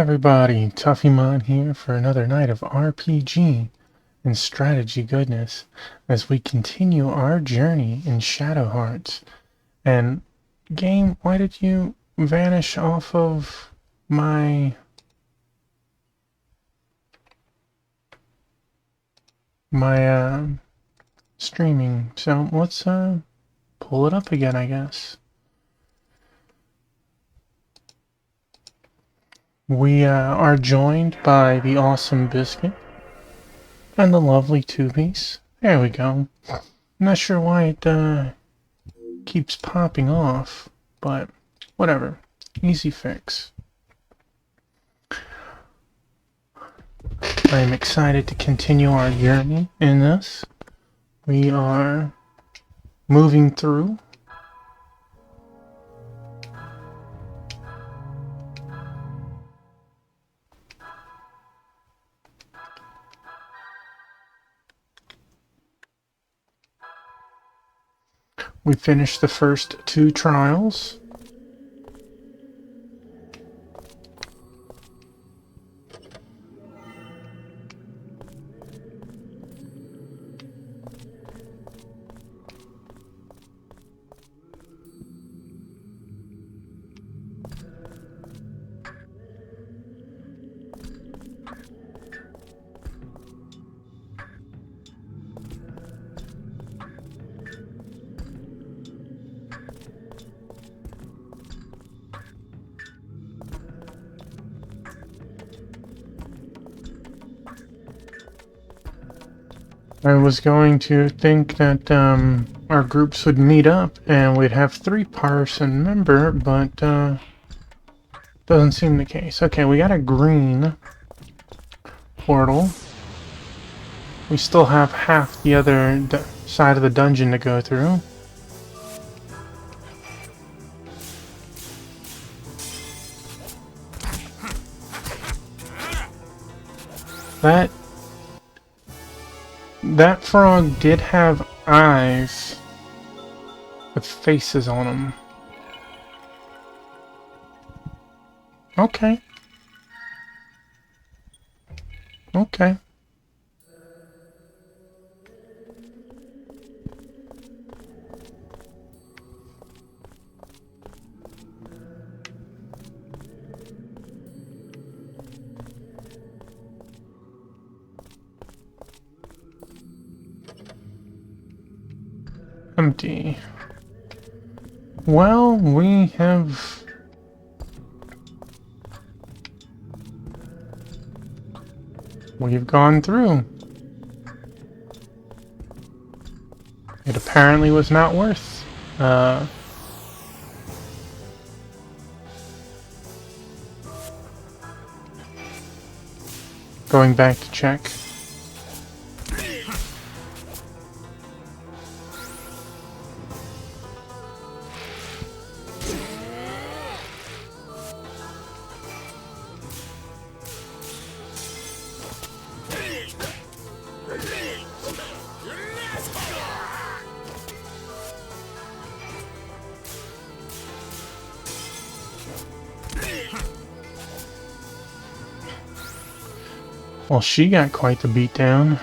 everybody, Tuffymon here for another night of RPG and strategy goodness as we continue our journey in Shadow Hearts. And game, why did you vanish off of my streaming? So let's pull it up again, I guess. We are joined by the awesome Biscuit and the lovely Two-Piece. There we go. I'm not sure why it keeps popping off, but whatever. Easy fix. I'm excited to continue our journey in this. We are moving through. We finished the first two trials. I was going to think that our groups would meet up and we'd have 3-person member, but doesn't seem the case. Okay, we got a green portal. We still have half the other side of the dungeon to go through. That frog did have eyes with faces on them. Okay. Okay. Empty. Well, we've gone through. It apparently was not worth going back to check. Well, she got quite the beatdown.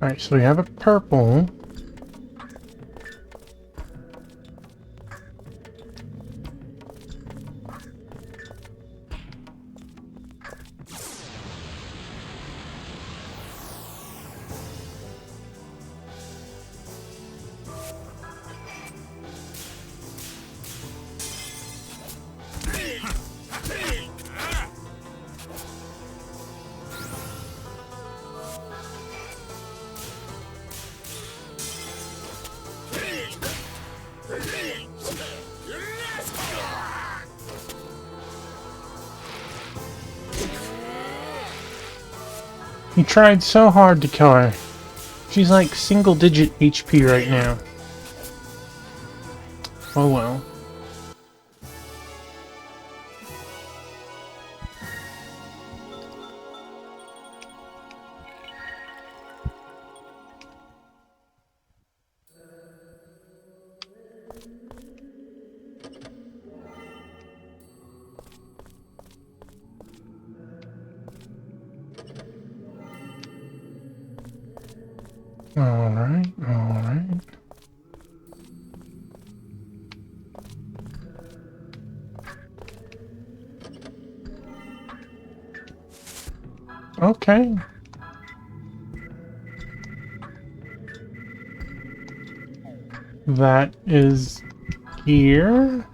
Alright, so we have a purple. He tried so hard to kill her. She's like single-digit HP right now. Oh well. Alright, alright. Okay. That is here.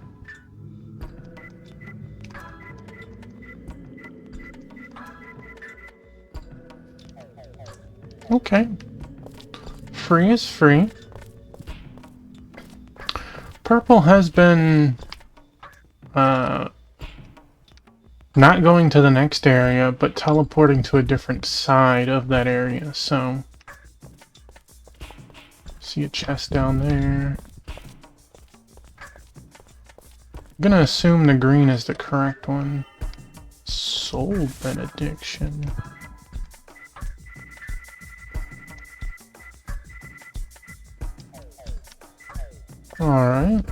Okay. Free is free. Purple has been not going to the next area, but teleporting to a different side of that area, so see a chest down there. I'm gonna assume the green is the correct one. Soul Benediction. Alright.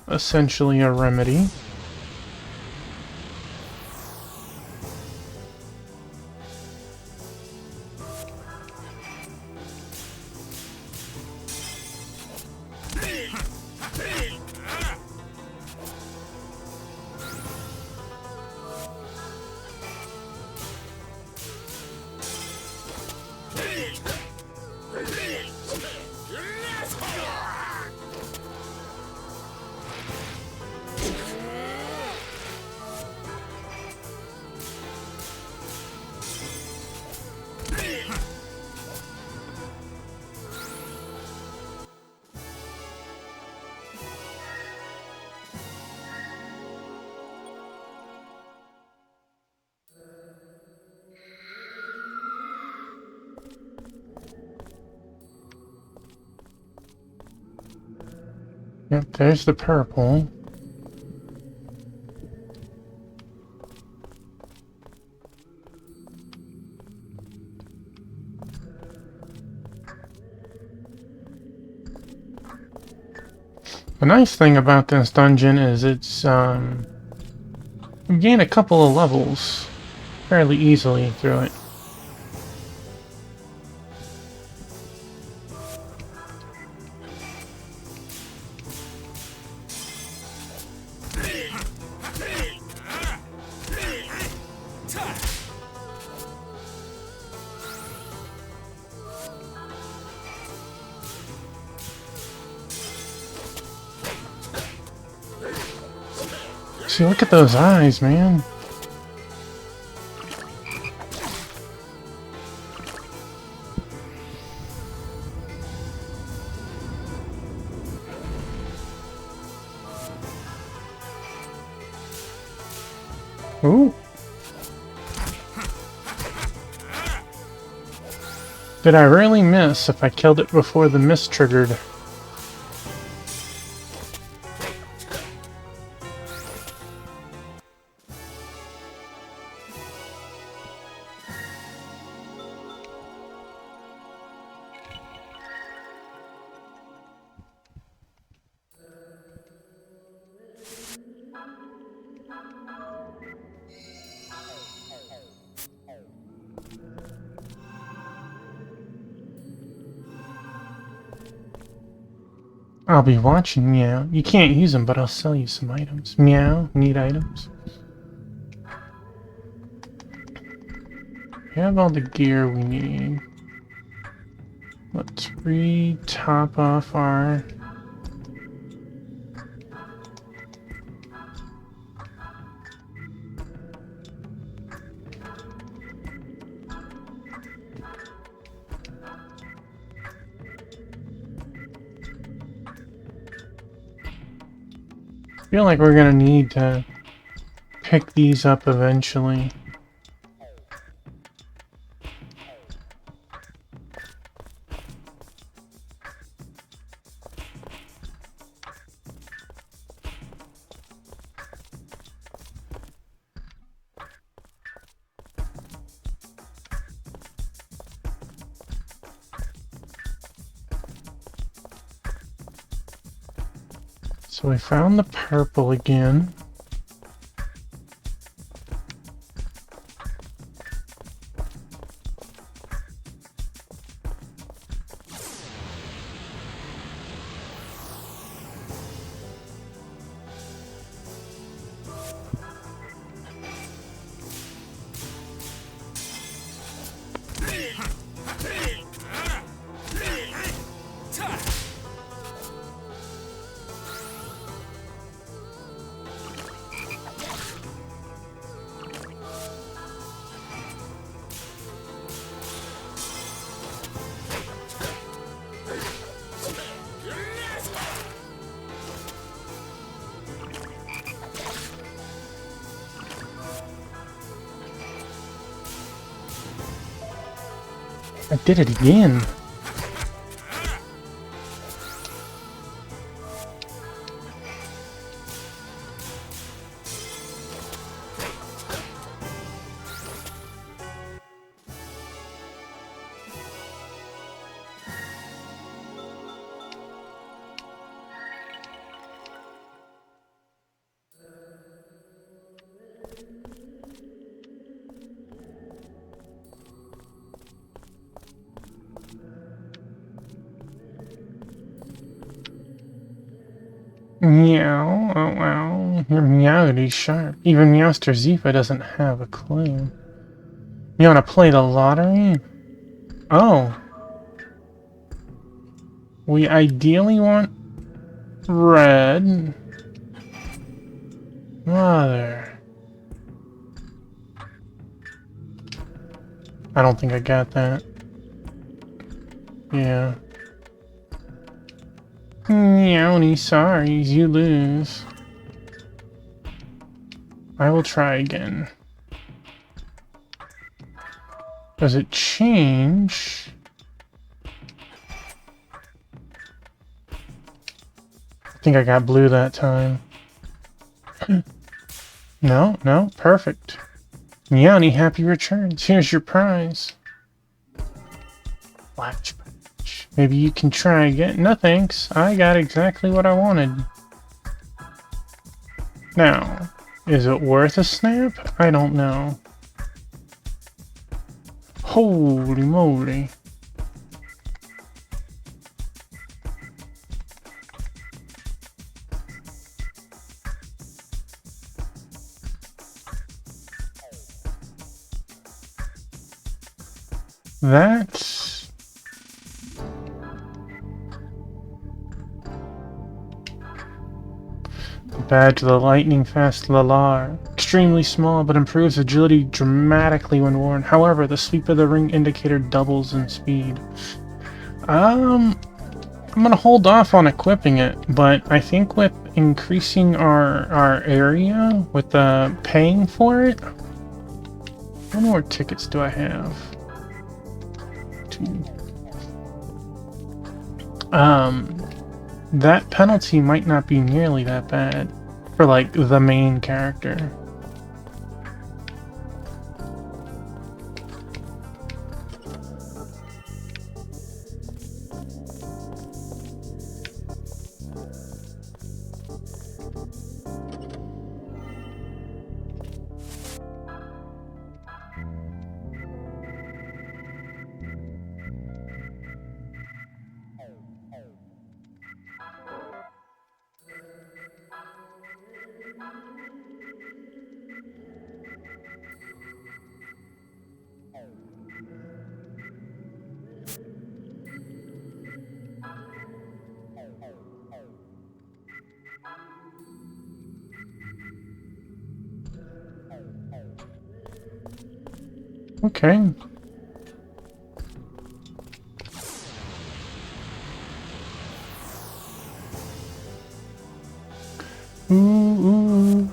Essentially a remedy. Yep, there's the purple. The nice thing about this dungeon is it's, you gain a couple of levels fairly easily through it. See, look at those eyes, man. Ooh. Did I really miss if I killed it before the miss triggered? I'll be watching, Meow. You can't use them, but I'll sell you some items. Meow, need items. We have all the gear we need. Let's re-top off our... I feel like we're gonna need to pick these up eventually. So we found the purple again. I did it again. Meow, oh wow, your meowity sharp. Even Meowster Zifa doesn't have a clue. You wanna play the lottery? Oh. We ideally want red. Mother. I don't think I got that. Yeah. Meowny, sorry, you lose. I will try again. Does it change? I think I got blue that time. No, perfect. Meowny, happy returns. Here's your prize. Flashback. Maybe you can try again. No thanks. I got exactly what I wanted. Now, is it worth a snap? I don't know. Holy moly. That's... Badge of the Lightning Fast Lalar. Extremely small, but improves agility dramatically when worn. However, the sweep of the ring indicator doubles in speed. I'm gonna hold off on equipping it, but I think with increasing our area, with paying for it... How many more tickets do I have? 2. That penalty might not be nearly that bad for, like, the main character. Okay. Ooh.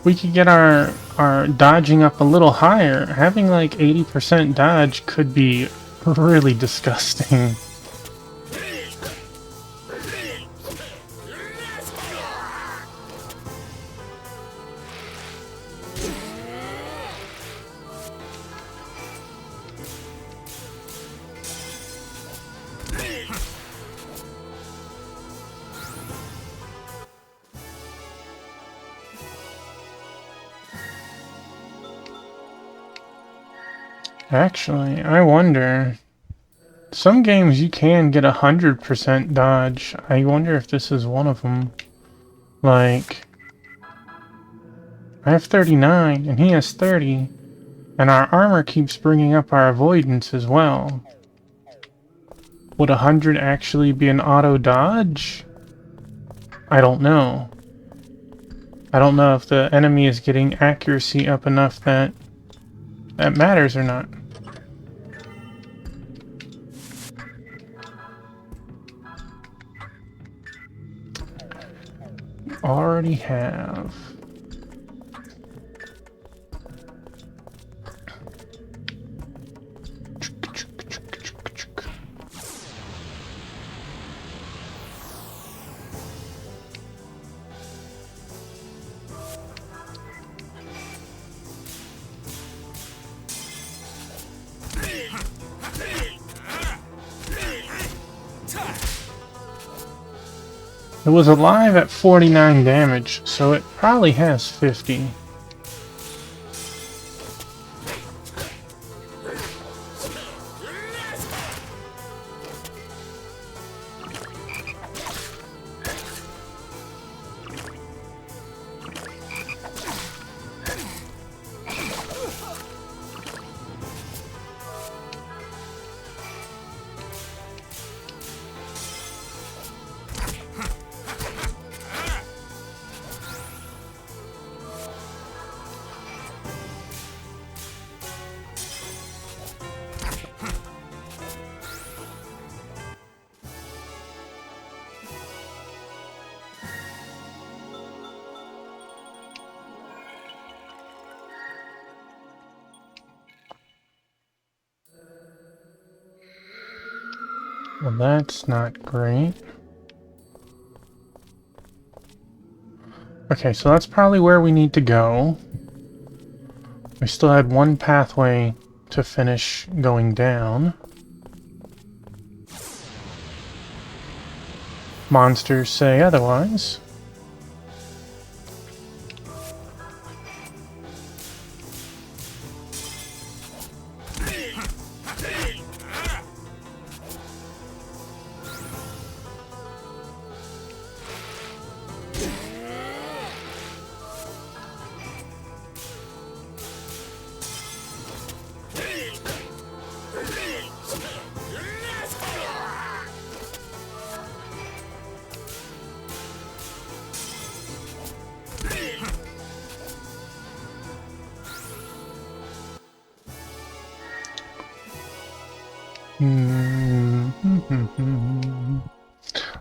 We could get our dodging up a little higher. Having like 80% dodge could be really disgusting. Actually, I wonder... Some games you can get 100% dodge. I wonder if this is one of them. Like... I have 39, and he has 30. And our armor keeps bringing up our avoidance as well. Would 100 actually be an auto dodge? I don't know. I don't know if the enemy is getting accuracy up enough that that matters or not. Already have. It was alive at 49 damage, so it probably has 50. Well, that's not great. Okay, so that's probably where we need to go. We still had one pathway to finish going down. Monsters say otherwise.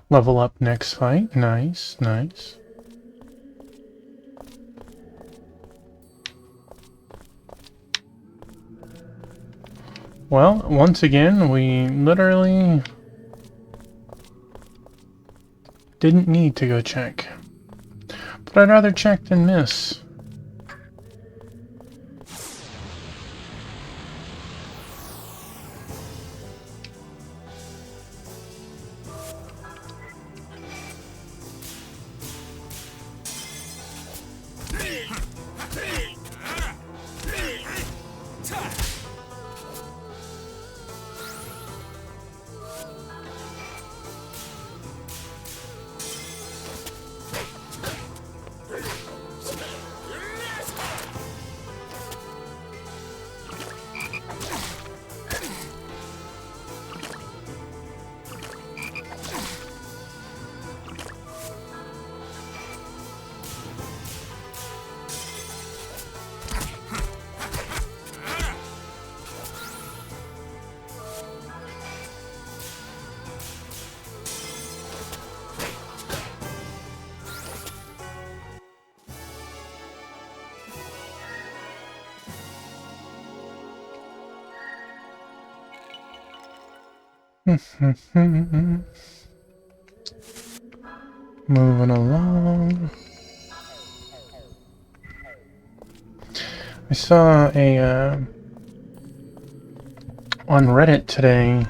Level up next fight. Nice, nice. Well, once again, we literally didn't need to go check. But I'd rather check than miss. Moving along. I saw a on Reddit today,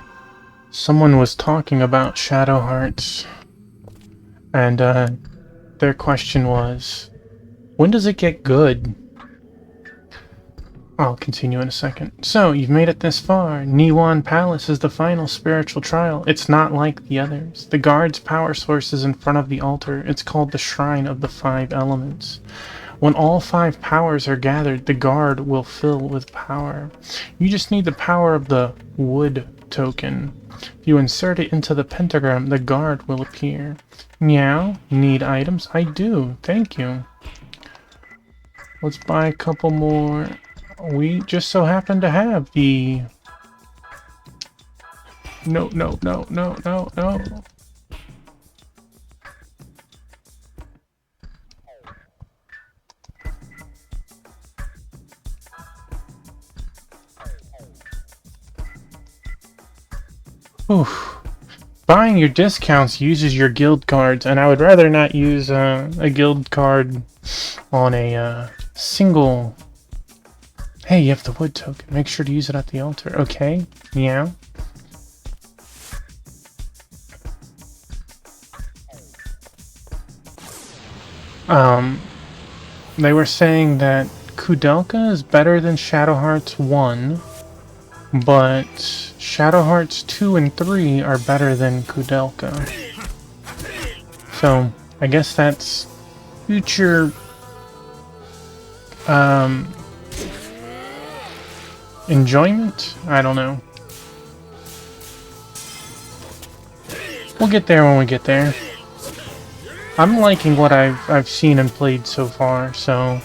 someone was talking about Shadow Hearts, and their question was, when does it get good? I'll continue in a second. So, you've made it this far. Niwan Palace is the final spiritual trial. It's not like the others. The guard's power source is in front of the altar. It's called the Shrine of the Five Elements. When all five powers are gathered, the guard will fill with power. You just need the power of the wood token. If you insert it into the pentagram, the guard will appear. Meow, need items? I do, thank you. Let's buy a couple more. We just so happen to have the... No. Oof. Buying your discounts uses your guild cards, and I would rather not use a guild card on a single... Hey, you have the wood token. Make sure to use it at the altar. Okay, meow. They were saying that Kudelka is better than Shadow Hearts 1, but Shadow Hearts 2 and 3 are better than Kudelka. So, I guess that's future enjoyment? I don't know. We'll get there when we get there. I'm liking what I've seen and played so far, so...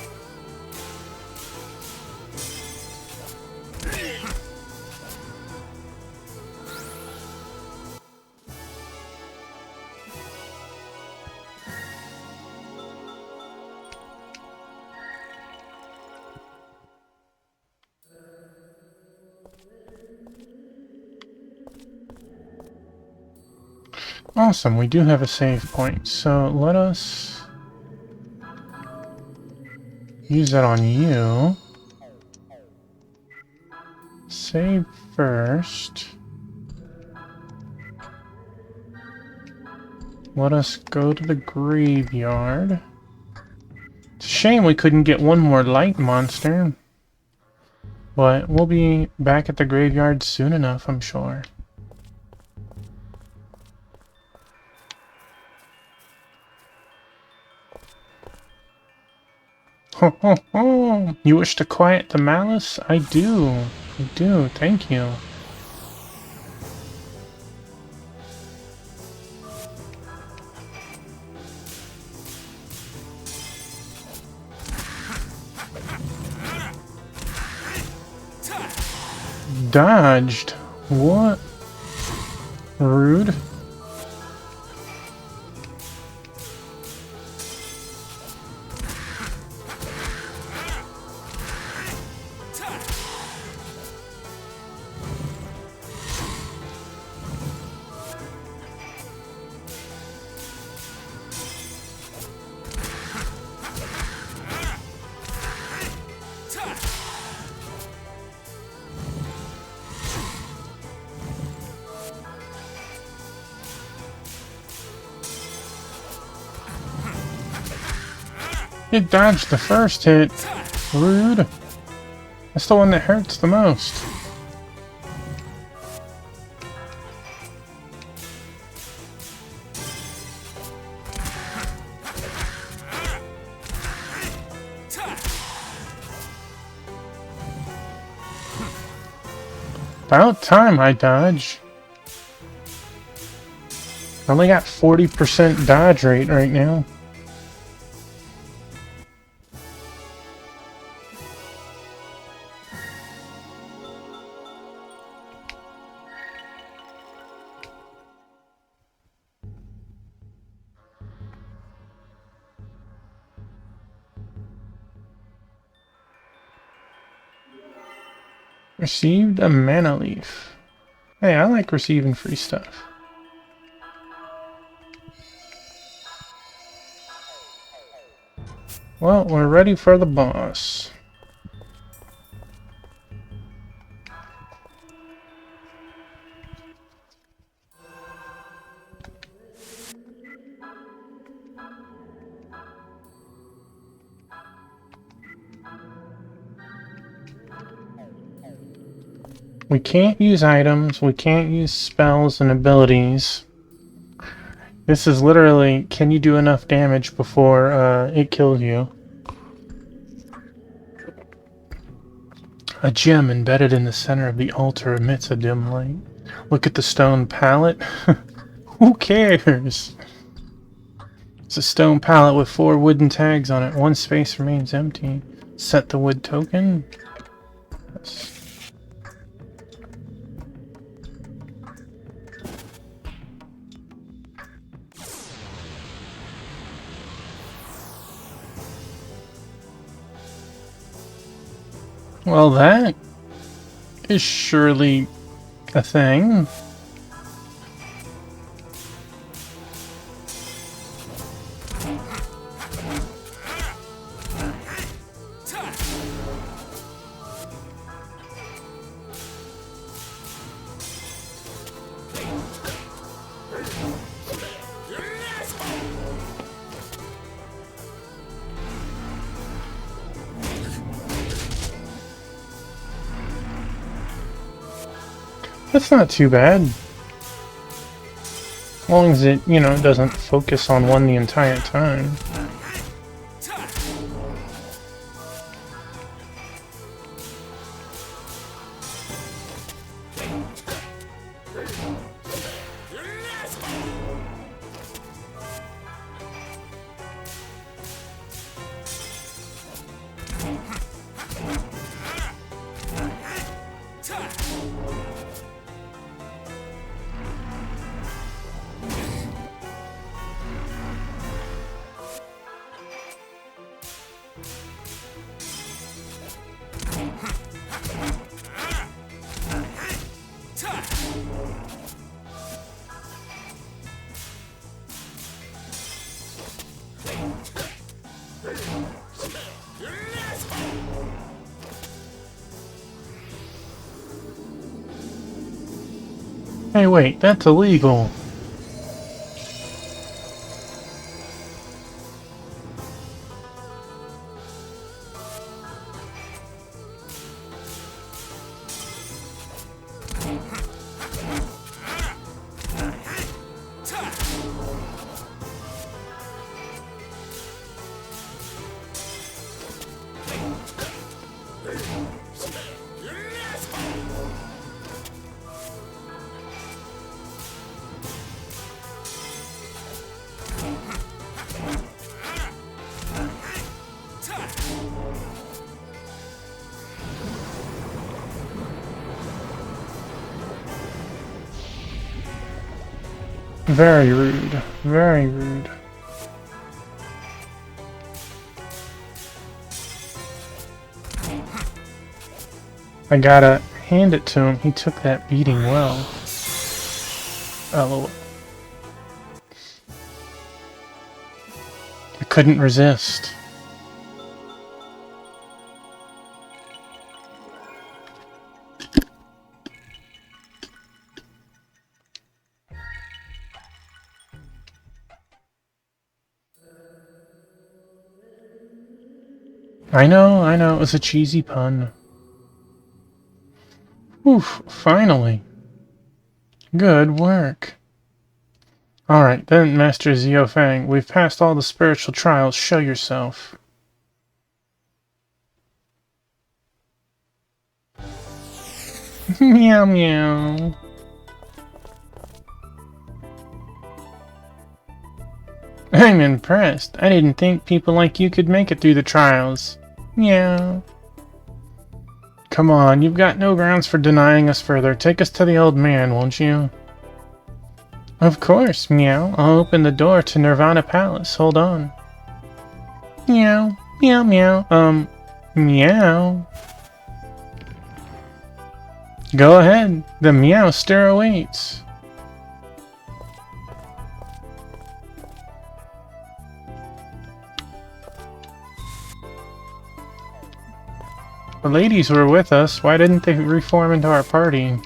Awesome, we do have a save point, so let us use that on you. Save first. Let us go to the graveyard. It's a shame we couldn't get one more light monster. But we'll be back at the graveyard soon enough, I'm sure. Ho ho ho! You wish to quiet the malice? I do. Thank you. Dodged? What? Rude. It dodged the first hit. Rude. That's the one that hurts the most. About time I dodge. I only got 40% dodge rate right now. Received a mana leaf. Hey, I like receiving free stuff. Well, we're ready for the boss. We can't use items, we can't use spells and abilities. This is literally, can you do enough damage before it kills you? A gem embedded in the center of the altar emits a dim light. Look at the stone pallet. Who cares? It's a stone pallet with 4 wooden tags on it. 1 space remains empty. Set the wood token. Yes. Well, that is surely a thing. That's not too bad. As long as it, you know, doesn't focus on one the entire time. Hey, wait, that's illegal. Very rude. Very rude. I gotta hand it to him. He took that beating well. LOL. I couldn't resist. I know, it was a cheesy pun. Oof, finally. Good work. Alright, then, Master Xiaofang, we've passed all the spiritual trials. Show yourself. Meow meow. I'm impressed. I didn't think people like you could make it through the trials. Meow. Come on, you've got no grounds for denying us further. Take us to the old man, won't you? Of course, meow. I'll open the door to Nirvana Palace. Hold on. Meow. Meow meow. Meow. Go ahead. The meow stir awaits. The ladies were with us. Why didn't they reform into our party?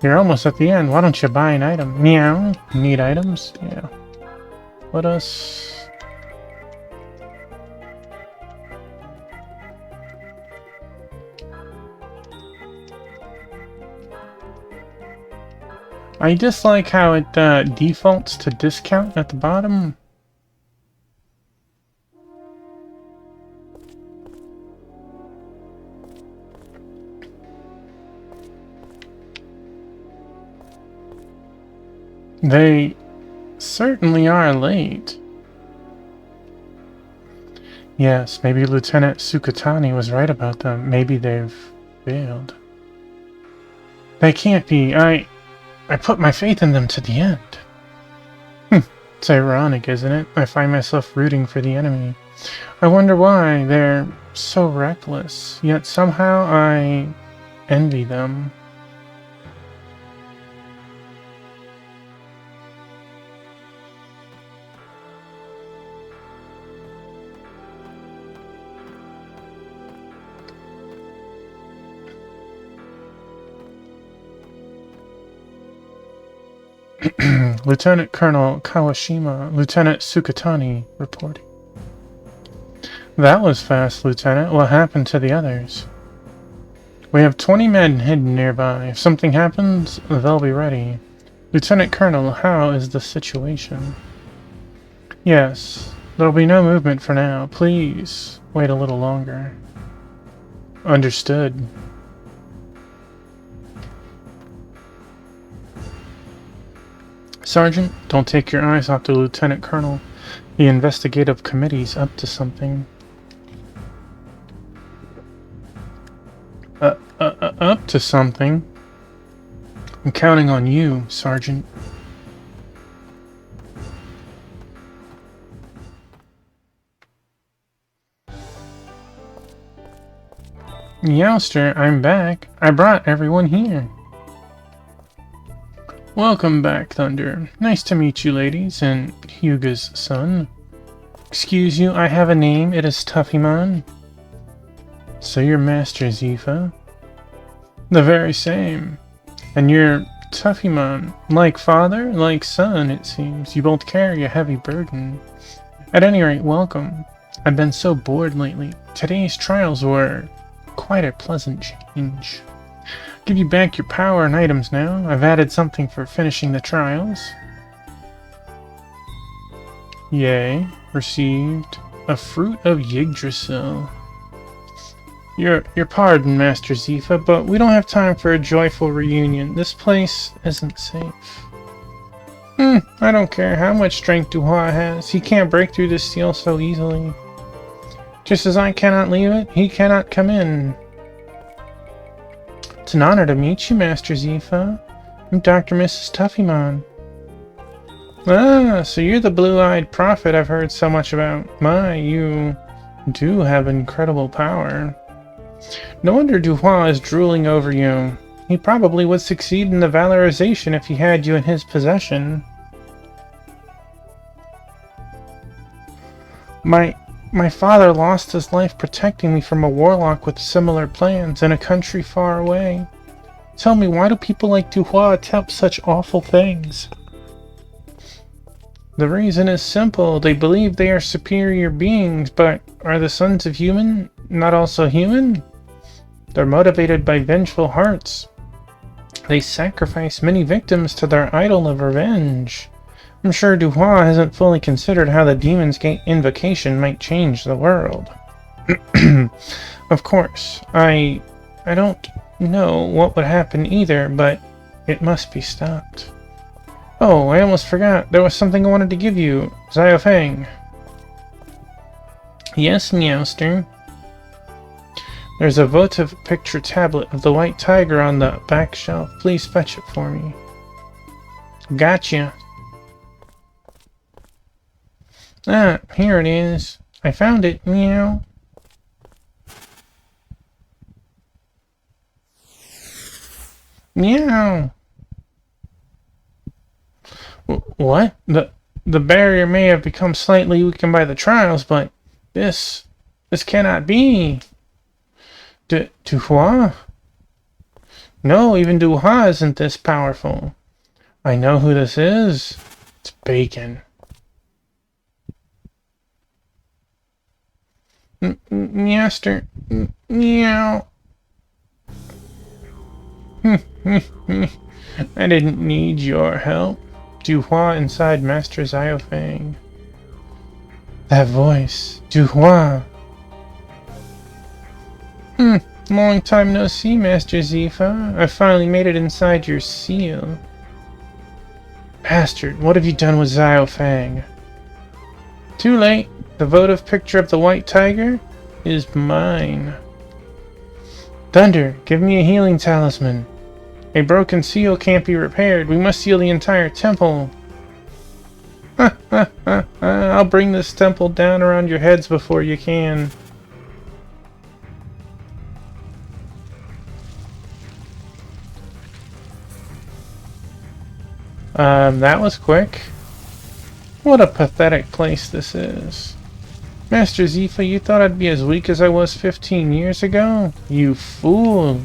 You're almost at the end. Why don't you buy an item? Meow. Need items? Yeah. let us... I dislike how it defaults to discount at the bottom. They certainly are late. Yes, maybe Lieutenant Sukatani was right about them. Maybe they've failed. They can't be. I put my faith in them to the end. It's ironic, isn't it? I find myself rooting for the enemy. I wonder why they're so reckless, yet somehow I envy them. Lieutenant Colonel Kawashima, Lieutenant Sukatani reporting. That was fast, Lieutenant. What happened to the others? We have 20 men hidden nearby. If something happens, they'll be ready. Lieutenant Colonel, how is the situation? Yes, there'll be no movement for now. Please wait a little longer. Understood. Sergeant, don't take your eyes off the Lieutenant Colonel. The investigative committee's up to something. Up to something? I'm counting on you, Sergeant. Meowster, I'm back. I brought everyone here. Welcome back, Thunder. Nice to meet you, ladies, and Hyuga's son. Excuse you, I have a name. It is Tuffymon. So you're Master Zifa? The very same. And you're Tuffymon. Like father, like son, it seems. You both carry a heavy burden. At any rate, welcome. I've been so bored lately. Today's trials were quite a pleasant change. Give you back your power and items now. I've added something for finishing the trials. Yay. Received a fruit of Yggdrasil. Your pardon, Master Zifa, but we don't have time for a joyful reunion. This place isn't safe. I don't care how much strength Duhua has. He can't break through this seal so easily. Just as I cannot leave it, he cannot come in. It's an honor to meet you, Master Zifa. I'm Dr. Mrs. Tuffymon. Ah, so you're the blue-eyed prophet I've heard so much about. My, you do have incredible power. No wonder Duhua is drooling over you. He probably would succeed in the valorization if he had you in his possession. My father lost his life protecting me from a warlock with similar plans in a country far away. Tell me, why do people like Duhua attempt such awful things? The reason is simple. They believe they are superior beings, but are the sons of human not also human? They're motivated by vengeful hearts. They sacrifice many victims to their idol of revenge. I'm sure Duhua hasn't fully considered how the Demon's Gate invocation might change the world. Of course, I don't know what would happen either, but it must be stopped. Oh, I almost forgot. There was something I wanted to give you. Xiaofeng. Yes, Meowster. There's a votive picture tablet of the white tiger on the back shelf. Please fetch it for me. Gotcha. Ah, here it is. I found it. Meow. Meow. What? The barrier may have become slightly weakened by the trials, but this cannot be. Duhua? No, even Duhua isn't this powerful. I know who this is. It's Bacon. Master. Meow. I didn't need your help. Duhua inside Master Xiaofang. That voice. Duhua. Long time no see, Master Zifa. I finally made it inside your seal. Bastard, what have you done with Xiaofang? Too late. The votive picture of the white tiger is mine. Thunder, give me a healing talisman. A broken seal can't be repaired. We must seal the entire temple. I'll bring this temple down around your heads before you can. That was quick. What a pathetic place this is. Master Zifa, you thought I'd be as weak as I was 15 years ago? You fool.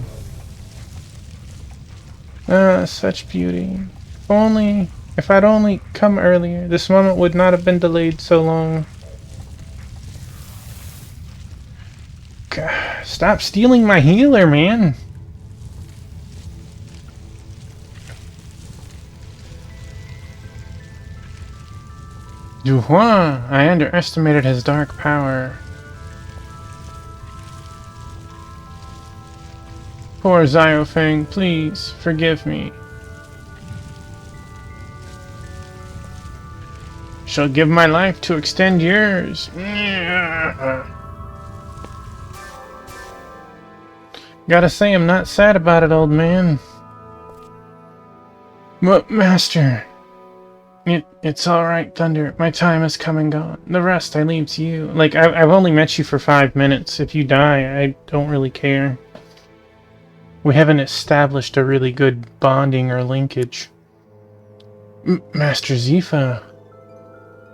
Ah, such beauty. If I'd only come earlier, this moment would not have been delayed so long. God, stop stealing my healer, man. Duhua, I underestimated his dark power. Poor Xiaofang, please, forgive me. Shall give my life to extend yours. Gotta say, I'm not sad about it, old man. But, Master... It's alright, Thunder. My time has come and gone. The rest I leave to you. Like, I've only met you for 5 minutes. If you die, I don't really care. We haven't established a really good bonding or linkage. Master Zifa.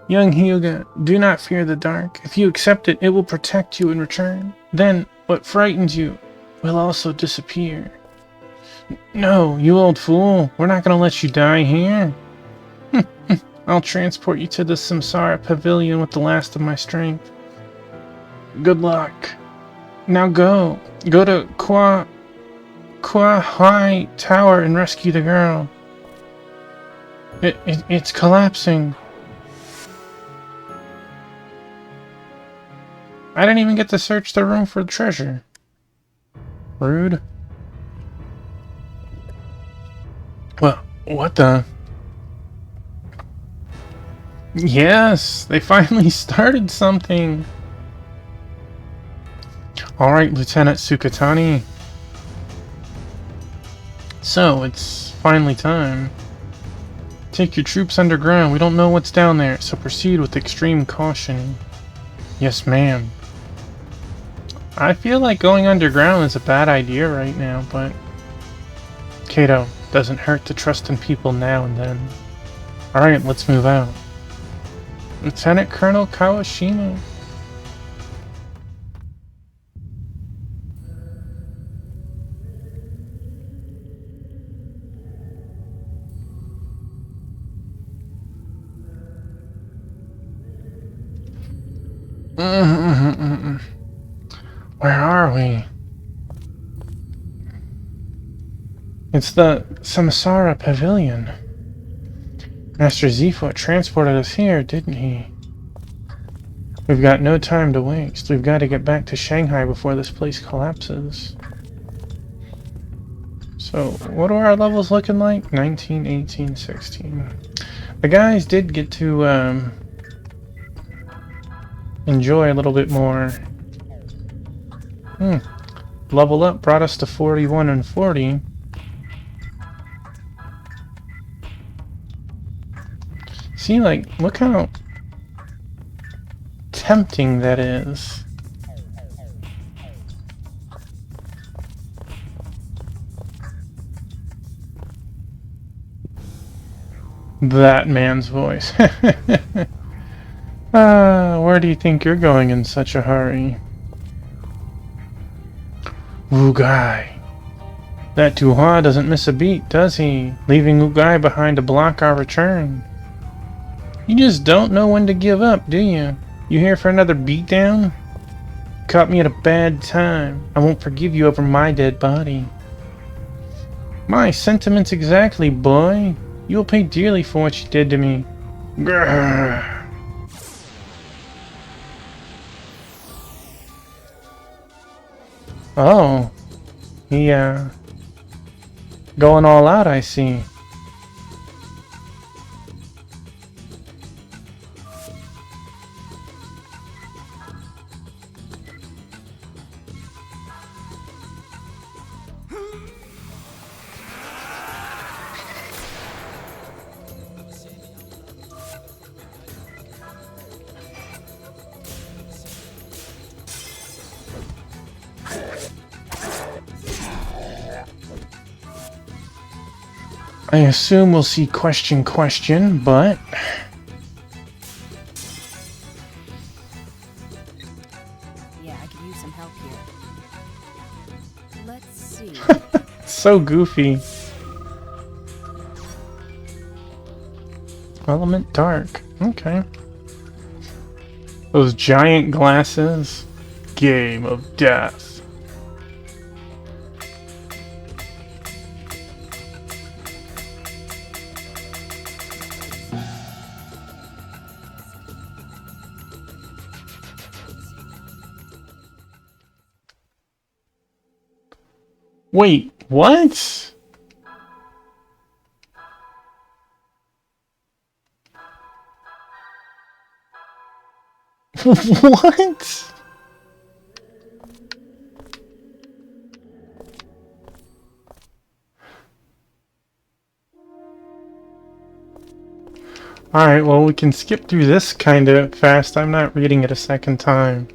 Young Hyuga, do not fear the dark. If you accept it, it will protect you in return. Then, what frightens you will also disappear. No, you old fool. We're not going to let you die here. I'll transport you to the Samsara Pavilion with the last of my strength. Good luck. Now go. Go to Kuai Tower and rescue the girl. It's collapsing. I didn't even get to search the room for the treasure. Rude. Well, what the... Yes, they finally started something. Alright, Lieutenant Sukatani. So, it's finally time. Take your troops underground. We don't know what's down there, so proceed with extreme caution. Yes, ma'am. I feel like going underground is a bad idea right now, but... Kato, doesn't hurt to trust in people now and then. Alright, let's move out. Lieutenant Colonel Kawashima. Where are we? It's the Samsara Pavilion. Master Zifa transported us here, didn't he? We've got no time to waste. We've got to get back to Shanghai before this place collapses. So, what are our levels looking like? 19, 18, 16. The guys did get to enjoy a little bit more. Level up brought us to 41 and 40. See, like, look how tempting that is. That man's voice. Where do you think you're going in such a hurry? Wugai. That Duhua doesn't miss a beat, does he? Leaving Wugai behind to block our return. You just don't know when to give up, do you? You here for another beatdown? caught me at a bad time. I won't forgive you over my dead body. My sentiments exactly, boy. You will pay dearly for what you did to me. Grrr. Oh, he, going all out, I see. I assume we'll see question, but... Yeah, I could use some help here. Let's see. So goofy. Element dark. Okay. Those giant glasses. Game of death. Wait, what? What? Alright, well, we can skip through this kind of fast. I'm not reading it a second time.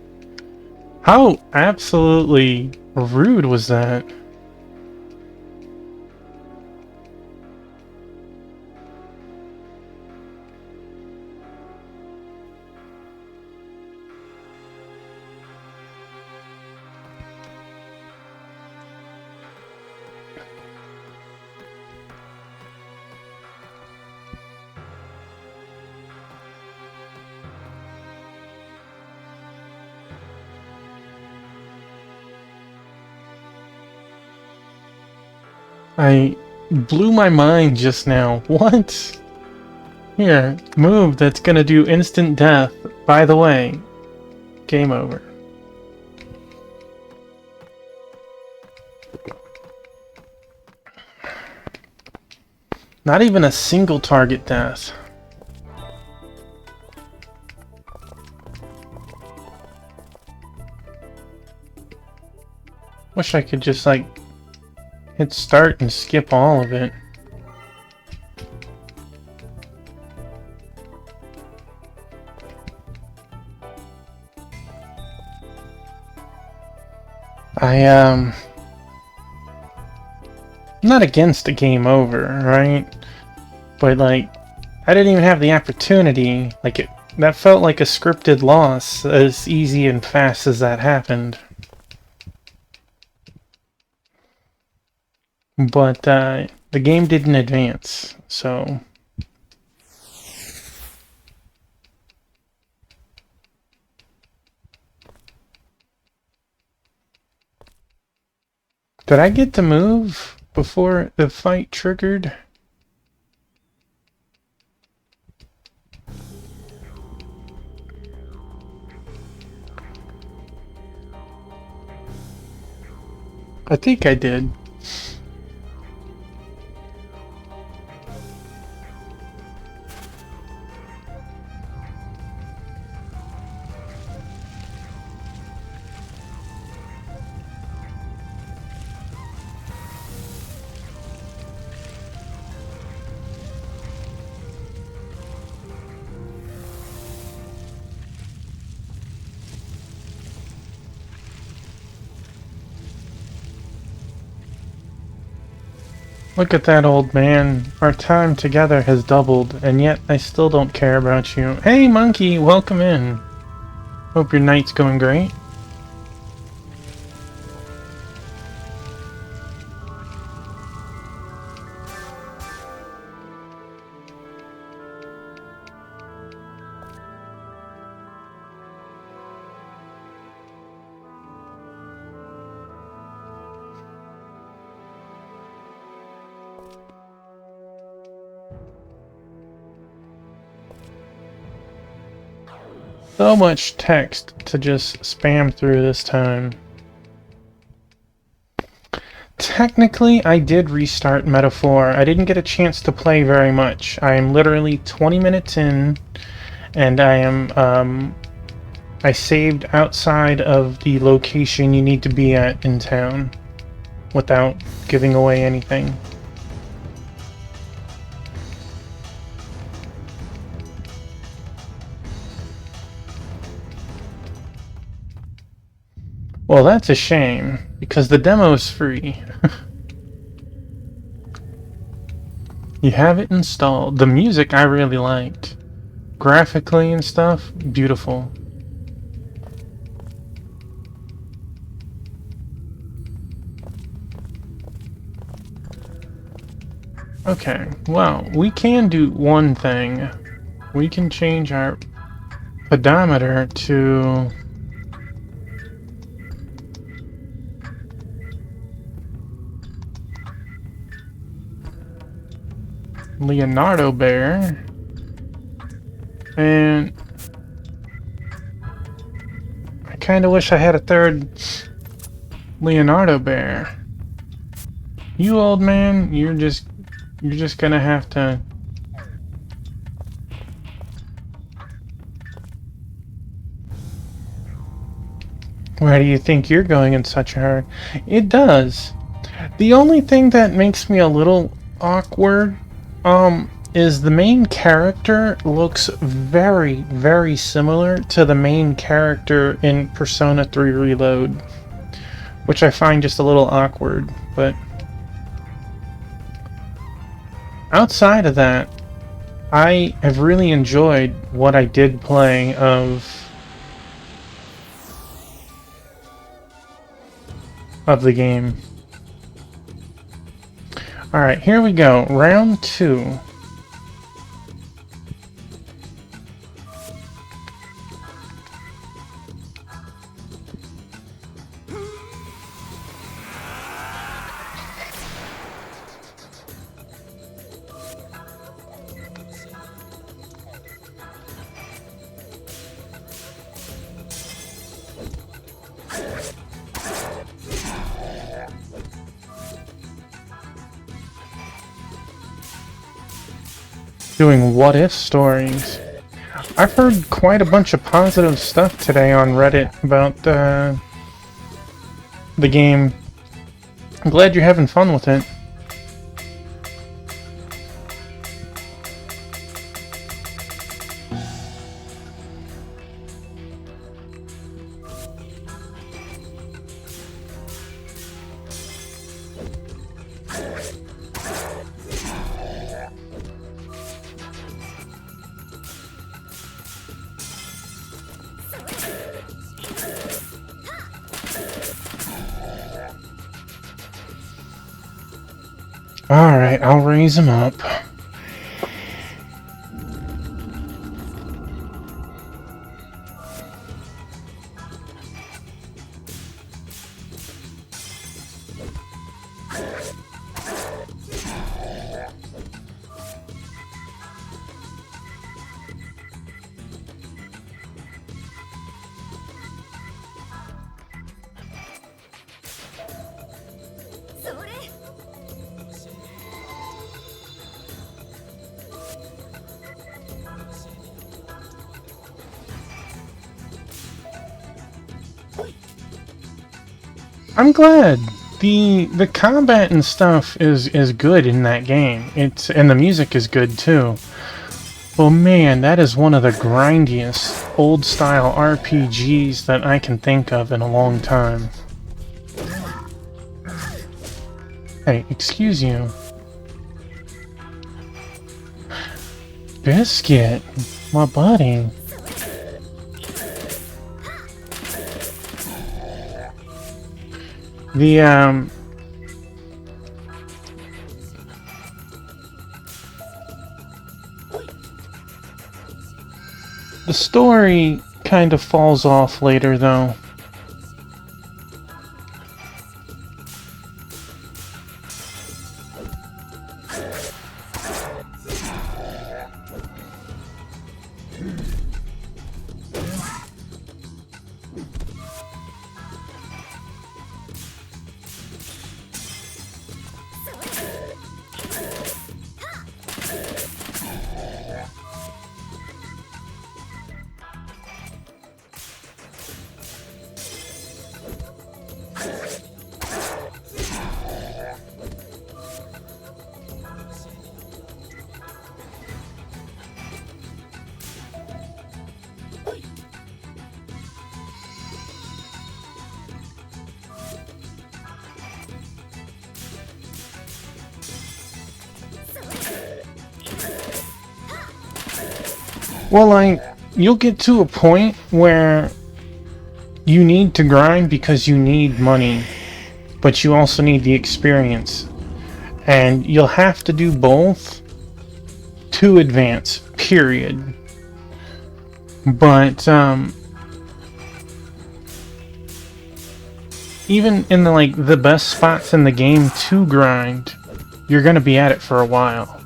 How absolutely rude was that? I blew my mind just now. What? Here, move that's gonna do instant death. By the way, game over. Not even a single target death. Wish I could just, like, hit start and skip all of it. I'm not against a game over, right? But, like, I didn't even have the opportunity. Like, that felt like a scripted loss, as easy and fast as that happened. But, the game didn't advance, so... Did I get to move before the fight triggered? I think I did. Look at that, old man. Our time together has doubled, and yet I still don't care about you. Hey, monkey, welcome in. Hope your night's going great. So much text to just spam through this time. Technically, I did restart Metaphor. I didn't get a chance to play very much. I am literally 20 minutes in, and I saved outside of the location you need to be at in town without giving away anything. Well, that's a shame, because the demo's free. You have it installed. The music I really liked. Graphically and stuff, beautiful. Okay, well, we can do one thing. We can change our pedometer to... Leonardo Bear. And... I kinda wish I had a third Leonardo Bear. You old man, you're just gonna have to... Why do you think you're going in such a hurry? It does. The only thing that makes me a little awkward, is the main character looks very, very similar to the main character in Persona 3 Reload, which I find just a little awkward, but outside of that, I have really enjoyed what I did play of the game. Alright, here we go. Round 2. Doing what-if stories. I've heard quite a bunch of positive stuff today on Reddit about the game. I'm glad you're having fun with it. Alright, I'll raise him up. I'm glad. The combat and stuff is good in that game. And the music is good too. Well, man, that is one of the grindiest old-style RPGs that I can think of in a long time. Hey, excuse you. Biscuit, my buddy. The story kind of falls off later, though. Well, like, you'll get to a point where you need to grind because you need money, but you also need the experience. And you'll have to do both to advance, period. But, even in the best spots in the game to grind, you're gonna be at it for a while.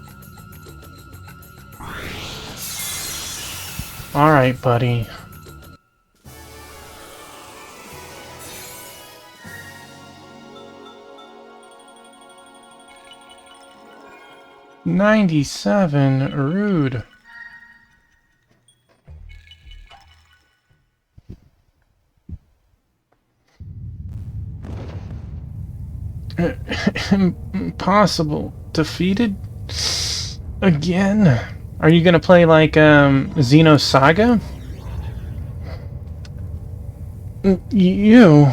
Alright, buddy. $97, rude. Impossible. Defeated? Again? Are you gonna play like Xenosaga? You?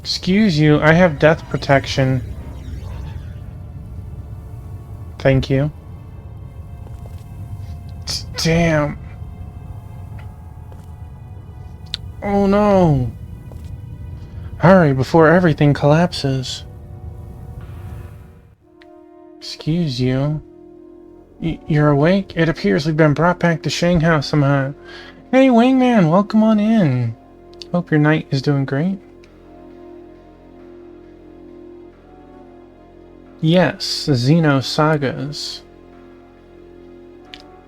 Excuse you, I have death protection. Thank you. Damn. Oh no. Hurry before everything collapses. Excuse you. You're awake? It appears we've been brought back to Shanghai somehow. Hey Wingman, welcome on in. Hope your night is doing great. Yes, Xenosagas.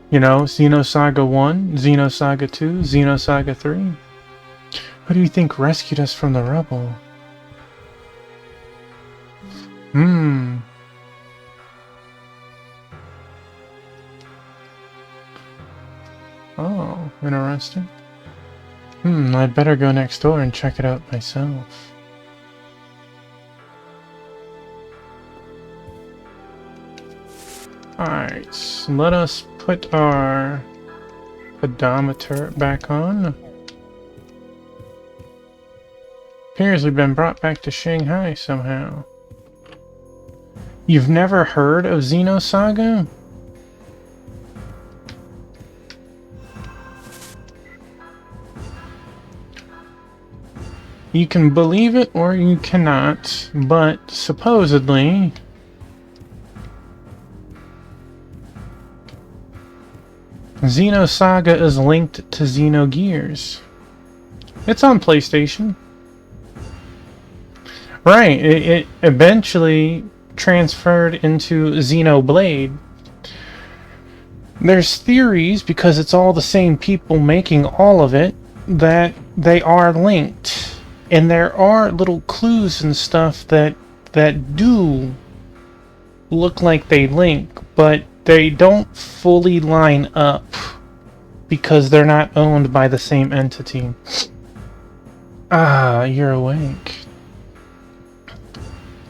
You know, Xenosaga 1, Xenosaga 2, Xenosaga 3. Who do you think rescued us from the rubble? Oh, interesting. I'd better go next door and check it out myself. Alright, let us put our pedometer back on. Appears we've been brought back to Shanghai somehow. You've never heard of Xenosaga? You can believe it or you cannot, but supposedly Xenosaga is linked to Xenogears. It's on PlayStation. Right, it eventually transferred into Xenoblade. There's theories, because it's all the same people making all of it, that they are linked. And there are little clues and stuff that do look like they link, but they don't fully line up because they're not owned by the same entity. Ah, you're awake.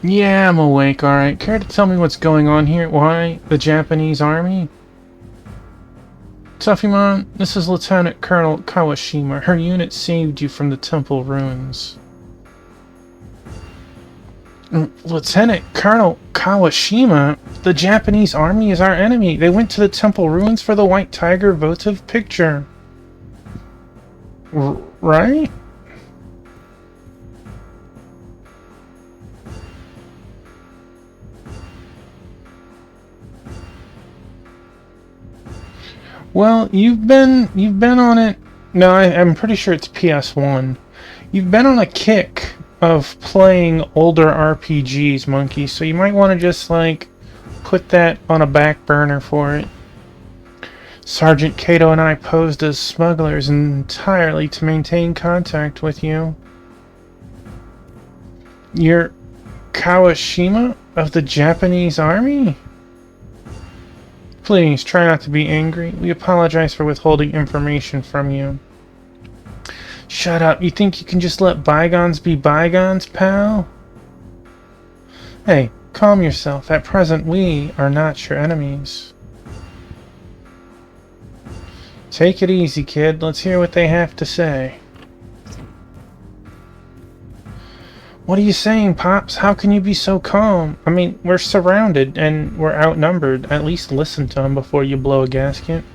Yeah, I'm awake, alright. Care to tell me what's going on here? Why? The Japanese army? Tuffymon, this is Lieutenant Colonel Kawashima. Her unit saved you from the temple ruins. Lieutenant Colonel Kawashima? The Japanese army is our enemy. They went to the temple ruins for the White Tiger votive picture. Right? Well, you've been on it. No, I'm pretty sure it's PS1. You've been on a kick of playing older RPGs, Monkey, so you might want to just, like, put that on a back burner for it. Sergeant Kato and I posed as smugglers entirely to maintain contact with you. You're Kawashima of the Japanese army? Please, try not to be angry. We apologize for withholding information from you. Shut up. You think you can just let bygones be bygones, pal? Hey, calm yourself. At present, we are not your enemies. Take it easy, kid. Let's hear what they have to say. What are you saying, Pops? How can you be so calm? I mean, we're surrounded and we're outnumbered. At least listen to him before you blow a gasket.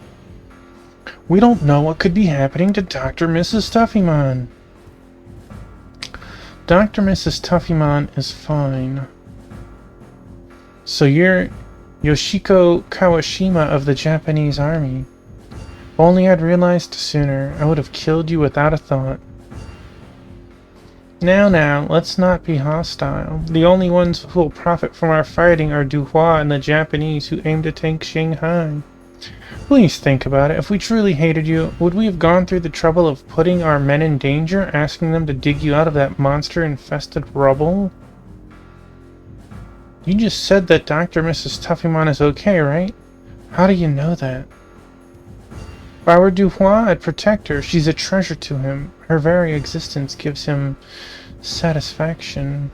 We don't know what could be happening to Dr. Mrs. Tuffymon. Dr. Mrs. Tuffymon is fine. So you're Yoshiko Kawashima of the Japanese army. If only I'd realized sooner, I would have killed you without a thought. Now, let's not be hostile. The only ones who will profit from our fighting are Duhua and the Japanese who aim to take Shanghai. Please think about it. If we truly hated you, would we have gone through the trouble of putting our men in danger, asking them to dig you out of that monster-infested rubble? You just said that Dr. Mrs. Tuffymon is okay, right? How do you know that? If I were Duhua, I'd protect her. She's a treasure to him. Her very existence gives him satisfaction.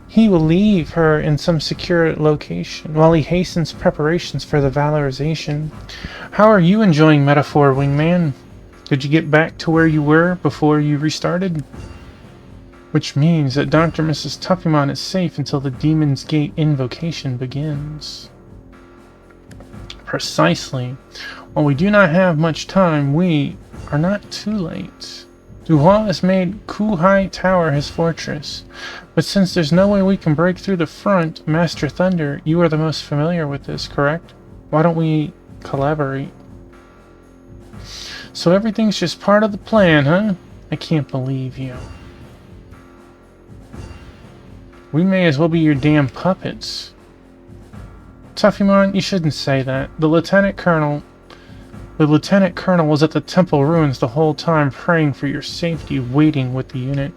He will leave her in some secure location while he hastens preparations for the valorization. How are you enjoying Metaphor, Wingman? Did you get back to where you were before you restarted? Which means that Dr. Mrs. Tuffymon is safe until the Demon's Gate invocation begins. Precisely. While we do not have much time, we are not too late. Duhua has made Kuhai Tower his fortress, but since there's no way we can break through the front, Master Thunder, you are the most familiar with this, correct? Why don't we collaborate? So everything's just part of the plan, huh? I can't believe you. We may as well be your damn puppets. Tuffymon, you shouldn't say that. The Lieutenant Colonel was at the temple ruins the whole time, praying for your safety, waiting with the unit.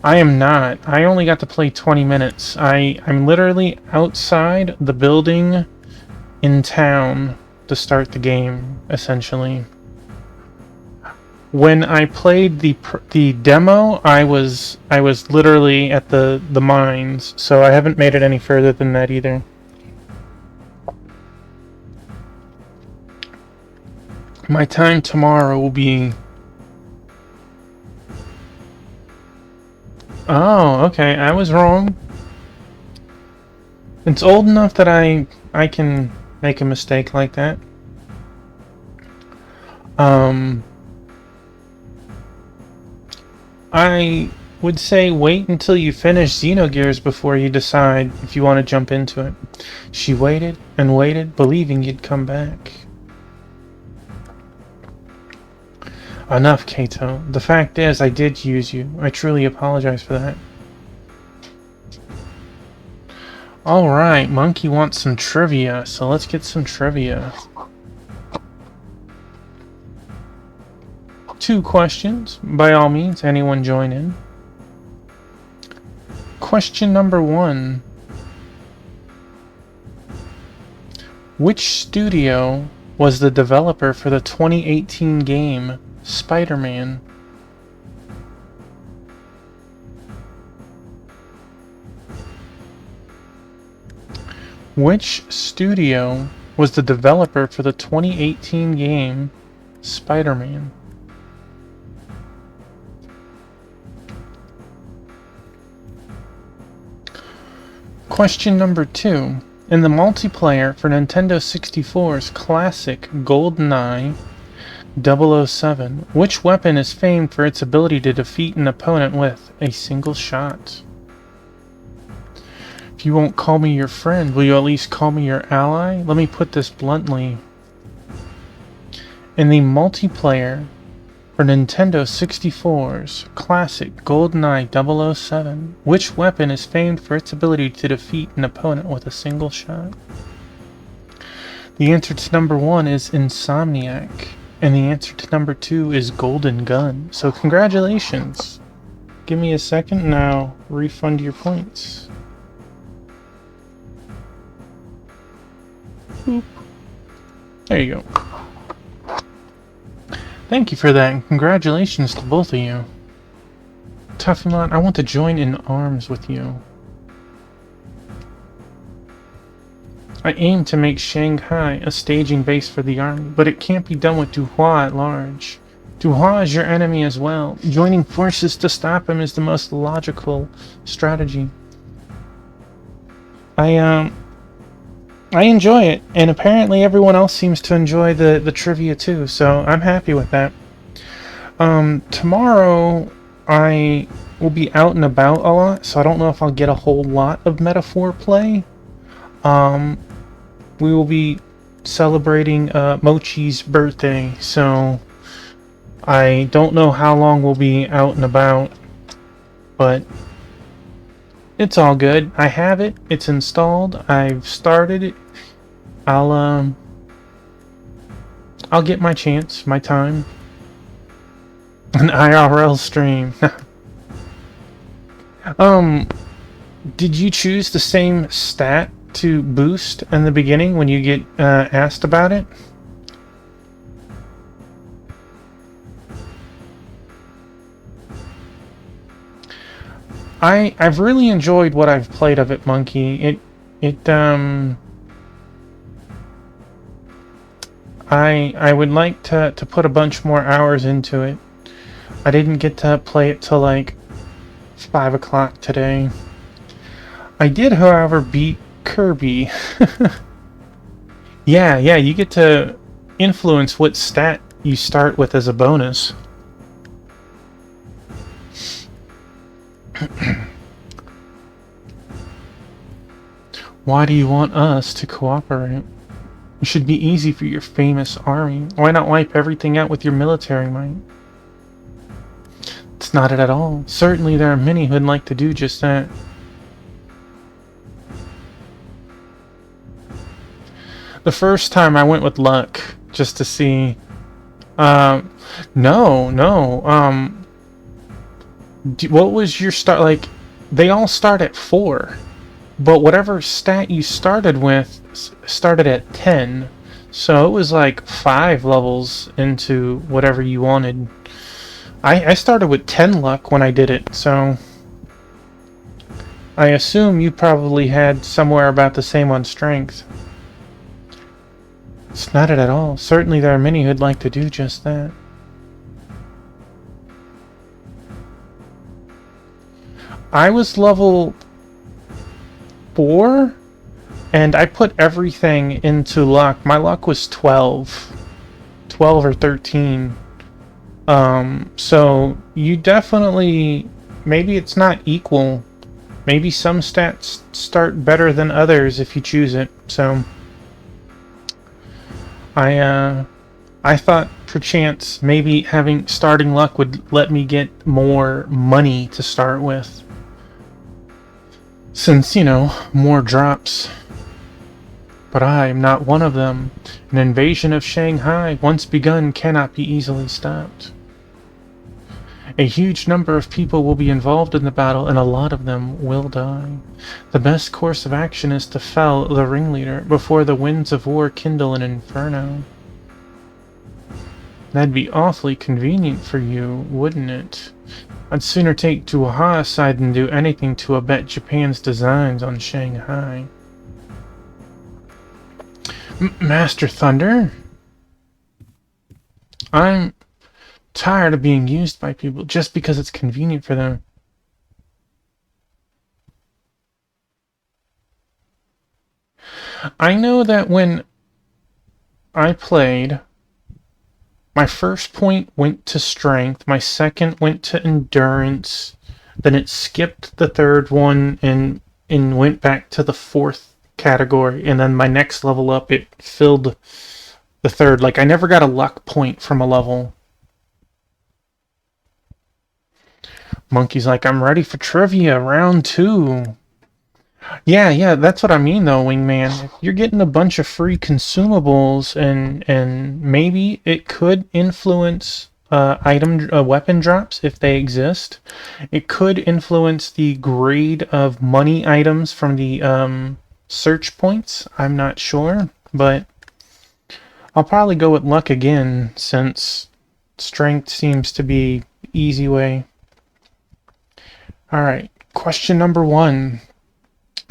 I am not. I only got to play 20 minutes. I'm literally outside the building in town to start the game, essentially. When I played the demo, I was literally at the mines, so I haven't made it any further than that either. My time tomorrow will be... Oh, okay, I was wrong. It's old enough that I can make a mistake like that. I would say wait until you finish Xenogears before you decide if you want to jump into it. She waited and waited, believing you'd come back. Enough, Kaito. The fact is, I did use you. I truly apologize for that. Alright, Monkey wants some trivia, so let's get some trivia. 2 questions. By all means, anyone join in. Question number 1. Which studio was the developer for the 2018 game Spider-Man? Which studio was the developer for the 2018 game Spider-Man? Question number 2. In the multiplayer for Nintendo 64's classic GoldenEye 007, which weapon is famed for its ability to defeat an opponent with a single shot? If you won't call me your friend, will you at least call me your ally? Let me put this bluntly. In the multiplayer for Nintendo 64's classic GoldenEye 007, which weapon is famed for its ability to defeat an opponent with a single shot? The answer to number 1 is Insomniac, and the answer to number 2 is Golden Gun. So congratulations. Give me a second and I'll refund your points. Boop. There you go. Thank you for that, and congratulations to both of you. Tuffymon, I want to join in arms with you. I aim to make Shanghai a staging base for the army, but it can't be done with Duhua at large. Duha is your enemy as well. Joining forces to stop him is the most logical strategy. I enjoy it, and apparently everyone else seems to enjoy the trivia too, so I'm happy with that. Tomorrow I will be out and about a lot, so I don't know if I'll get a whole lot of Metaphor play. We will be celebrating Mochi's birthday, so I don't know how long we'll be out and about, but it's all good. I have it. It's installed. I've started it. I'll get my chance, my time. An IRL stream. Did you choose the same stat to boost in the beginning when you get asked about it? I've really enjoyed what I've played of it, Monkey. I would like to put a bunch more hours into it. I didn't get to play it till like 5 o'clock today. I did, however, beat Kirby. Yeah, you get to influence what stat you start with as a bonus. Why do you want us to cooperate? It should be easy for your famous army. Why not wipe everything out with your military might? It's not it at all. Certainly there are many who'd like to do just that. The first time I went with luck, just to see... No. What was your start? Like, they all start at 4. But whatever stat you started with started at 10. So it was like 5 levels into whatever you wanted. I started with 10 luck when I did it, so... I assume you probably had somewhere about the same on strength. It's not it at all. Certainly there are many who'd like to do just that. I was level 4, and I put everything into luck. My luck was 12 or 13. So you definitely, maybe it's not equal. Maybe some stats start better than others if you choose it. So I thought perchance maybe having starting luck would let me get more money to start with. Since, you know, more drops. But I am not one of them. An invasion of Shanghai, once begun, cannot be easily stopped. A huge number of people will be involved in the battle, and a lot of them will die. The best course of action is to fell the ringleader before the winds of war kindle an inferno. That'd be awfully convenient for you, wouldn't it? I'd sooner take Duha's side than do anything to abet Japan's designs on Shanghai. Master Thunder? I'm tired of being used by people just because it's convenient for them. I know that when I played, my first point went to strength, my second went to endurance, then it skipped the third one and went back to the fourth category, and then my next level up it filled the third. Like, I never got a luck point from a level. Monkey's like, I'm ready for trivia, round 2. Yeah, that's what I mean though, Wingman. If you're getting a bunch of free consumables and maybe it could influence weapon drops if they exist. It could influence the grade of money items from the search points. I'm not sure, but I'll probably go with luck again since strength seems to be the easy way. Alright, question number 1.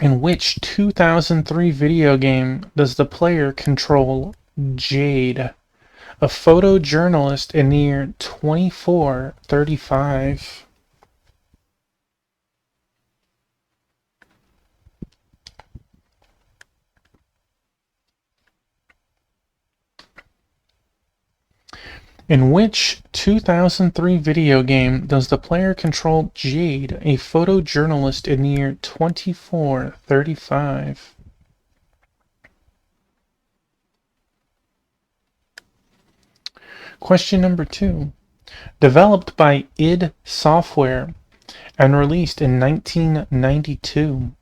In which 2003 video game does the player control Jade, A photojournalist in the year 2435. In which 2003 video game does the player control Jade, a photojournalist in the year 2435? Question number 2. Developed by id Software and released in 1992.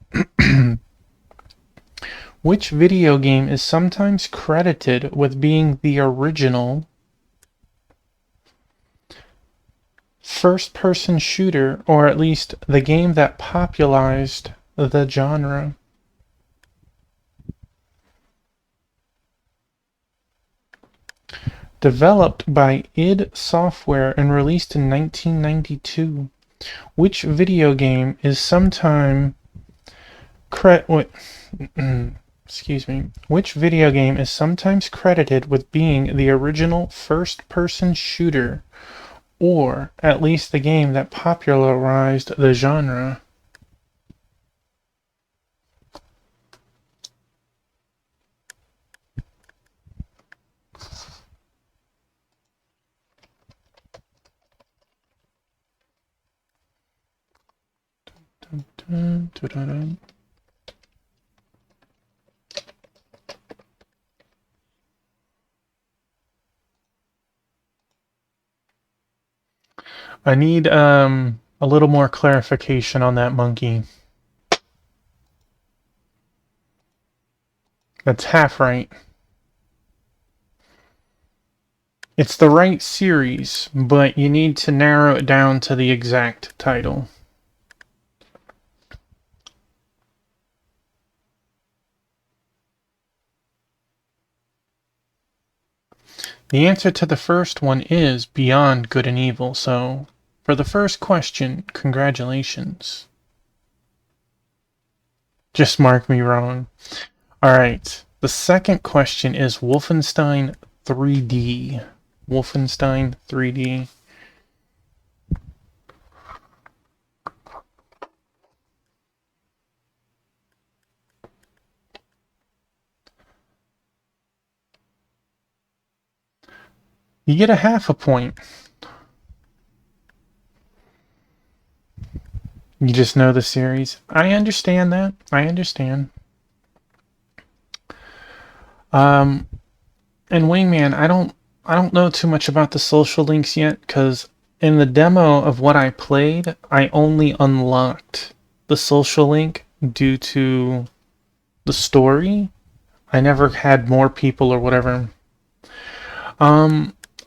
Which video game is sometimes credited with being the original first-person shooter, or at least the game that popularized the genre? Developed by id Software and released in 1992. Which video game is sometime Which video game is sometimes credited with being the original first-person shooter, or at least the game that popularized the genre? Dun, dun, dun, dun, dun. I need a little more clarification on that monkey. That's half right. It's the right series, but you need to narrow it down to the exact title. The answer to the first one is Beyond Good and Evil, so for the first question, congratulations. Just mark me wrong. Alright, the second question is Wolfenstein 3D. Wolfenstein 3D. You get a half a point. You just know the series. I understand that. I understand. And Wingman, I don't know too much about the social links yet, because in the demo of what I played, I only unlocked the social link due to the story. I never had more people or whatever.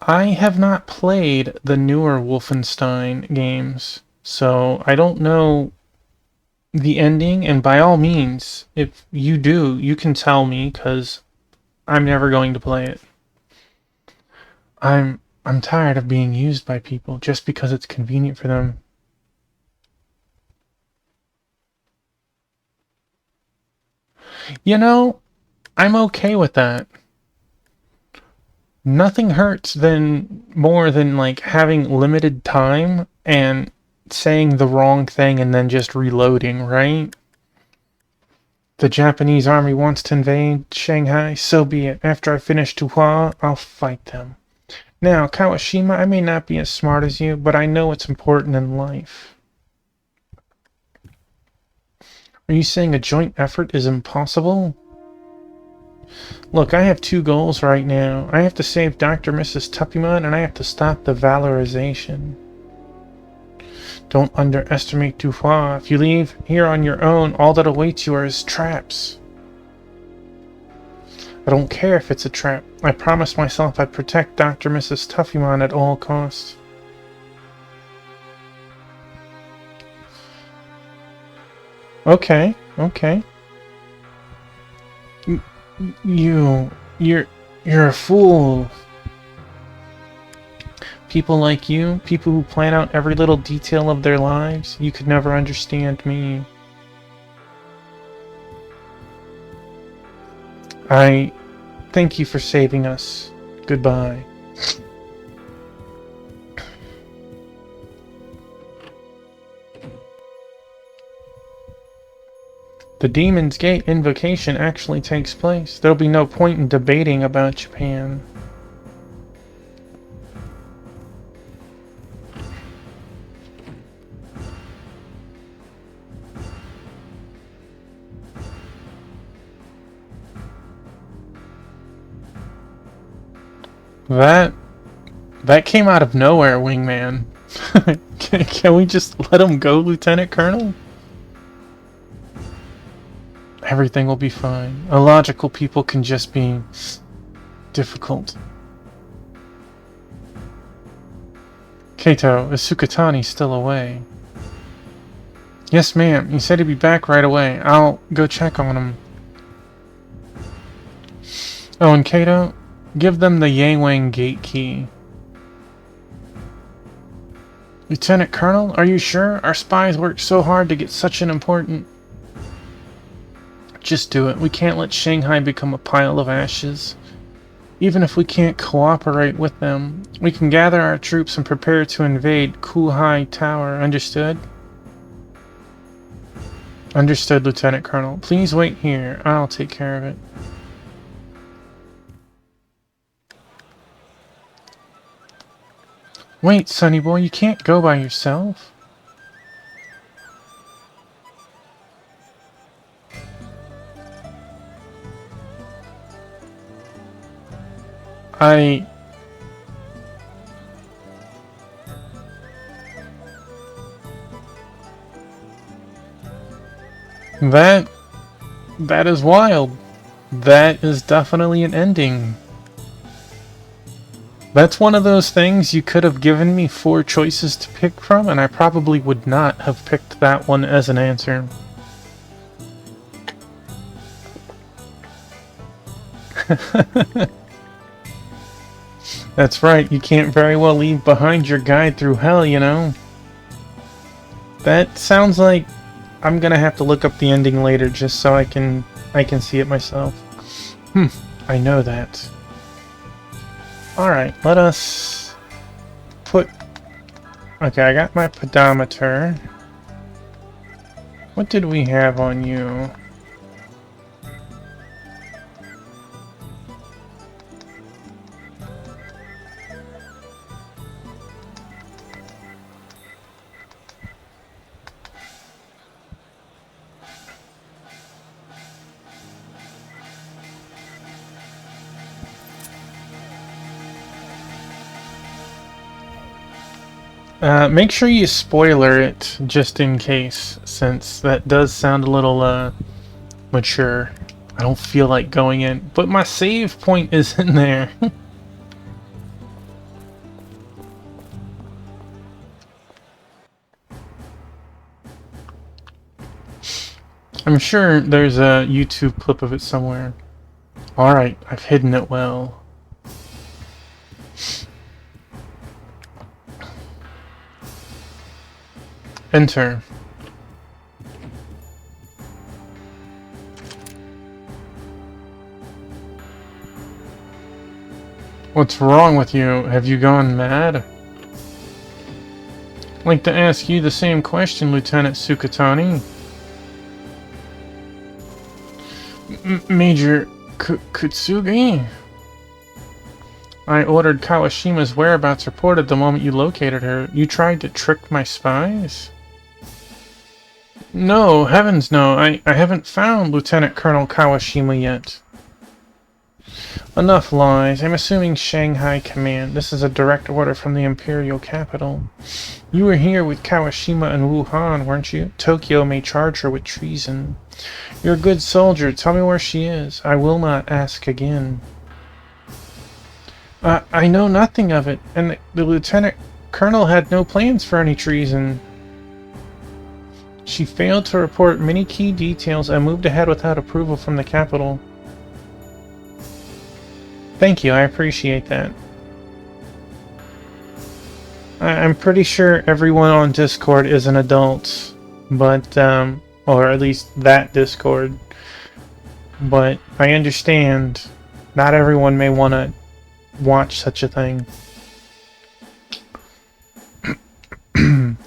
I have not played the newer Wolfenstein games, so I don't know the ending, and by all means, if you do, you can tell me, because I'm never going to play it. I'm tired of being used by people just because it's convenient for them. You know, I'm okay with that. Nothing hurts more than like having limited time and saying the wrong thing and then just reloading, right? The Japanese army wants to invade Shanghai, so be it. After I finish Tuhua, I'll fight them. Now, Kawashima, I may not be as smart as you, but I know what's important in life. Are you saying a joint effort is impossible? Look, I have 2 goals right now. I have to save Dr. Mrs. Tuppyman, and I have to stop the valorization. Don't underestimate Dufois. If you leave here on your own, all that awaits you is traps. I don't care if it's a trap. I promised myself I'd protect Dr. Mrs. Tuffyman at all costs. Okay, okay. You're a fool. People like you, people who plan out every little detail of their lives, you could never understand me. I thank you for saving us. Goodbye. the Demon's Gate invocation actually takes place. There'll be no point in debating about Japan. That came out of nowhere, Wingman. Can we just let him go, Lieutenant Colonel? Everything will be fine. Illogical people can just be difficult. Kato, is Sukatani still away? Yes, ma'am. He said he'd be back right away. I'll go check on him. Oh, and Kato, give them the Yangwang gate key. Lieutenant Colonel, are you sure? Our spies worked so hard to get such an important... Just do it. We can't let Shanghai become a pile of ashes. Even if we can't cooperate with them, we can gather our troops and prepare to invade Kuhai Tower. Understood? Understood, Lieutenant Colonel. Please wait here. I'll take care of it. Wait, Sonny boy, you can't go by yourself. That is wild. That is definitely an ending. That's one of those things you could have given me 4 choices to pick from, and I probably would not have picked that one as an answer. That's right, you can't very well leave behind your guide through hell, you know? That sounds like I'm gonna have to look up the ending later just so I can see it myself. I know that. Alright, let us put... Okay, I got my pedometer. What did we have on you? Make sure you spoiler it, just in case, since that does sound a little, mature. I don't feel like going in, but my save point is in there. I'm sure there's a YouTube clip of it somewhere. Alright, I've hidden it well. Enter. What's wrong with you? Have you gone mad? I'd like to ask you the same question, Lieutenant Sukatani. Major Kutsugi? I ordered Kawashima's whereabouts reported the moment you located her. You tried to trick my spies? No, heavens no. I haven't found Lieutenant Colonel Kawashima yet. Enough lies. I'm assuming Shanghai Command. This is a direct order from the Imperial capital. You were here with Kawashima and Wuhan, weren't you? Tokyo may charge her with treason. You're a good soldier. Tell me where she is. I will not ask again. I know nothing of it, and the Lieutenant Colonel had no plans for any treason. She failed to report many key details and moved ahead without approval from the capital. Thank you, I appreciate that. I'm pretty sure everyone on Discord is an adult, but, or at least that Discord. But I understand not everyone may want to watch such a thing.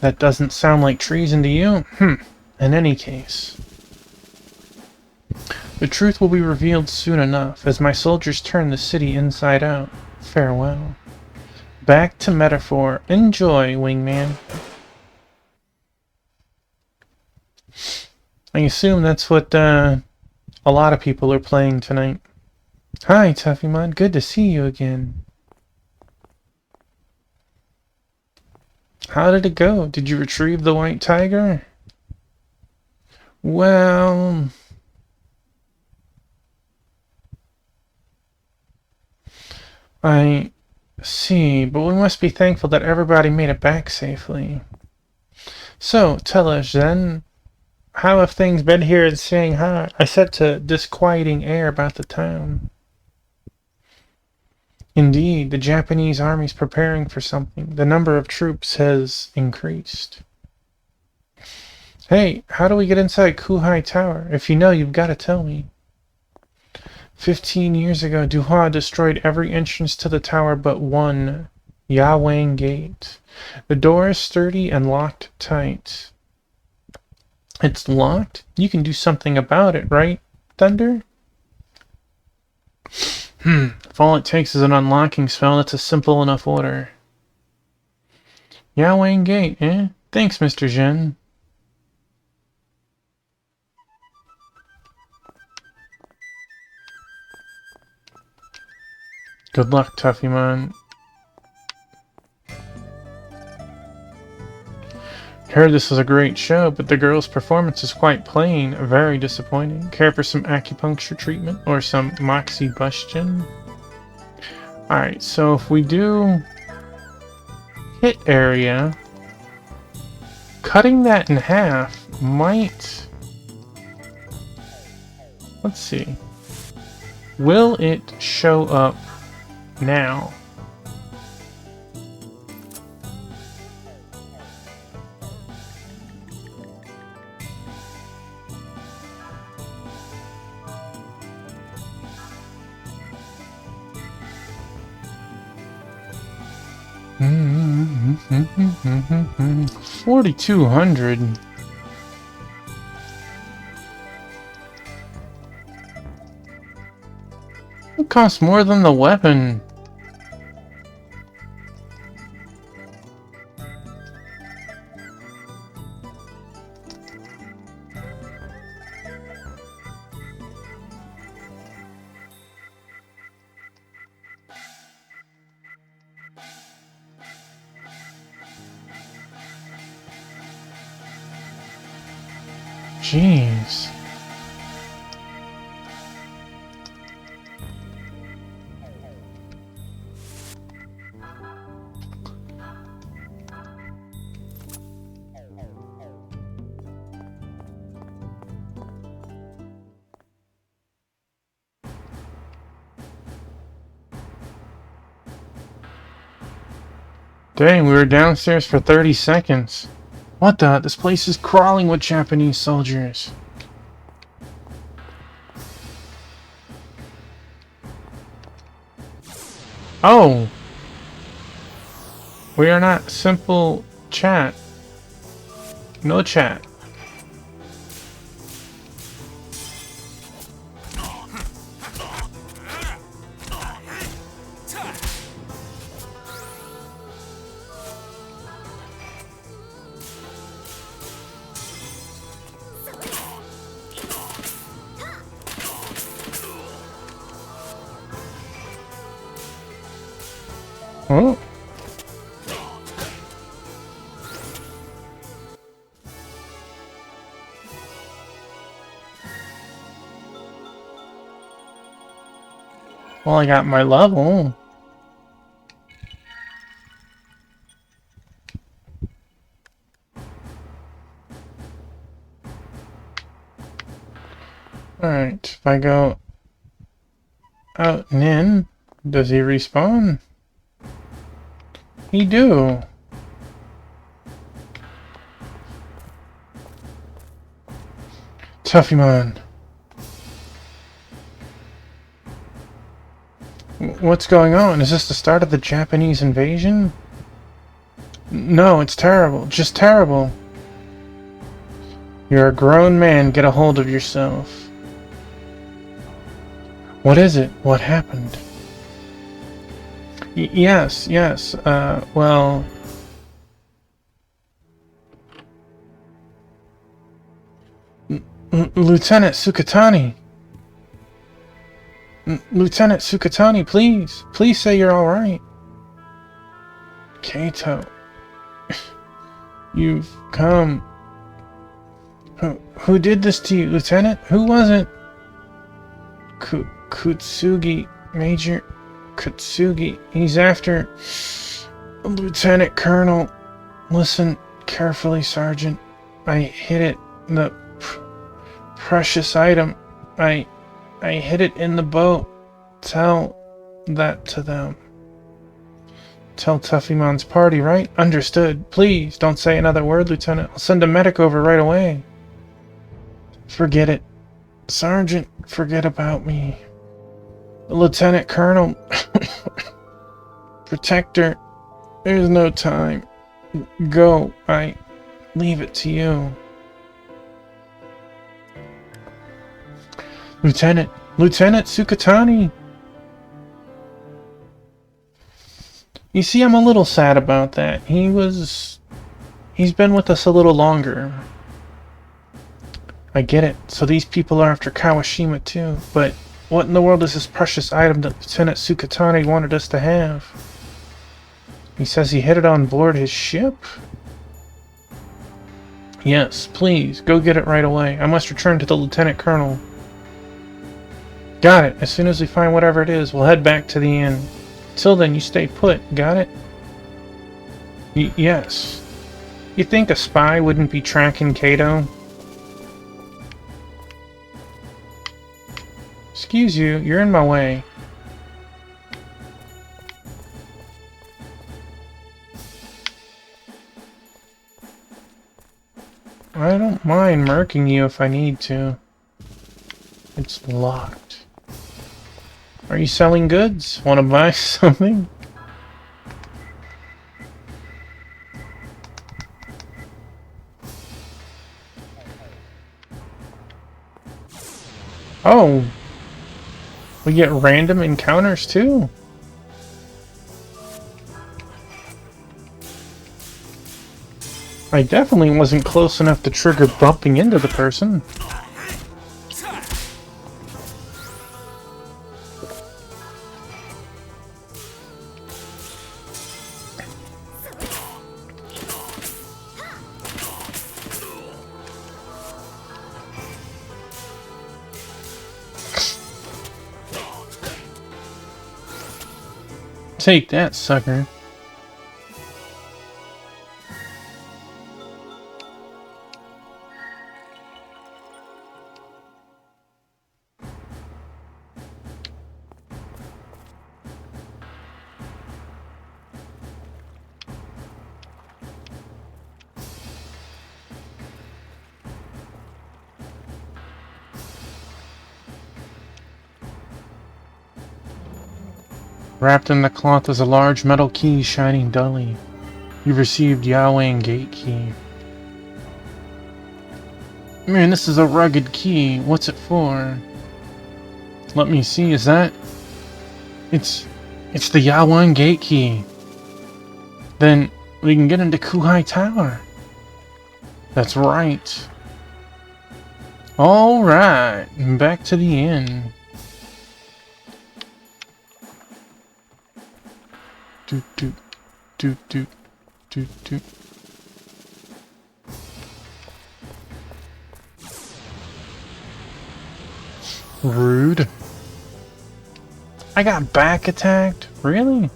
That doesn't sound like treason to you? In any case. The truth will be revealed soon enough, as my soldiers turn the city inside out. Farewell. Back to Metaphor. Enjoy, wingman. I assume that's what a lot of people are playing tonight. Hi, Tuffymon. Good to see you again. How did it go? Did you retrieve the white tiger? Well... I see, but we must be thankful that everybody made it back safely. So, tell us then, how have things been here in Shanghai? I set to disquieting air about the town. Indeed, the Japanese army's preparing for something. The number of troops has increased. Hey, how do we get inside Kuhai Tower? If you know, you've got to tell me. 15 years ago, Duhua destroyed every entrance to the tower but one, Yawang Gate. The door is sturdy and locked tight. It's locked? You can do something about it, right, Thunder? If all it takes is an unlocking spell, that's a simple enough order. Yawang Gate, eh? Thanks, Mr. Zhen. Good luck, Tuffymon. Heard this was a great show, but the girl's performance is quite plain, very disappointing. Care for some acupuncture treatment or some moxibustion? Alright, so if we do hit area, cutting that in half might... Let's see. Will it show up now? $4,200. It costs more than the weapon. Jeez. Dang, we were downstairs for 30 seconds. What the? This place is crawling with Japanese soldiers. Oh! We are not simple chat. No chat. Oh. Well, I got my level. Alright, if I go out and in, does he respawn? He do. Tuffymon. What's going on? Is this the start of the Japanese invasion? No, it's terrible. Just terrible. You're a grown man. Get a hold of yourself. What is it? What happened? Yes, well... Lieutenant Sukatani! Lieutenant Sukatani, please! Please say you're alright! Kato... You've come... Who did this to you, Lieutenant? Who was it? Kutsugi, Major Kutsugi. He's after... Lieutenant Colonel. Listen carefully, Sergeant. I hid it. The precious item. I hid it in the boat. Tell that to them. Tell Tuffymon's party, right? Understood. Please, don't say another word, Lieutenant. I'll send a medic over right away. Forget it. Sergeant, forget about me. Lieutenant Colonel. Protector. There's no time. Go. I leave it to you. Lieutenant Sukatani! You see, I'm a little sad about that. He's been with us a little longer. I get it. So these people are after Kawashima too. But what in the world is this precious item that Lieutenant Sukatani wanted us to have? He says he hid it on board his ship? Yes, please, go get it right away. I must return to the Lieutenant Colonel. Got it. As soon as we find whatever it is, we'll head back to the inn. Till then, you stay put. Got it? Yes. You think a spy wouldn't be tracking Kato? Excuse you, you're in my way. I don't mind murking you if I need to. It's locked. Are you selling goods? Want to buy something? Oh! We get random encounters too? I definitely wasn't close enough to trigger bumping into the person. Take that, sucker. Wrapped in the cloth is a large metal key shining dully. You've received Yaoang Gate Key. Man, this is a rugged key. What's it for? Let me see, is that... It's the Yaoang Gate Key. Then we can get into Kuhai Tower. That's right. Alright, back to the inn. Do. Rude. I got back attacked? Really?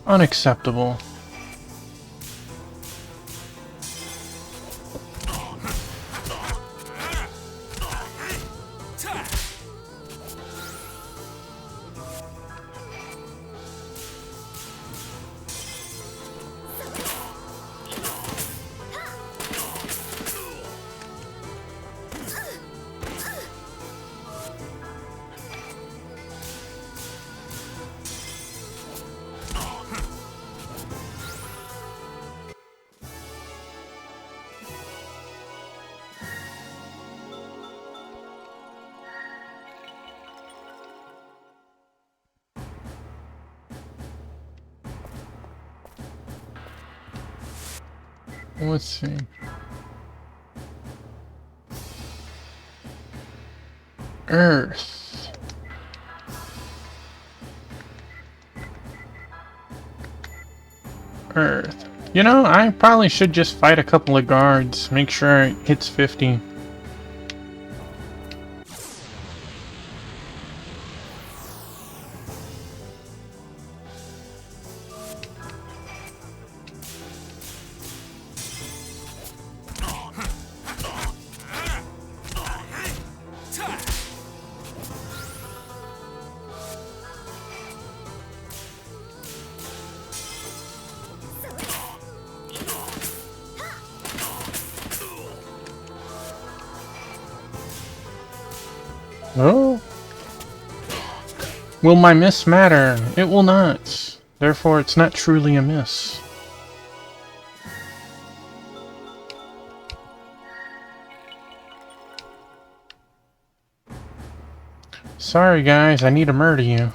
Unacceptable. let's see. Earth. Earth. You know, I probably should just fight a couple of guards, make sure it hits 50. Oh. Will my miss matter? It will not. Therefore, it's not truly a miss. Sorry guys, I need to murder you.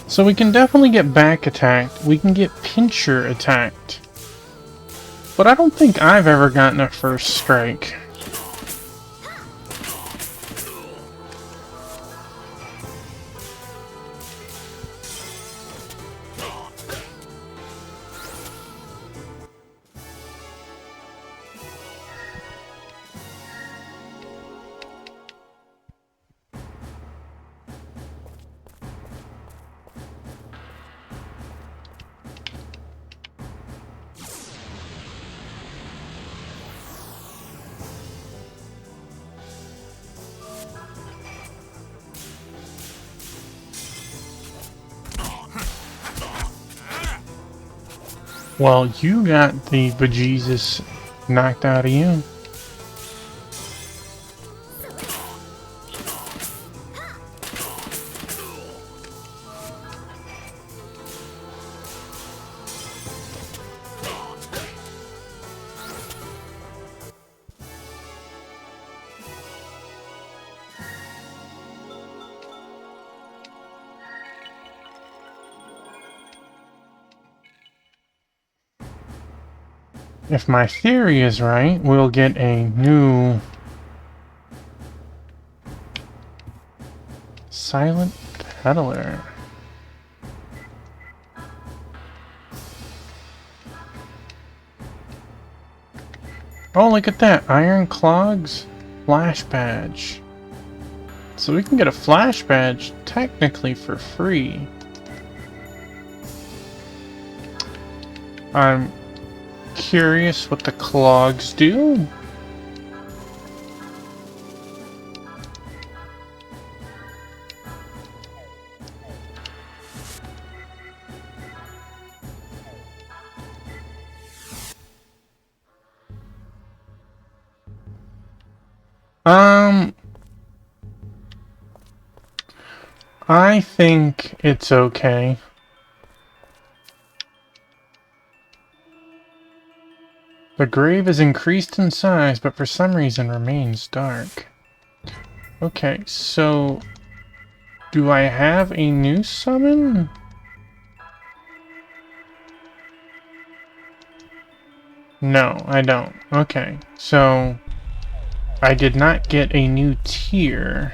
So we can definitely get back attacked. We can get pincher attacked. But I don't think I've ever gotten a first strike. Well, you got the bejesus knocked out of you. If my theory is right, we'll get a new Silent Peddler. Oh, look at that! Iron Clogs Flash Badge. So we can get a Flash Badge technically for free. I'm curious what the clogs do. I think it's okay. The grave is increased in size, but for some reason remains dark. Okay, so do I have a new summon? No, I don't. Okay, so I did not get a new tier.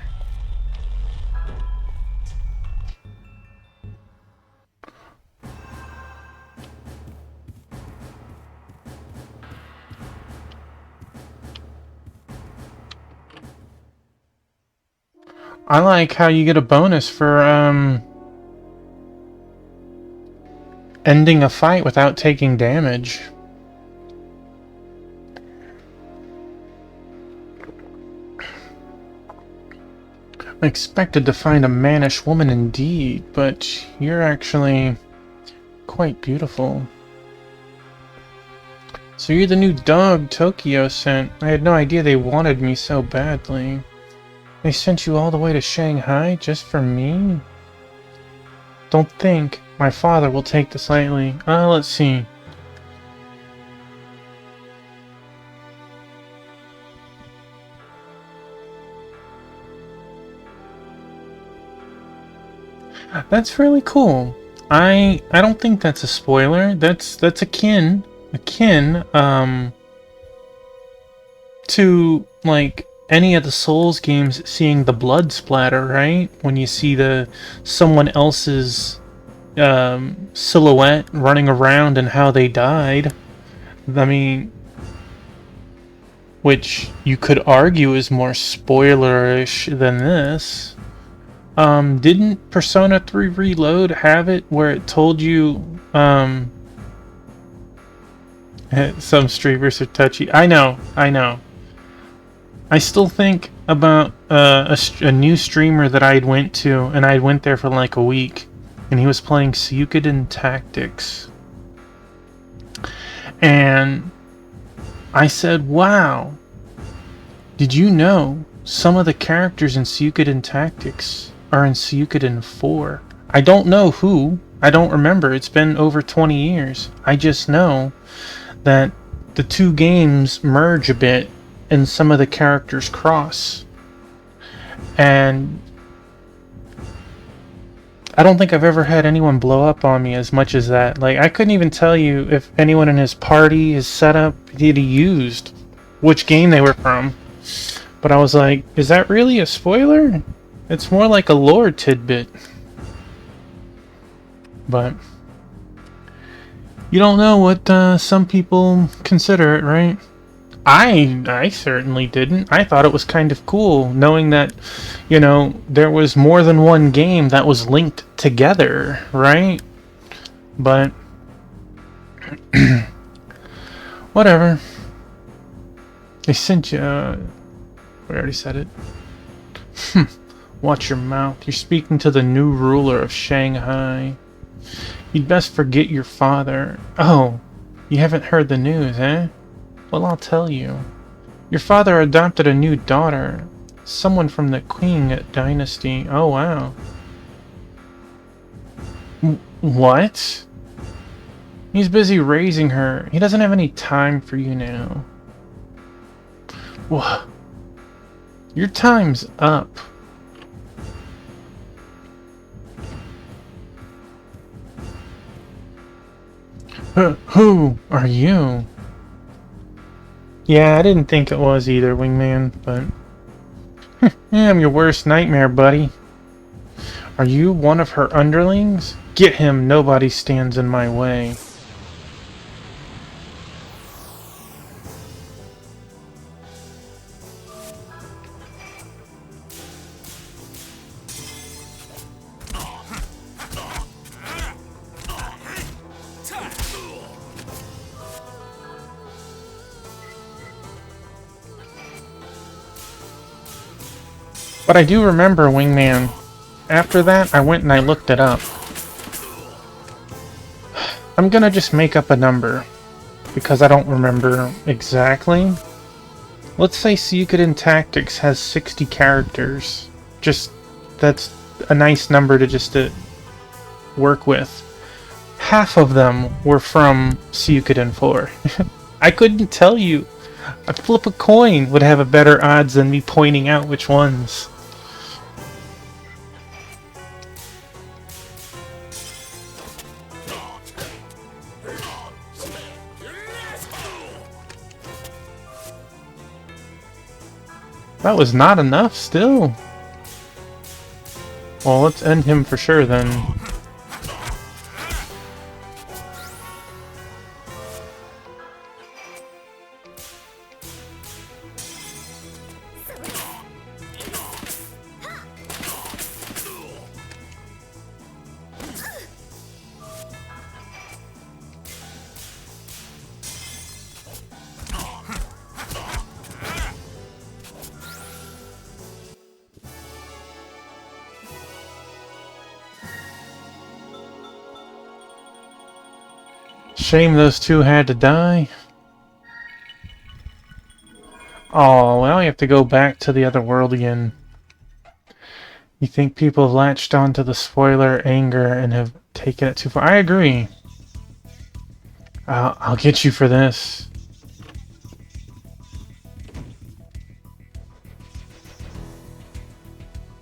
I like how you get a bonus for, ending a fight without taking damage. I expected to find a mannish woman indeed, but you're actually quite beautiful. So you're the new dog Tokyo sent. I had no idea they wanted me so badly. They sent you all the way to Shanghai just for me? Don't think my father will take this lightly. Let's see. That's really cool. I don't think that's a spoiler. That's akin to like any of the Souls games, seeing the blood splatter, right? When you see the someone else's silhouette running around and how they died. I mean, which you could argue is more spoilerish than this. Didn't Persona 3 Reload have it where it told you, some streamers are touchy. I know. I still think about a new streamer that I went to, and I went there for like a week, and he was playing Suikoden Tactics. And I said, wow, did you know some of the characters in Suikoden Tactics are in Suikoden 4? I don't know who. I don't remember. It's been over 20 years. I just know that the two games merge a bit and some of the characters cross. And I don't think I've ever had anyone blow up on me as much as that. Like, I couldn't even tell you if anyone in his party, his setup, he used, which game they were from. But I was like, is that really a spoiler? It's more like a lore tidbit. But you don't know what some people consider it, right? I certainly didn't. I thought it was kind of cool knowing that, you know, there was more than one game that was linked together, right? But whatever. They sent you. We already said it. Watch your mouth. You're speaking to the new ruler of Shanghai. You'd best forget your father. Oh, you haven't heard the news, eh? Well, I'll tell you. Your father adopted a new daughter. Someone from the Qing dynasty. Oh, wow. What? He's busy raising her. He doesn't have any time for you now. Whoa. Your time's up. Who are you? Yeah, I didn't think it was either, Wingman, but yeah, I'm your worst nightmare, buddy. Are you one of her underlings? Get him, nobody stands in my way. But I do remember, Wingman. After that, I went and I looked it up. I'm gonna just make up a number, because I don't remember exactly. Let's say Suikoden Tactics has 60 characters. That's a nice number to work with. Half of them were from Suikoden 4. I couldn't tell you. A flip a coin would have a better odds than me pointing out which ones. That was not enough still. Well, let's end him for sure then. Shame those two had to die. Oh, well, you have to go back to the other world again. You think people have latched onto the spoiler anger and have taken it too far? I agree. I'll get you for this.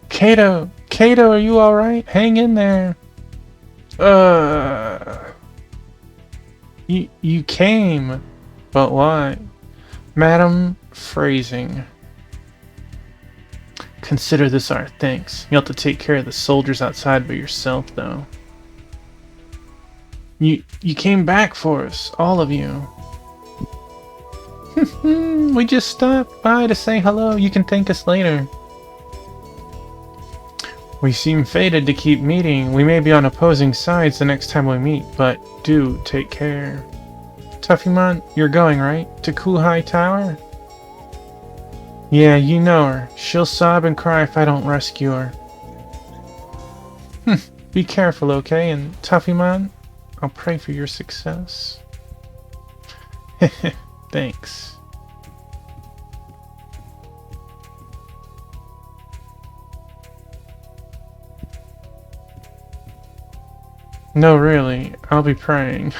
Kato Kato, are you alright? Hang in there. You came, but why? Madam Phrasing. Consider this our thanks. You'll have to take care of the soldiers outside by yourself, though. You came back for us, all of you. We just stopped by to say hello. You can thank us later. We seem fated to keep meeting. We may be on opposing sides the next time we meet, but do take care. Tuffymon, you're going, right? To Kuhai Tower? Yeah, you know her. She'll sob and cry if I don't rescue her. Be careful, okay? And Tuffymon, I'll pray for your success. Thanks. No, really. I'll be praying.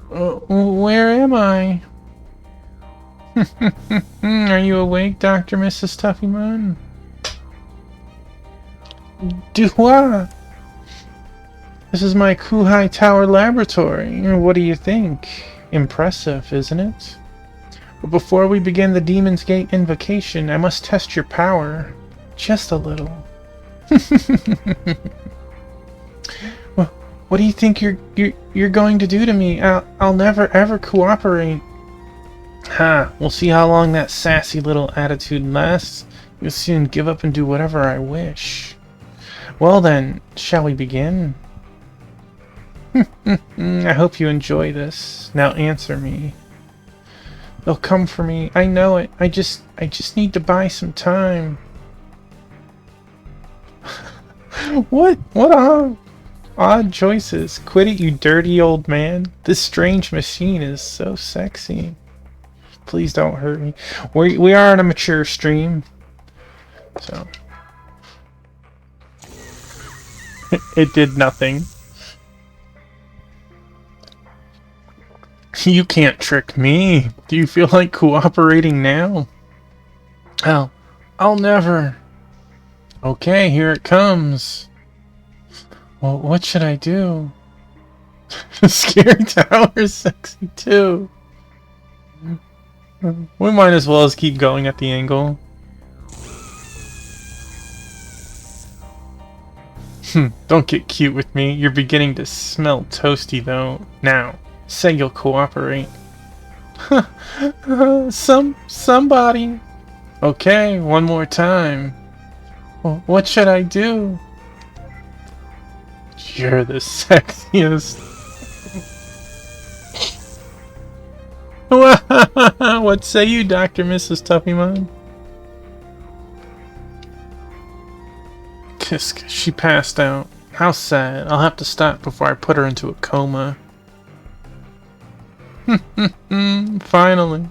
Where am I? Are you awake, Dr. Mrs. Tuffymon? Duhua! This is my Kuhai Tower laboratory. What do you think? Impressive, isn't it? But before we begin the Demon's Gate invocation, I must test your power. Just a little. What do you think you're going to do to me? I'll never ever cooperate. Ha! We'll see how long that sassy little attitude lasts. You'll soon give up and do whatever I wish. Well then, shall we begin? I hope you enjoy this. Now answer me. They'll come for me. I know it. I just need to buy some time. What odd choices. Quit it, you dirty old man. This strange machine is so sexy. Please don't hurt me. We are on a mature stream. So. It did nothing. You can't trick me. Do you feel like cooperating now? Oh, I'll never. Okay, here it comes. Well, what should I do? Scary Tower is sexy too. We might as well keep going at the angle. Don't get cute with me. You're beginning to smell toasty though. Now, say you'll cooperate. Somebody. Okay, one more time. Well, what should I do? You're the sexiest. What say you, Dr. Mrs. Tuffymon? Kisk, she passed out. How sad. I'll have to stop before I put her into a coma. Finally,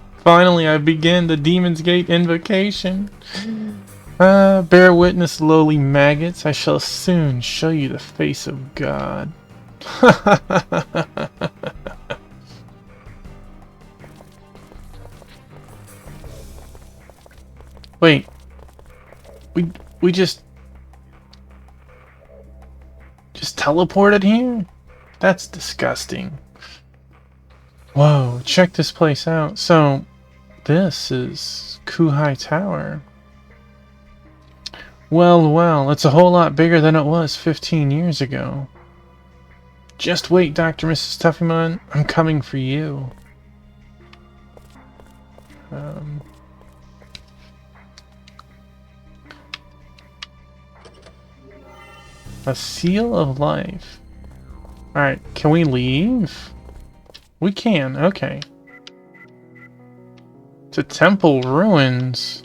I begin the Demon's Gate invocation. Bear witness, lowly maggots. I shall soon show you the face of God. Wait. We just teleported here? That's disgusting. Whoa, check this place out. So, this is Kuhai Tower. Well, it's a whole lot bigger than it was 15 years ago. Just wait, Dr. Mrs. Tuffymon. I'm coming for you. A seal of life. Alright, can we leave? We can, okay. To Temple Ruins.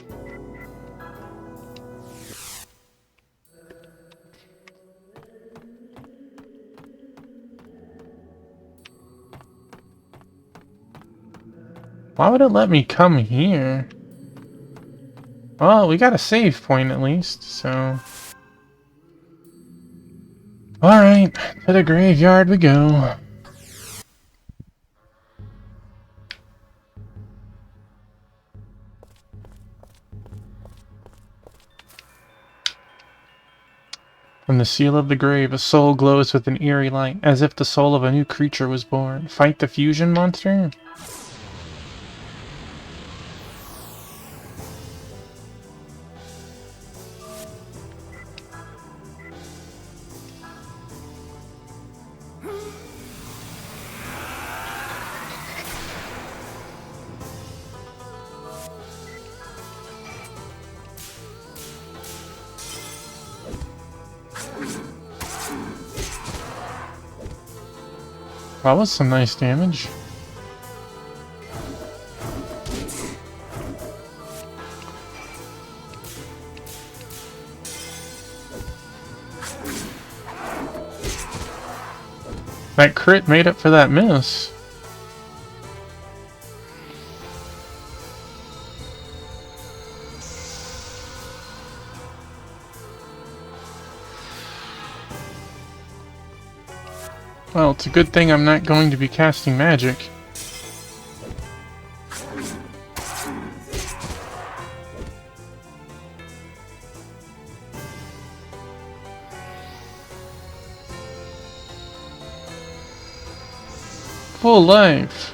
Why would it let me come here? Well, we got a save point at least, so... Alright, to the graveyard we go. From the seal of the grave, a soul glows with an eerie light, as if the soul of a new creature was born. Fight the fusion monster? That was some nice damage. That crit made up for that miss. Well, it's a good thing I'm not going to be casting magic. Full life.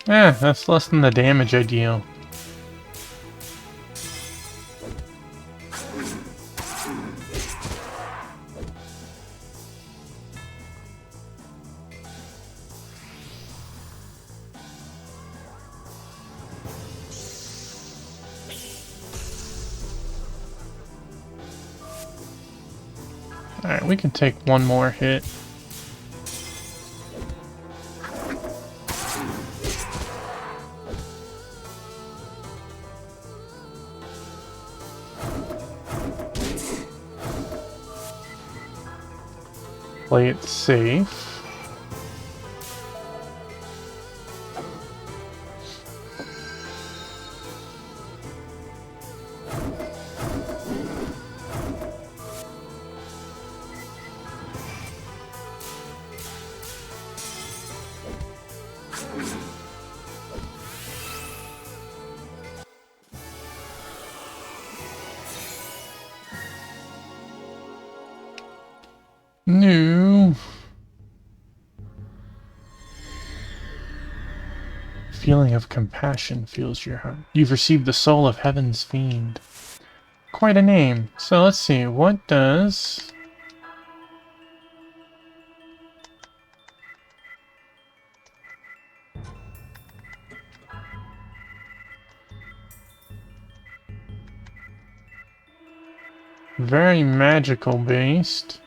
That's less than the damage I deal. Alright, we can take one more hit. Play it safe. No. Feeling of compassion fills your heart. You've received the soul of Heaven's Fiend. Quite a name. So let's see, what does... Very magical based.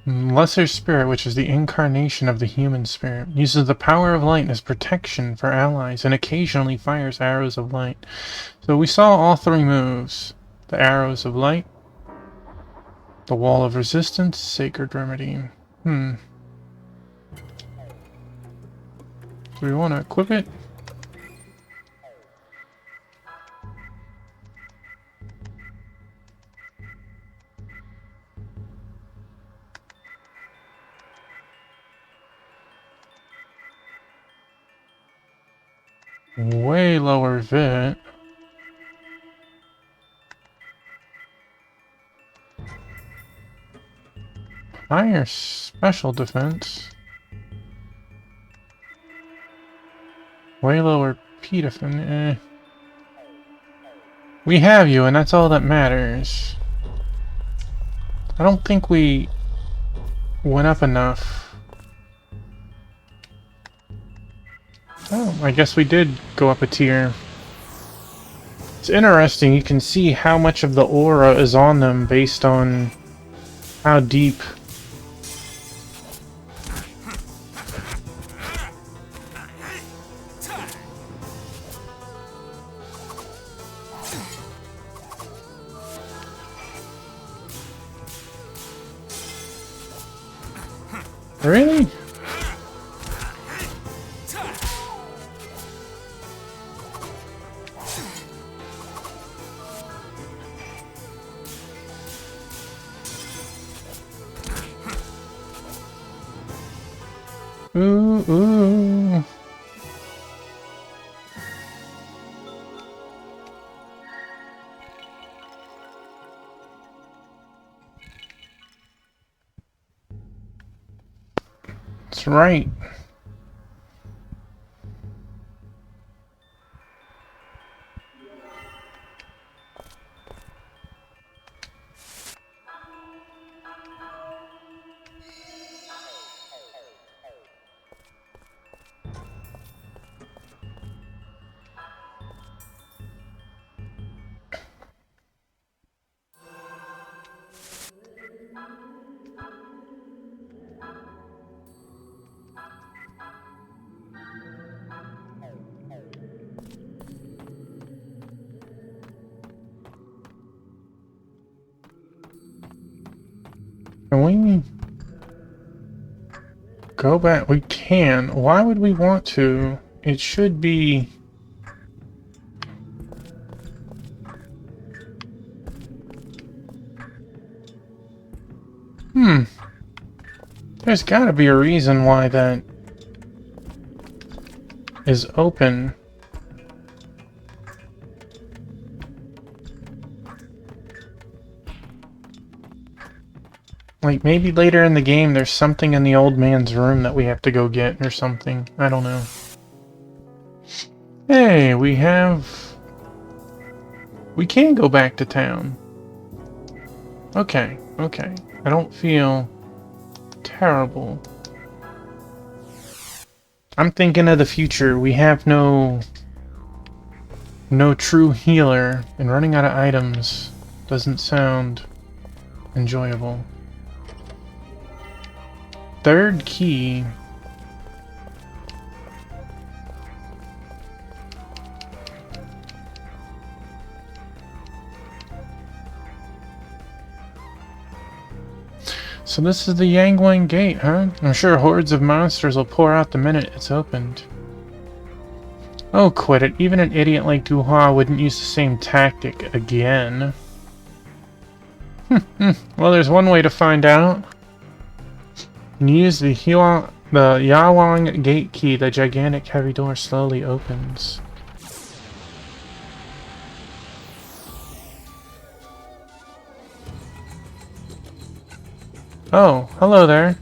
Lesser Spirit, which is the incarnation of the human spirit, uses the power of light as protection for allies and occasionally fires arrows of light. So we saw all three moves. The arrows of light, the wall of resistance, sacred remedy. Do we want to equip it? Way lower vit. Higher special defense. Way lower P defense. We have you, and that's all that matters. I don't think we went up enough. Oh, I guess we did go up a tier. It's interesting, you can see how much of the aura is on them based on how deep. Really? ooh. That's right. Can we go back? We can. Why would we want to? It should be... There's gotta be a reason why that is open. Like, maybe later in the game there's something in the old man's room that we have to go get or something. I don't know. Hey, we can go back to town. Okay, okay. I don't feel terrible. I'm thinking of the future. We have no true healer, and running out of items doesn't sound enjoyable. Third key. So this is the Yangwang Gate, huh? I'm sure hordes of monsters will pour out the minute it's opened. Oh, quit it. Even an idiot like Duhua wouldn't use the same tactic again. Well, there's one way to find out. You use the Yawang Gate key, the gigantic heavy door slowly opens. Oh, hello there.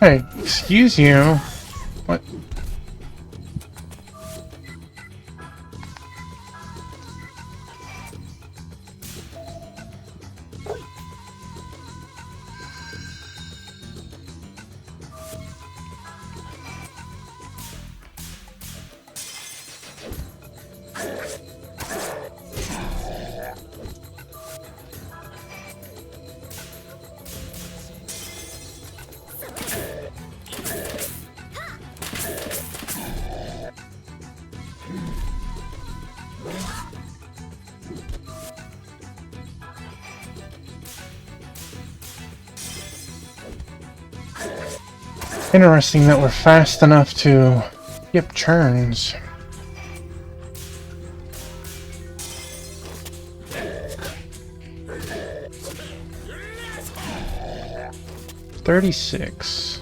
Hey, excuse you. What? Interesting that we're fast enough to skip turns. 36.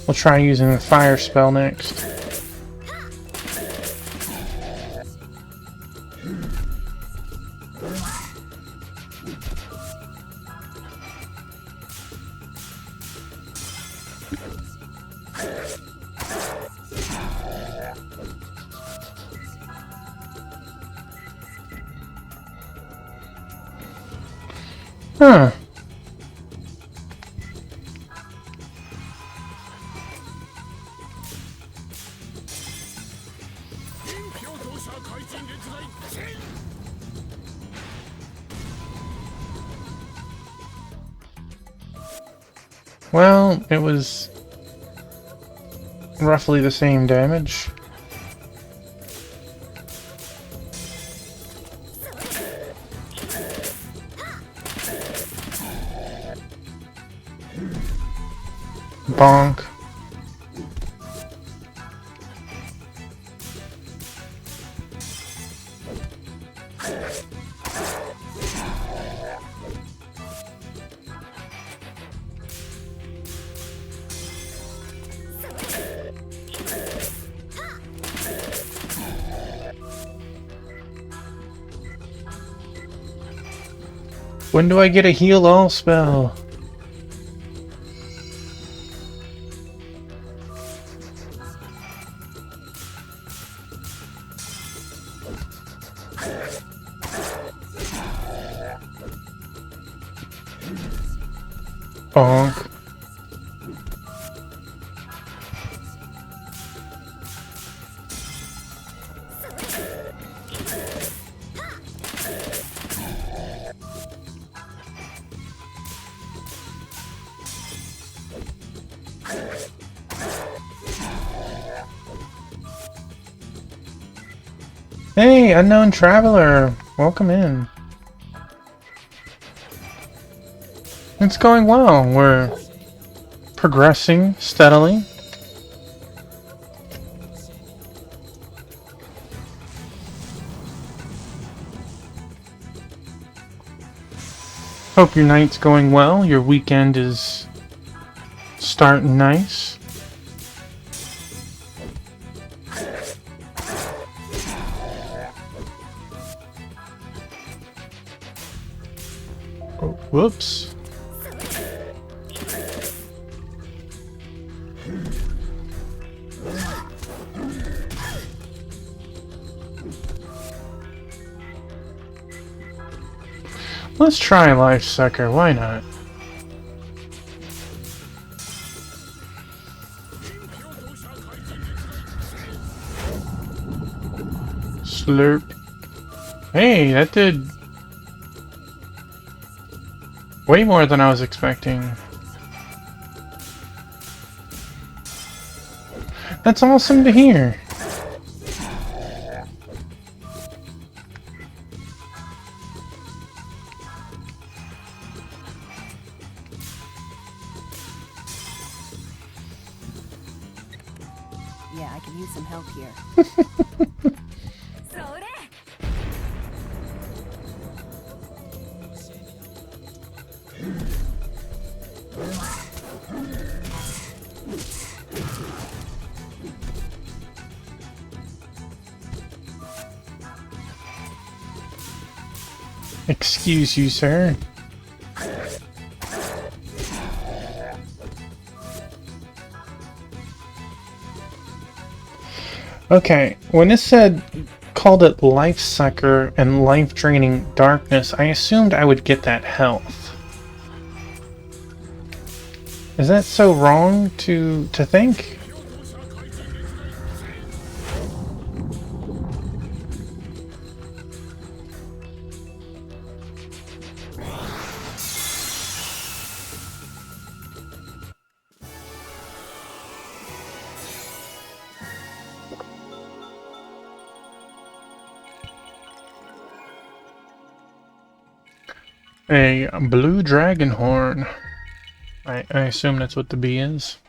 We'll try using the fire spell next. Huh. Well, it was roughly the same damage. Bonk. When do I get a heal all spell? Bonk. Hey, unknown traveler. Welcome in. It's going well. We're progressing steadily. Hope your night's going well. Your weekend is starting nice. Oh, whoops. Let's try Life Sucker, why not? Slurp. Hey, that did way more than I was expecting. That's awesome to hear. Yeah, I could use some help here. Excuse you, sir. Okay, when it said, called it Life Sucker and Life Draining Darkness, I assumed I would get that health. Is that so wrong to think? A blue dragon horn. I assume that's what the bee is.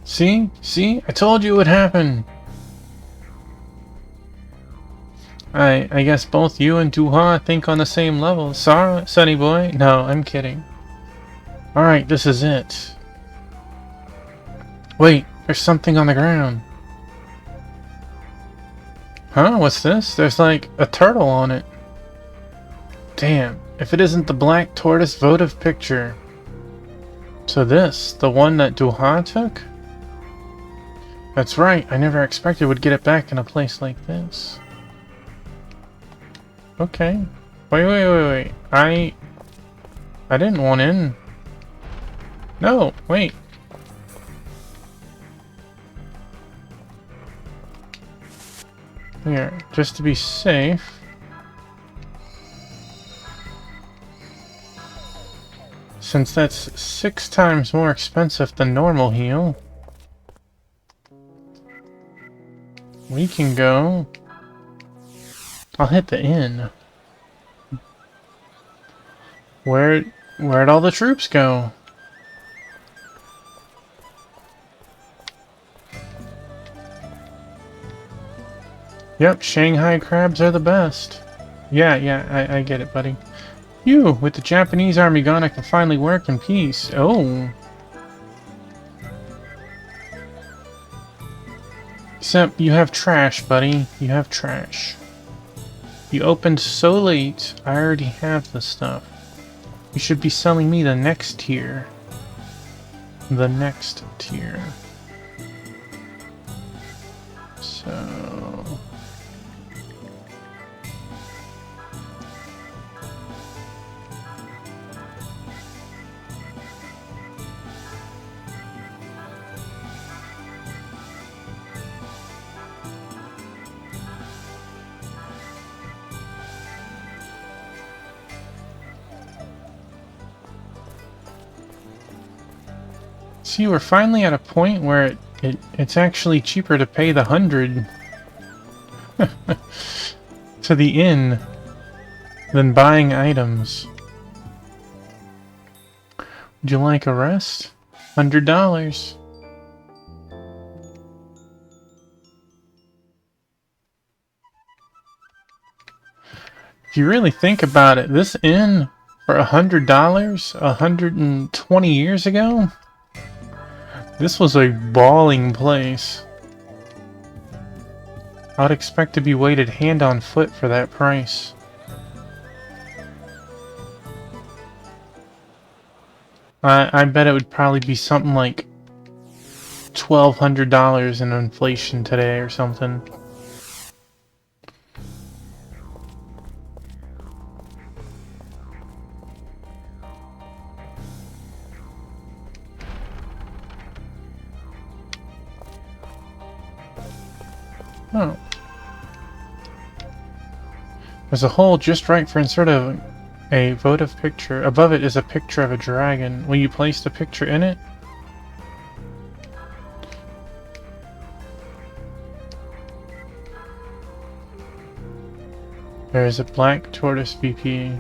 See? See? I told you it would happen. I guess both you and Duha think on the same level. Sorry, Sonny boy. No, I'm kidding. Alright, this is it. Wait, there's something on the ground. Huh? What's this? There's like a turtle on it. Damn, if it isn't the Black Tortoise votive picture. So this, the one that Duha took? That's right, I never expected we'd get it back in a place like this. Okay. Wait. I didn't want in. No, wait. Here, just to be safe. Since that's 6 times more expensive than normal heal, we can go. I'll hit the inn. Where'd all the troops go? Yep, Shanghai crabs are the best. Yeah, I get it, buddy. Phew, with the Japanese army gone, I can finally work in peace. Oh. Except you have trash, buddy. You have trash. You opened so late, I already have the stuff. You should be selling me the next tier. The next tier. So... See, we're finally at a point where it's actually cheaper to pay the 100 to the inn than buying items. Would you like a rest? $100. If you really think about it, this inn for $100 120 years ago? This was a bawling place. I'd expect to be waited hand on foot for that price. I bet it would probably be something like $1,200 in inflation today or something. Oh. There's a hole just right for insert of a votive picture. Above it is a picture of a dragon. Will you place the picture in it? There is a Black Tortoise VP.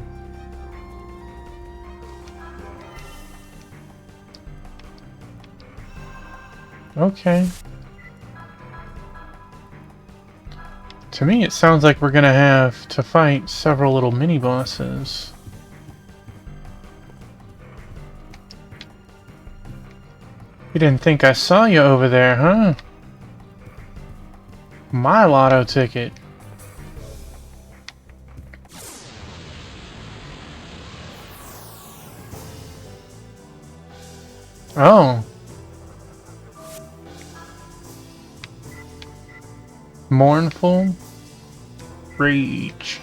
Okay. To me, it sounds like we're gonna have to fight several little mini-bosses. You didn't think I saw you over there, huh? My lotto ticket. Oh. Mournful Rage.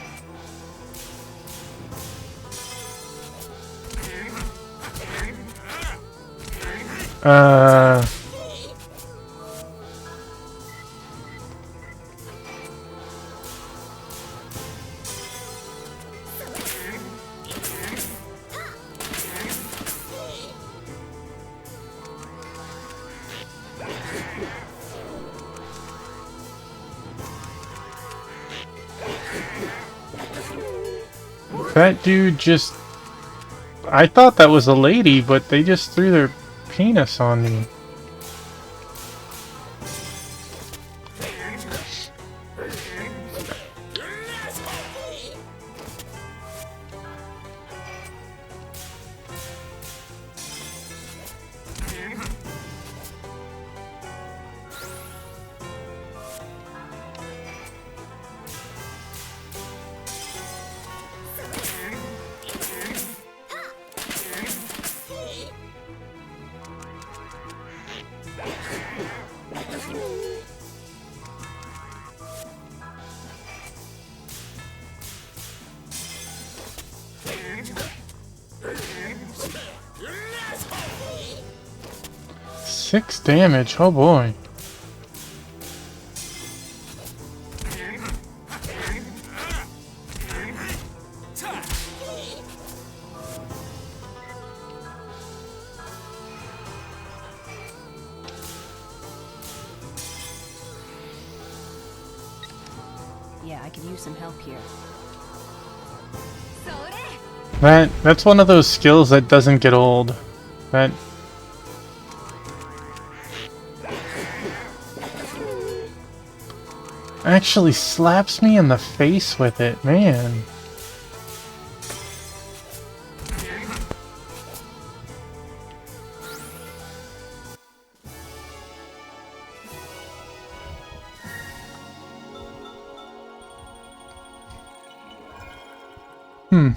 That dude just... I thought that was a lady, but they just threw their penis on me. 6 damage, oh boy. Yeah, I could use some help here. That's one of those skills that doesn't get old. That actually slaps me in the face with it, man. Hmm.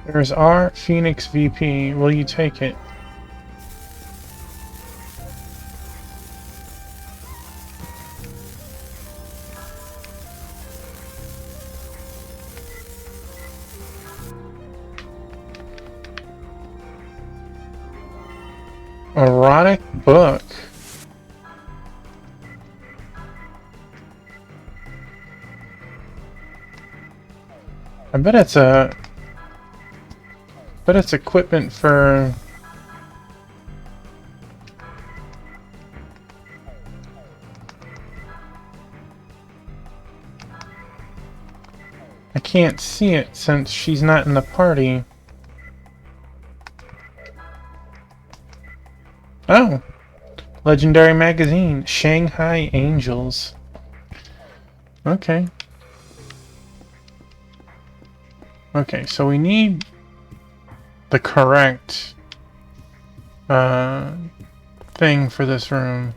There's our Phoenix VP. Will you take it? Erotic book. I bet it's equipment for I can't see it since she's not in the party. Oh! Legendary magazine, Shanghai Angels. Okay. Okay, so we need the correct thing for this room.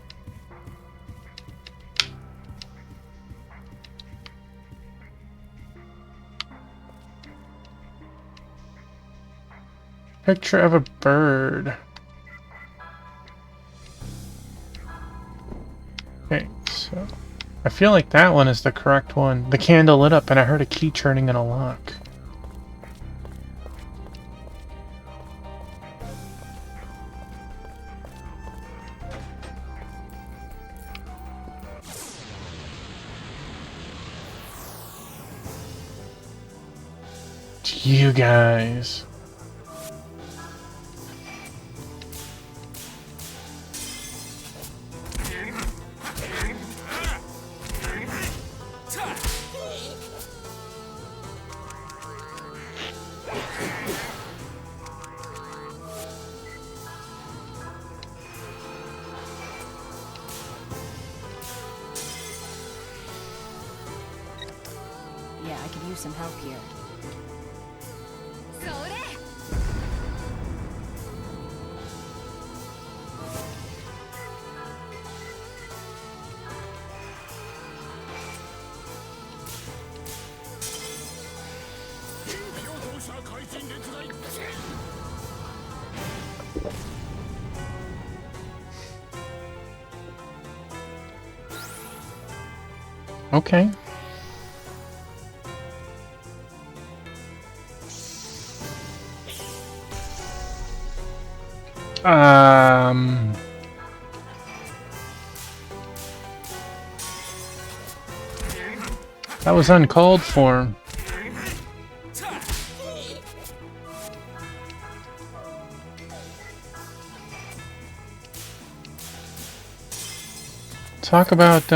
Picture of a bird. Okay, so I feel like that one is the correct one. The candle lit up and I heard a key turning in a lock. You guys. Yeah, I could use some help here. Okay. That was uncalled for. Talk about,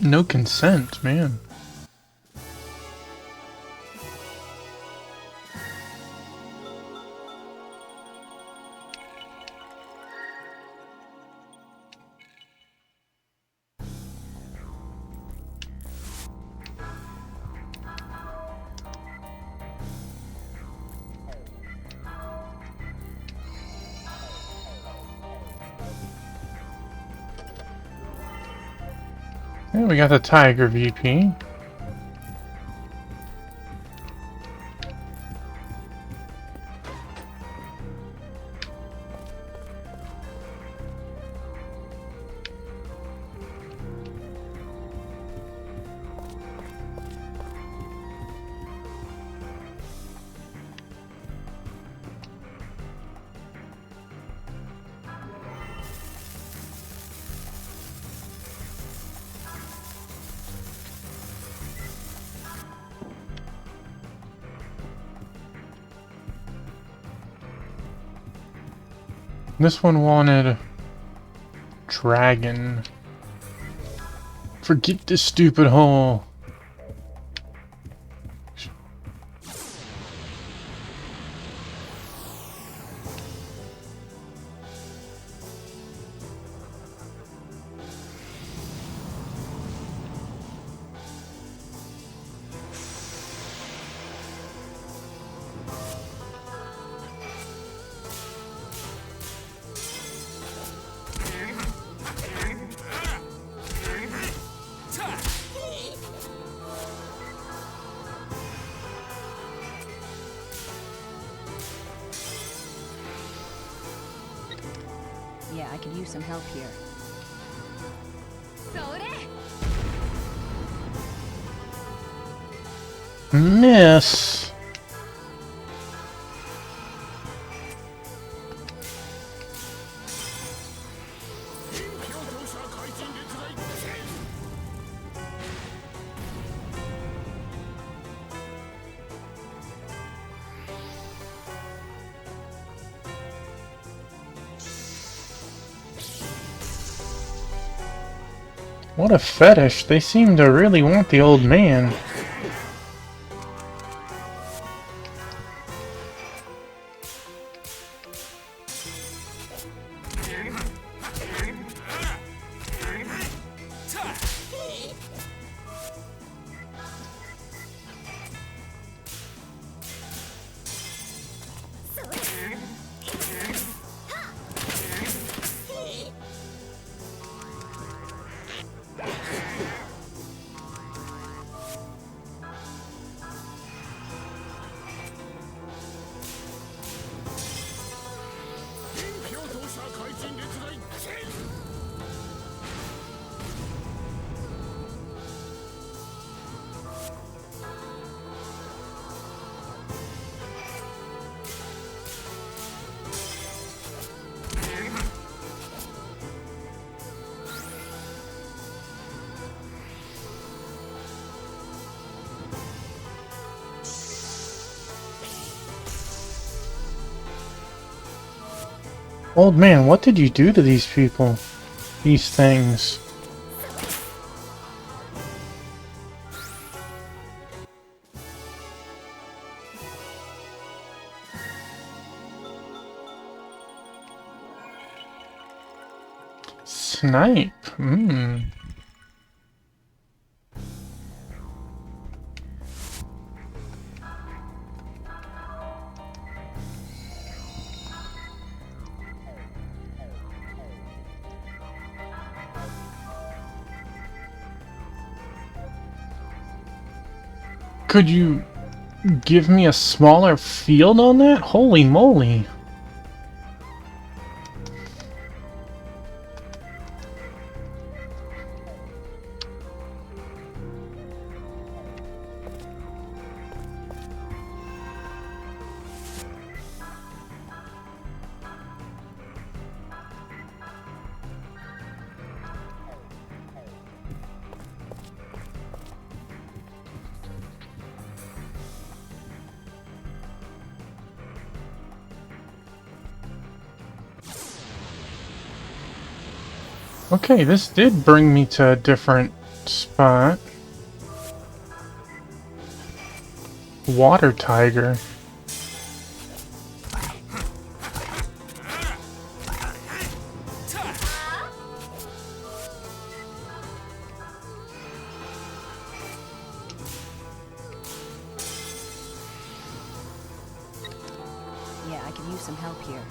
no consent, man. Yeah, we got the Tiger VP. This one wanted dragon. Forget this stupid hole. Yeah, I could use some help here. Miss. What a fetish. They seem to really want the old man. Old man, what did you do to these people? These things. Snipe. Could you give me a smaller field on that? Holy moly. Okay, this did bring me to a different spot. Water tiger. Yeah, I could use some help here.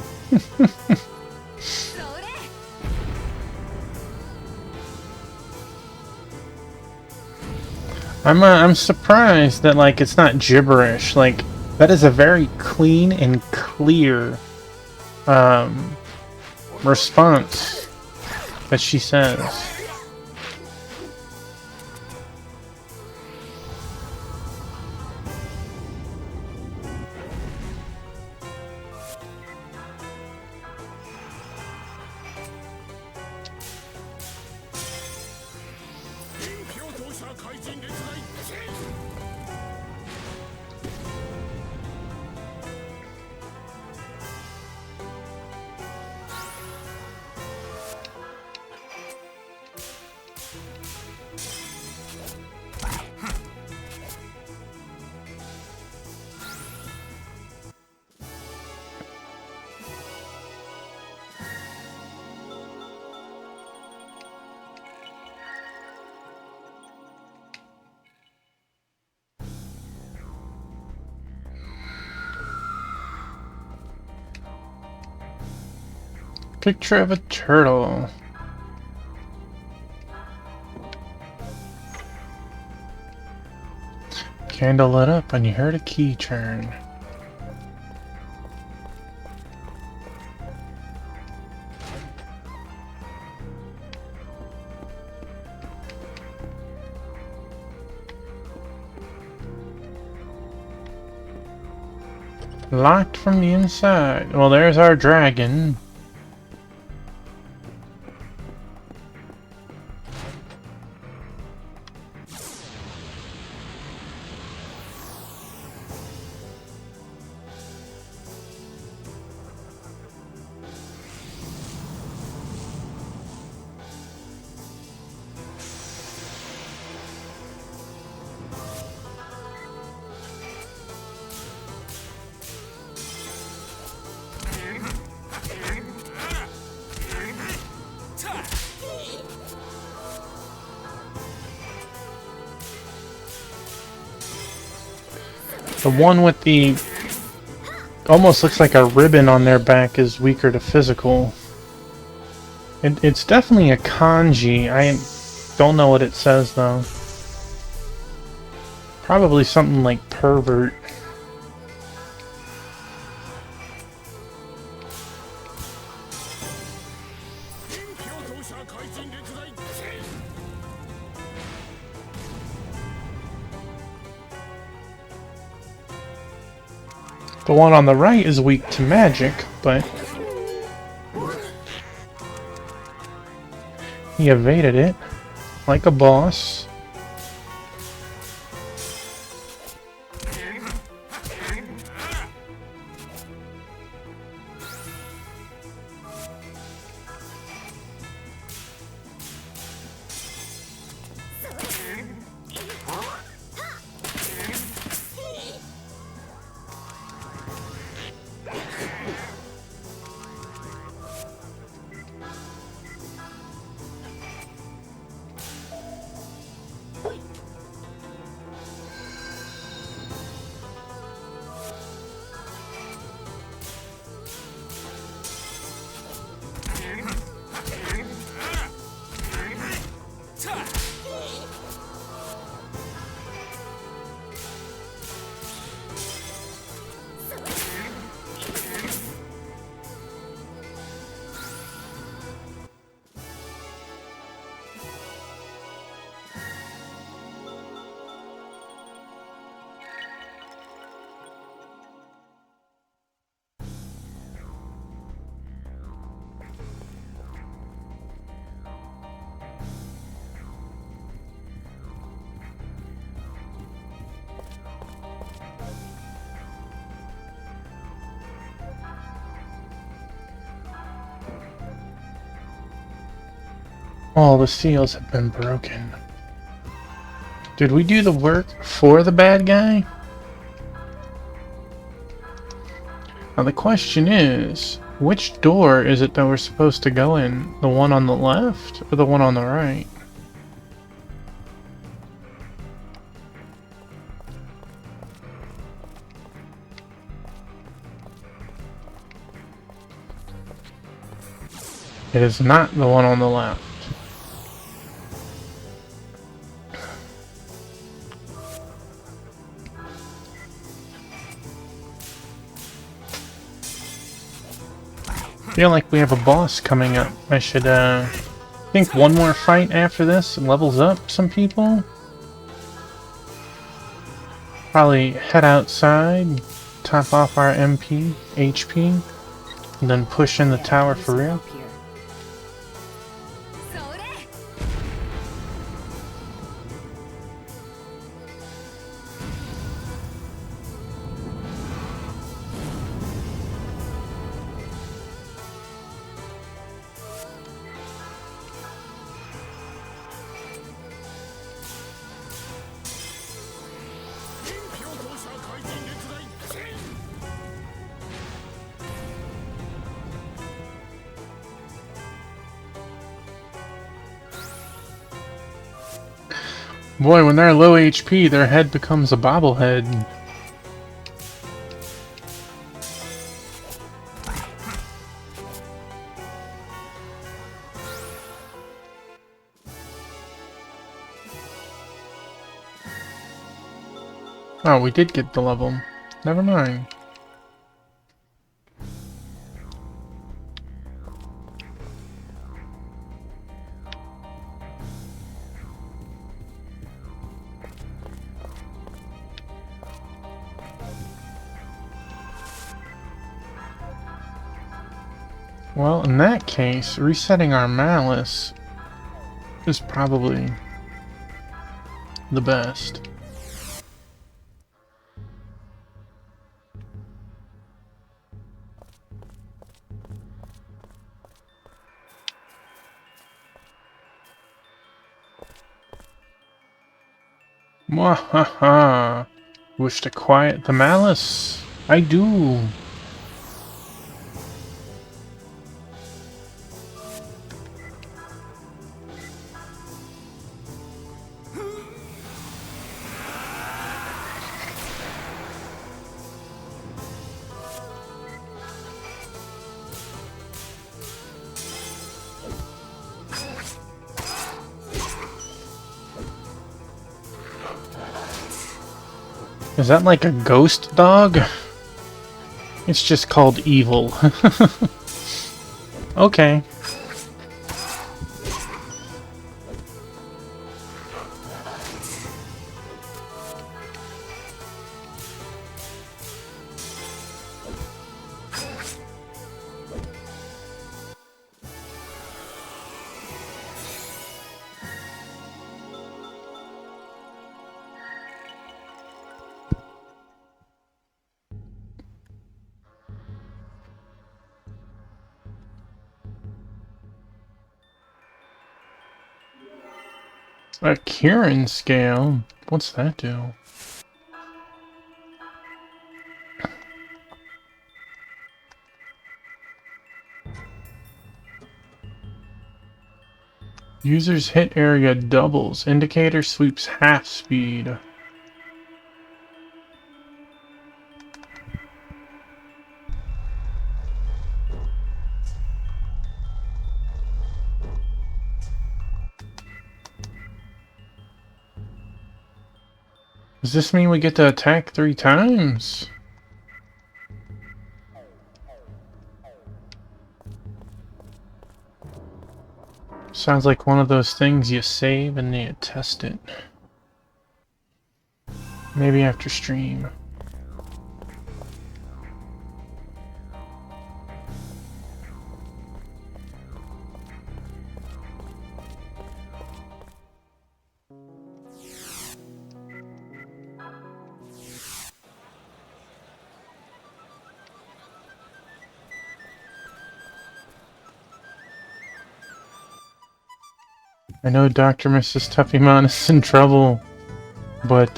I'm surprised that like it's not gibberish. Like that is a very clean and clear response that she says. Picture of a turtle. Candle lit up and you heard a key turn. Locked from the inside. Well, there's our dragon. The one with the almost looks like a ribbon on their back is weaker to physical. It's definitely a kanji. I don't know what it says though. Probably something like pervert. The one on the right is weak to magic, but he evaded it like a boss. All the seals have been broken. Did we do the work for the bad guy? Now the question is, which door is it that we're supposed to go in? The one on the left or the one on the right? It is not the one on the left. I feel like we have a boss coming up. I should think one more fight after this levels up some people. Probably head outside, top off our MP, HP, and then push in the tower for real. Help here. Boy, when they're low HP, their head becomes a bobblehead. Oh, we did get the level. Never mind. Well, in that case, resetting our malice is probably the best. Mwahaha! Wish to quiet the malice? I do. Is that like a ghost dog? It's just called evil. Okay. A Kirin scale? What's that do? User's hit area doubles. Indicator sweeps half speed. Does this mean we get to attack 3 times? Sounds like one of those things you save and you test it. Maybe after stream. I know Dr. Mrs. Tuffymon is in trouble, but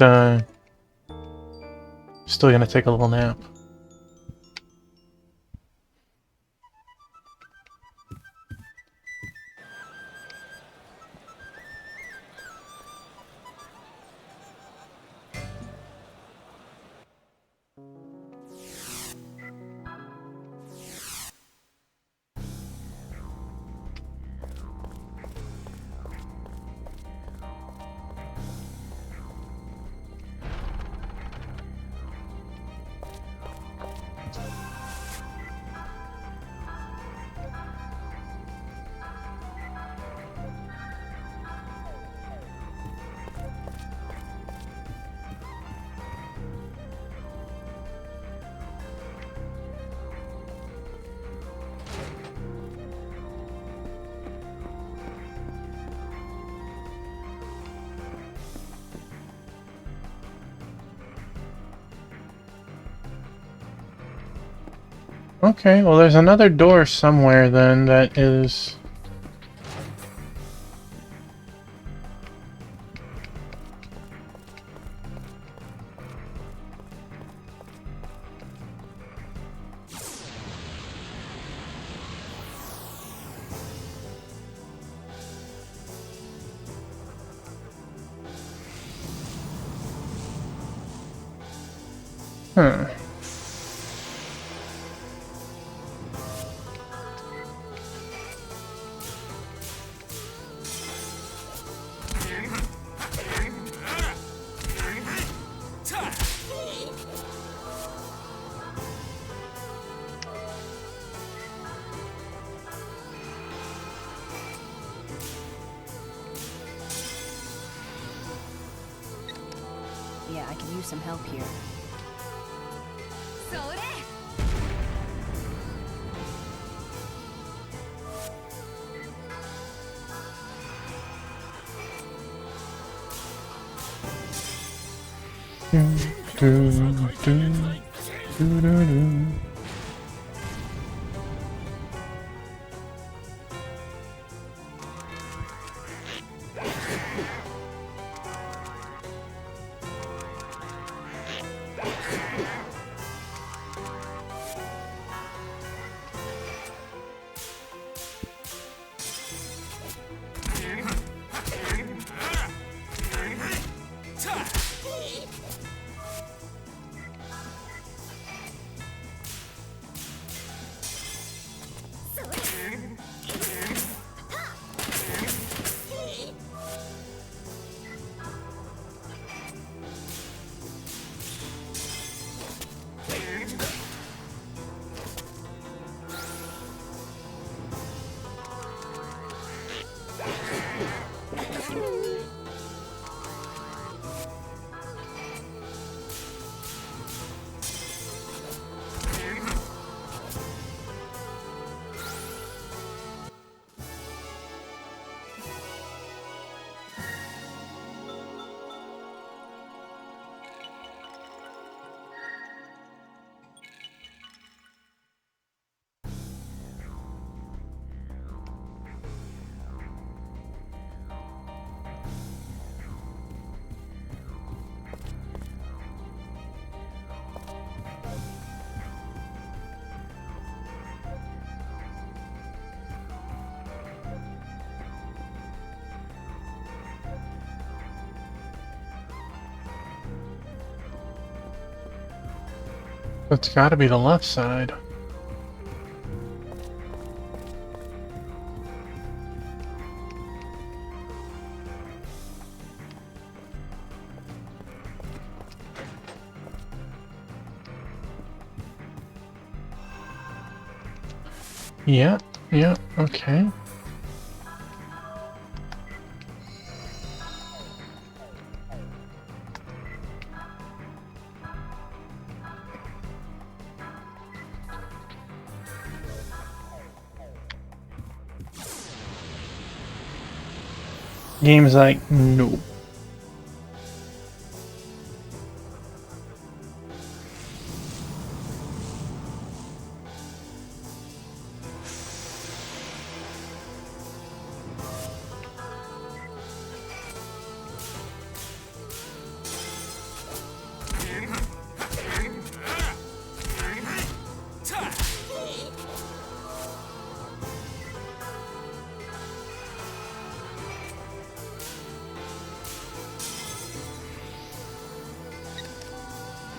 still gonna take a little nap. Okay, well there's another door somewhere then that is... Huh. Yeah, I could use some help here. Do, do, do, do, do, do. It's got to be the left side. Yeah, yeah, okay. Game's like, no.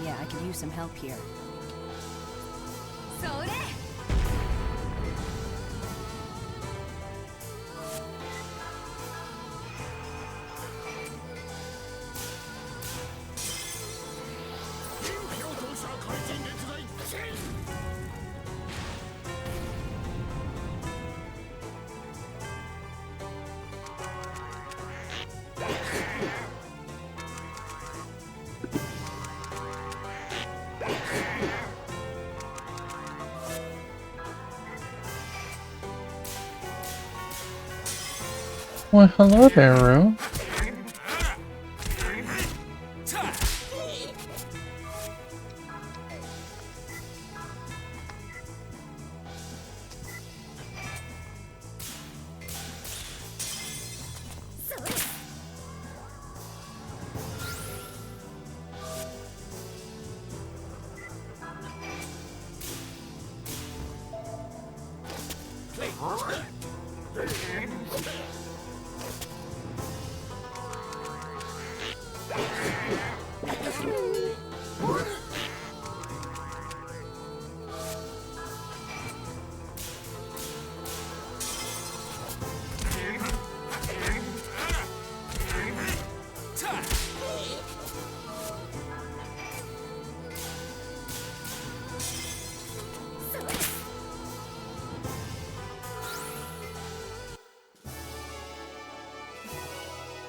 Yeah, I could use some help here. Well, hello there, Rue.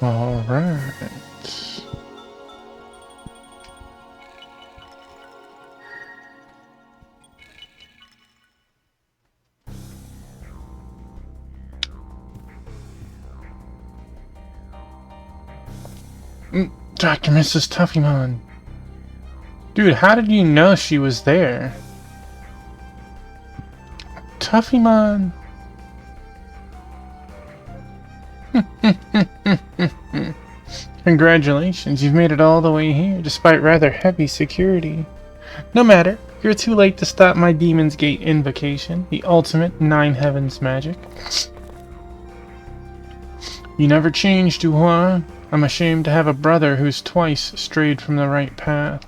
All right. Dr. Mrs. Tuffymon. Dude, how did you know she was there? Tuffymon. Congratulations, you've made it all the way here, despite rather heavy security. No matter, you're too late to stop my Demon's Gate invocation, the ultimate Nine Heavens magic. You never changed, Duhua. I'm ashamed to have a brother who's twice strayed from the right path.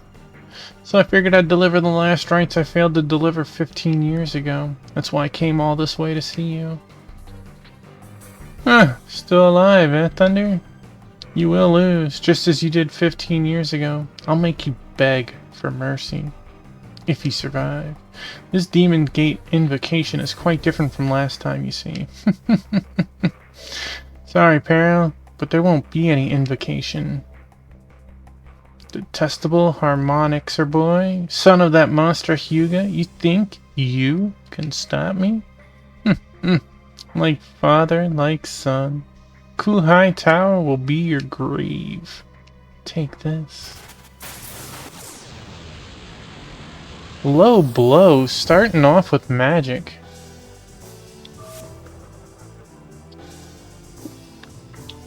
So I figured I'd deliver the last rites I failed to deliver 15 years ago. That's why I came all this way to see you. Huh, still alive, eh, Thunder? You will lose, just as you did 15 years ago. I'll make you beg for mercy. If you survive. This Demon Gate invocation is quite different from last time, you see. Sorry, Peril, but there won't be any invocation. Detestable Harmonixer boy, son of that monster Hyuga, you think you can stop me? Like father, like son. Kuhai Tower will be your grave. Take this. Low blow, starting off with magic.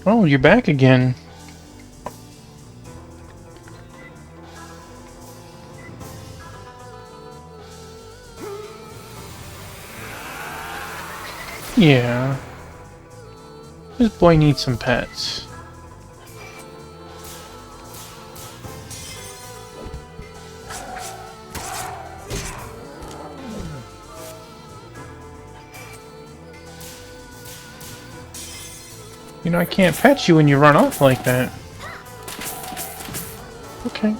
Oh, you're back again. Yeah. This boy needs some pets. You know, I can't pet you when you run off like that. Okay.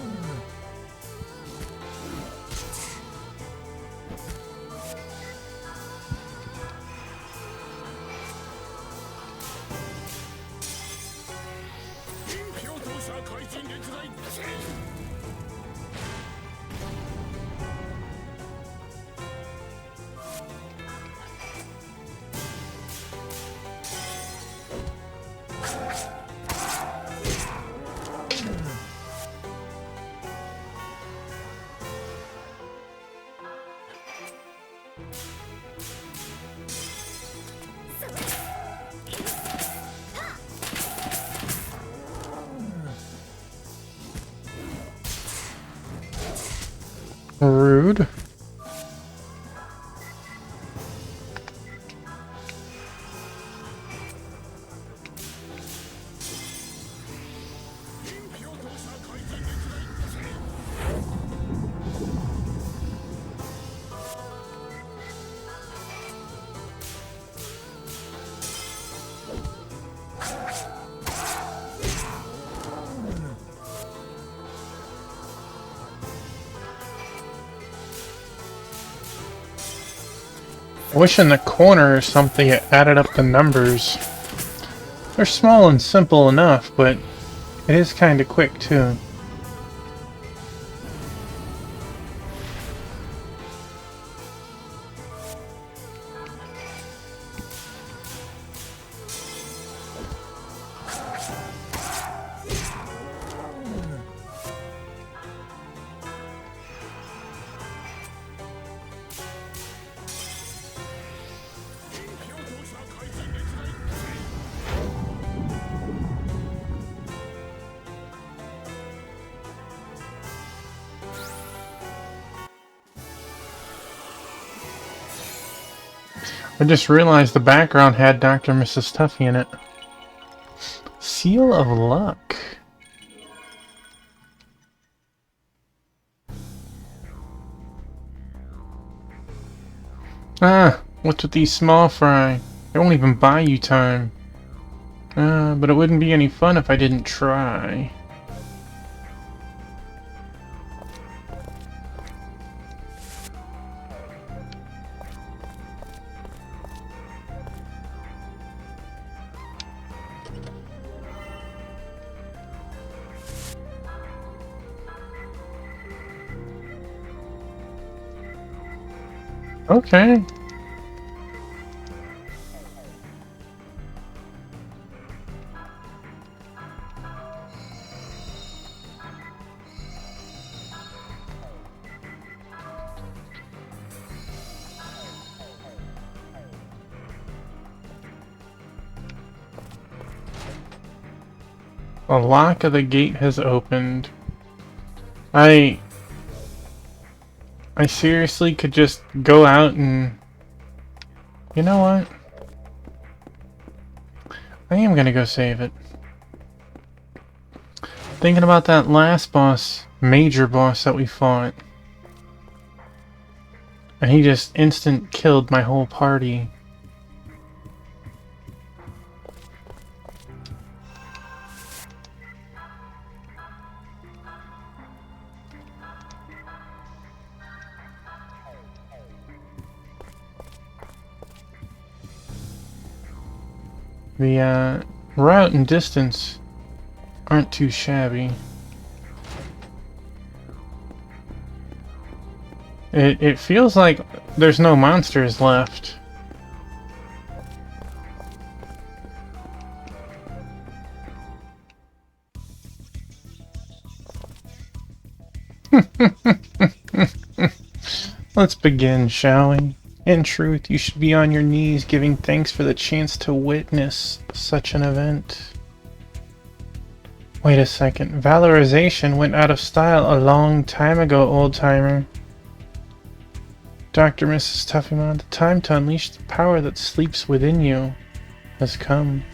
Rude. I wish in the corner or something it added up the numbers. They're small and simple enough, but it is kind of quick too. I just realized the background had Dr. and Mrs. Tuffy in it. Seal of Luck. Ah, what's with these small fry? They won't even buy you time. But it wouldn't be any fun if I didn't try. Okay. The lock of the gate has opened. I seriously could just go out and... You know what? I am gonna go save it. Thinking about that last boss, major boss that we fought. And he just instant killed my whole party. The route and distance aren't too shabby. It feels like there's no monsters left. Let's begin, shall we? In truth, you should be on your knees giving thanks for the chance to witness such an event. Wait a second. Valorization went out of style a long time ago, old-timer. Dr. Mrs. Tuffymon, the time to unleash the power that sleeps within you has come.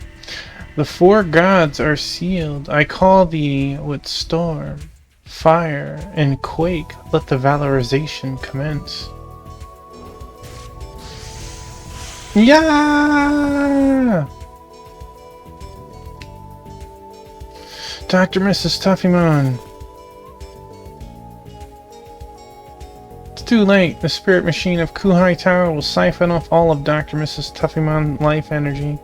The four gods are sealed. I call thee with storm, fire, and quake. Let the valorization commence. Yeah! Dr. Mrs. Tuffymon. It's too late. The spirit machine of Kuhai Tower will siphon off all of Dr. Mrs. Tuffymon's life energy.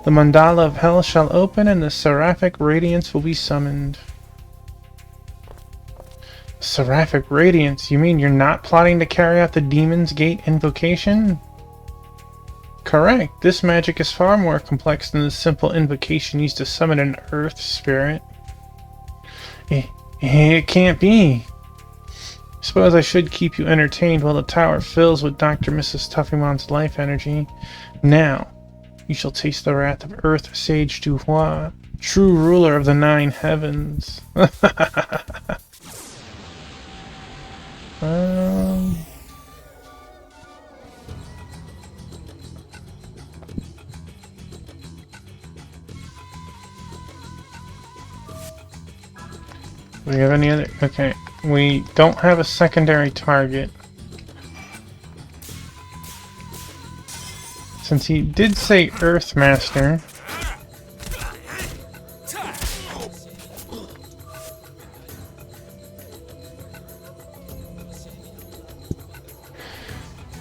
The mandala of hell shall open and the seraphic radiance will be summoned. Seraphic radiance? You mean you're not plotting to carry out the Demon's Gate invocation? Correct. This magic is far more complex than the simple invocation used to summon an earth spirit. It can't be. Suppose I should keep you entertained while the tower fills with Dr. Mrs. Tuffymon's life energy. Now, you shall taste the wrath of Earth Sage Duhua, true ruler of the 9 heavens. Do we have any other? Okay, we don't have a secondary target. Since he did say Earthmaster.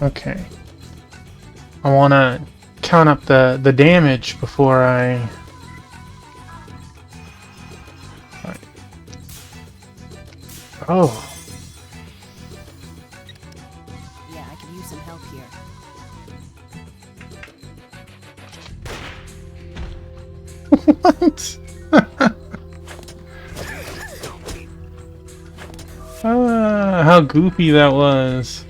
Okay. I want to count up the damage before I... Oh. Yeah, I could use some help here. What? How goofy that was.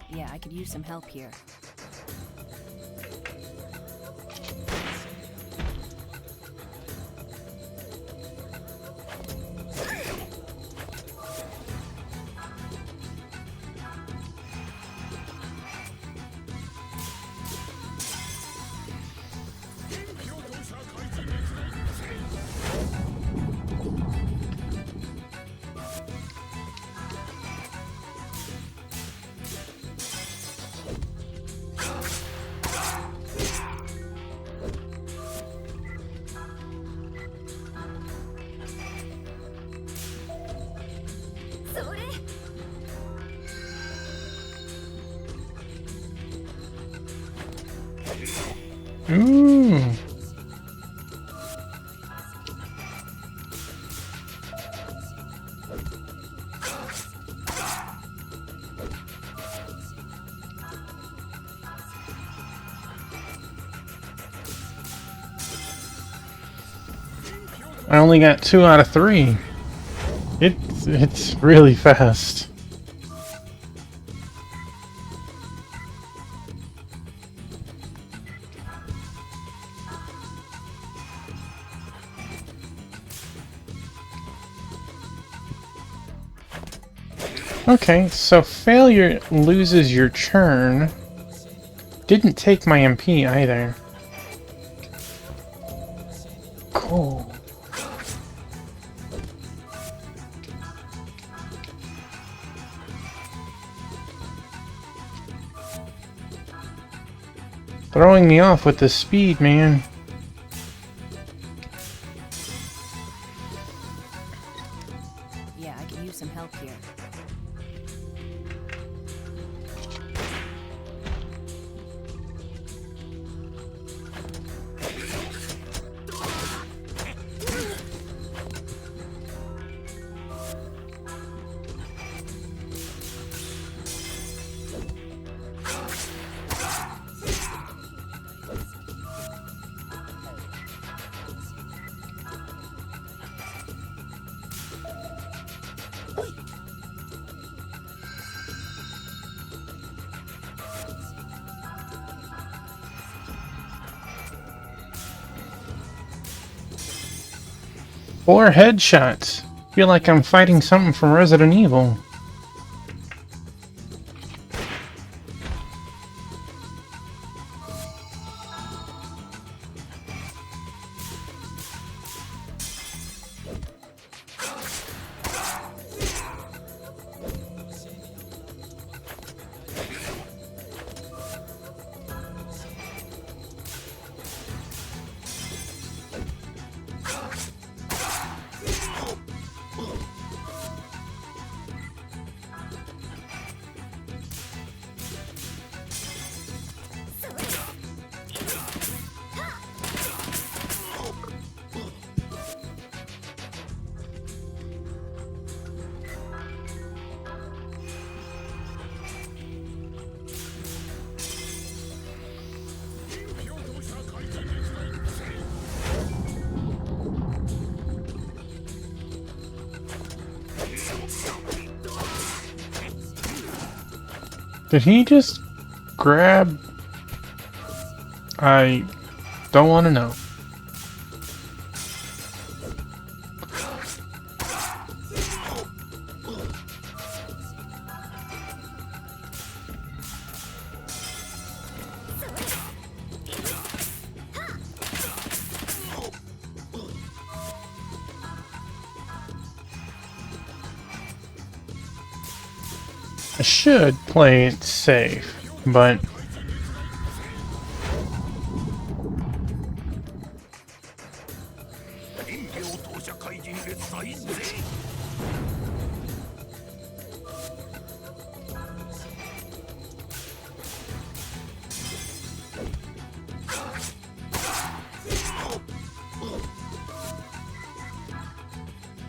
Yeah, I could use some help here. Ooh. I only got 2 out of 3. It's really fast. Okay, so failure loses your churn. Didn't take my MP either. Cool. Throwing me off with the speed, man. Yeah, I could use some help here. Four headshots. Feel like I'm fighting something from Resident Evil. Did he just grab? I don't want to know. I should play it safe, but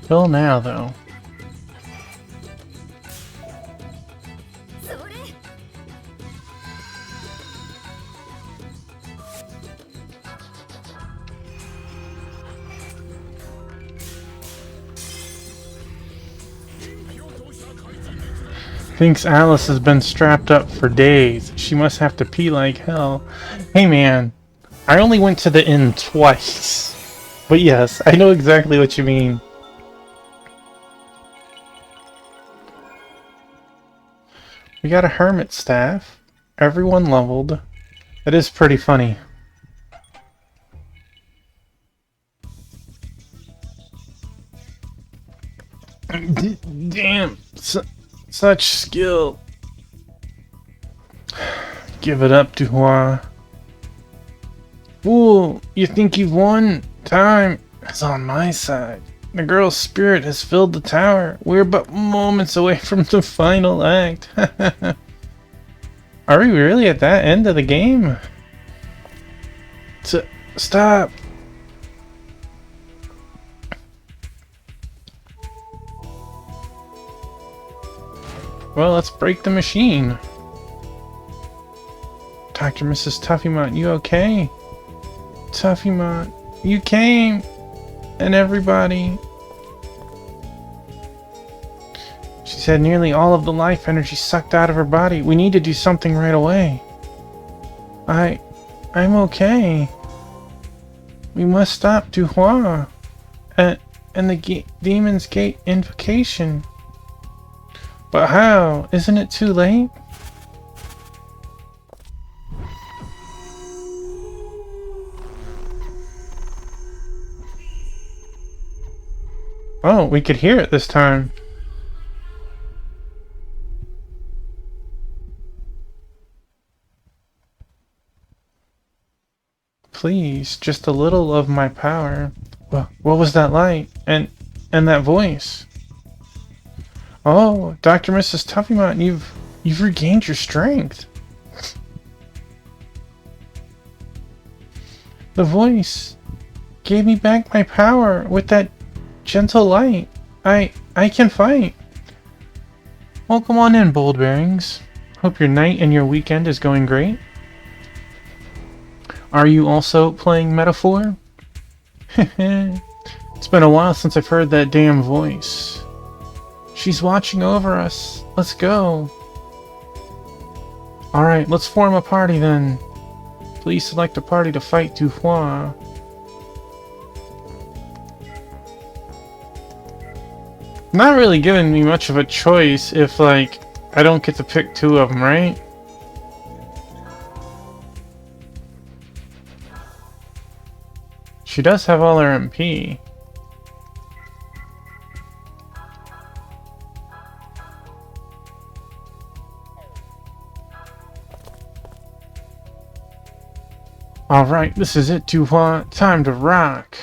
till now, though. Thinks Alice has been strapped up for days. She must have to pee like hell. Hey man, I only went to the inn twice. But yes, I know exactly what you mean. We got a hermit staff. Everyone leveled. It is pretty funny. Damn. Such skill. Give it up, Duhua. Fool, you think you've won? Time is on my side. The girl's spirit has filled the tower. We're but moments away from the final act. Are we really at that end of the game? Stop! Well, let's break the machine. Dr. Mrs. Tuffymont, you okay? Tuffymont, you came! And everybody... She's had nearly all of the life energy sucked out of her body. We need to do something right away. I'm okay. We must stop Duhua. And the Demon's Gate invocation. But how? Isn't it too late? Oh, we could hear it this time. Please, just a little of my power. What was that light? And that voice? Oh, Dr. Mrs. Tuffymont, you've regained your strength. The voice gave me back my power with that gentle light. I can fight. Well, come on in, Bold Bearings. Hope your night and your weekend is going great. Are you also playing Metaphor? It's been a while since I've heard that damn voice. She's watching over us. Let's go. Alright, let's form a party then. Please select a party to fight Duhua. Not really giving me much of a choice if, like, I don't get to pick two of them, right? She does have all her MP. Alright, this is it, Duhua. Time to rock.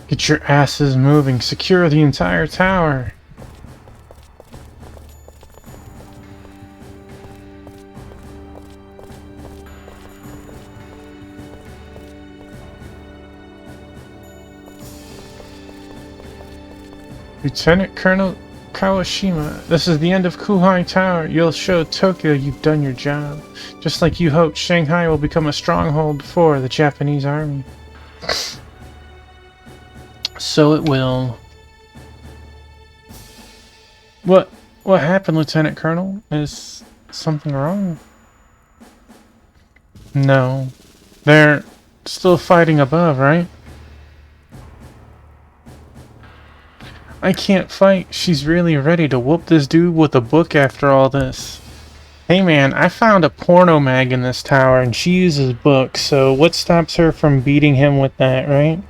Get your asses moving. Secure the entire tower. Lieutenant Colonel Kawashima, this is the end of Kuhai Tower. You'll show Tokyo you've done your job. Just like you hoped, Shanghai will become a stronghold for the Japanese army. So it will. What happened, Lieutenant Colonel? Is something wrong? No. They're still fighting above, right? I can't fight. She's really ready to whoop this dude with a book after all this. Hey man, I found a porno mag in this tower and she uses books, so what stops her from beating him with that, right?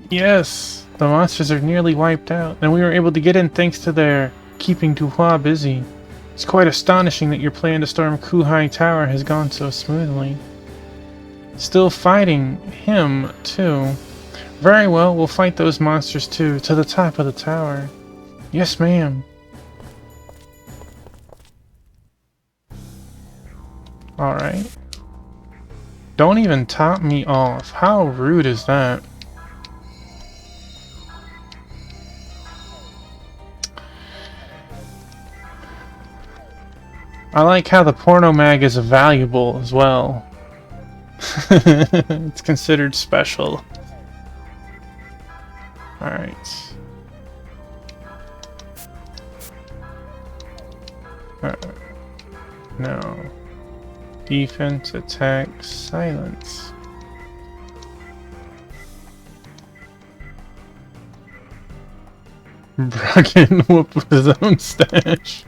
Yes, the monsters are nearly wiped out, and we were able to get in thanks to their keeping Duhua busy. It's quite astonishing that your plan to storm Kuhai Tower has gone so smoothly. Still fighting him, too. Very well, we'll fight those monsters too, to the top of the tower. Yes, ma'am. Alright. Don't even top me off. How rude is that? I like how the porno mag is valuable as well. It's considered special. Alright. No. Defense, attack, silence. Bracken whooped with his own stash.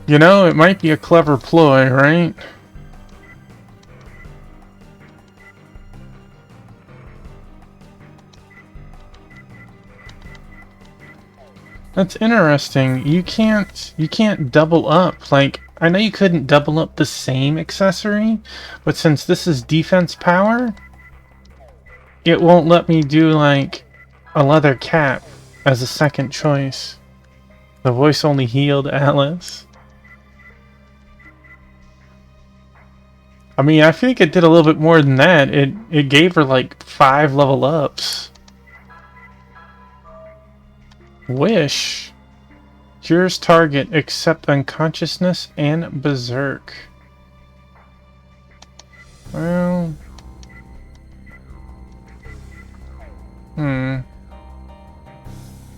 You know, it might be a clever ploy, right? That's interesting. You can't double up. Like, I know you couldn't double up the same accessory, but since this is defense power, it won't let me do like a leather cap as a second choice. The voice only healed Alice. I mean, I think it did a little bit more than that. It gave her like 5 level ups. Wish. Cures target except unconsciousness and berserk. Well...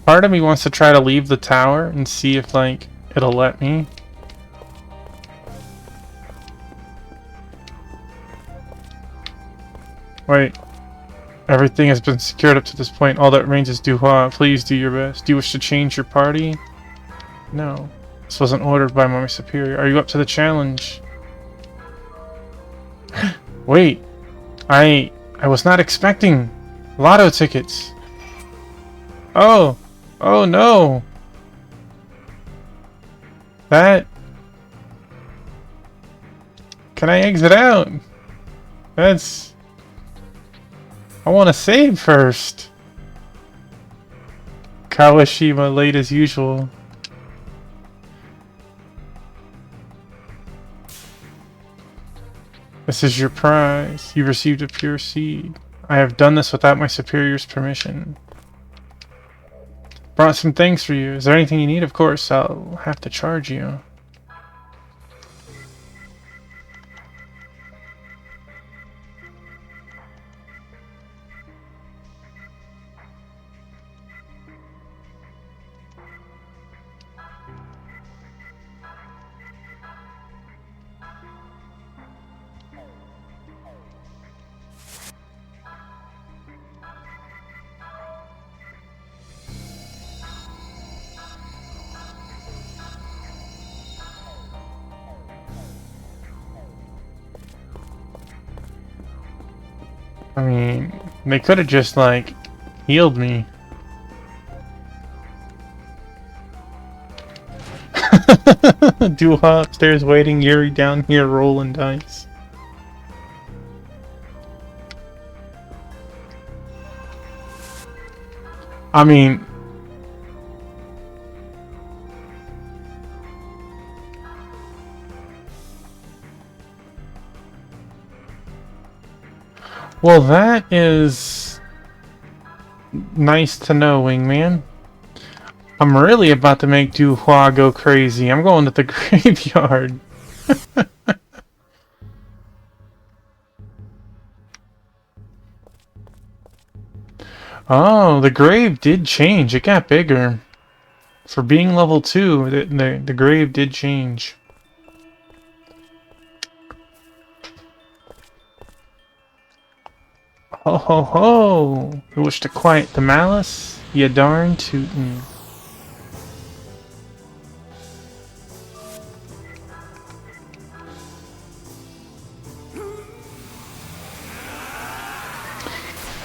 Part of me wants to try to leave the tower and see if, like, it'll let me. Wait. Everything has been secured up to this point. All that remains is Duhua. Please do your best. Do you wish to change your party? No. This wasn't ordered by my superior. Are you up to the challenge? Wait. I was not expecting lotto tickets. Oh. Oh no. That... Can I exit out? That's... I want to save first. Kawashima late as usual. This is your prize. You received a pure seed. I have done this without my superior's permission. Brought some things for you. Is there anything you need? Of course, I'll have to charge you. I mean, they could have just, like, healed me. Duha upstairs waiting, Yuri down here rolling dice. I mean... Well, that is nice to know, Wingman. I'm really about to make Duhua go crazy. I'm going to the graveyard. Oh, the grave did change. It got bigger. For being level 2, the grave did change. Ho ho ho! You wish to quiet the malice? Ya darn tootin'.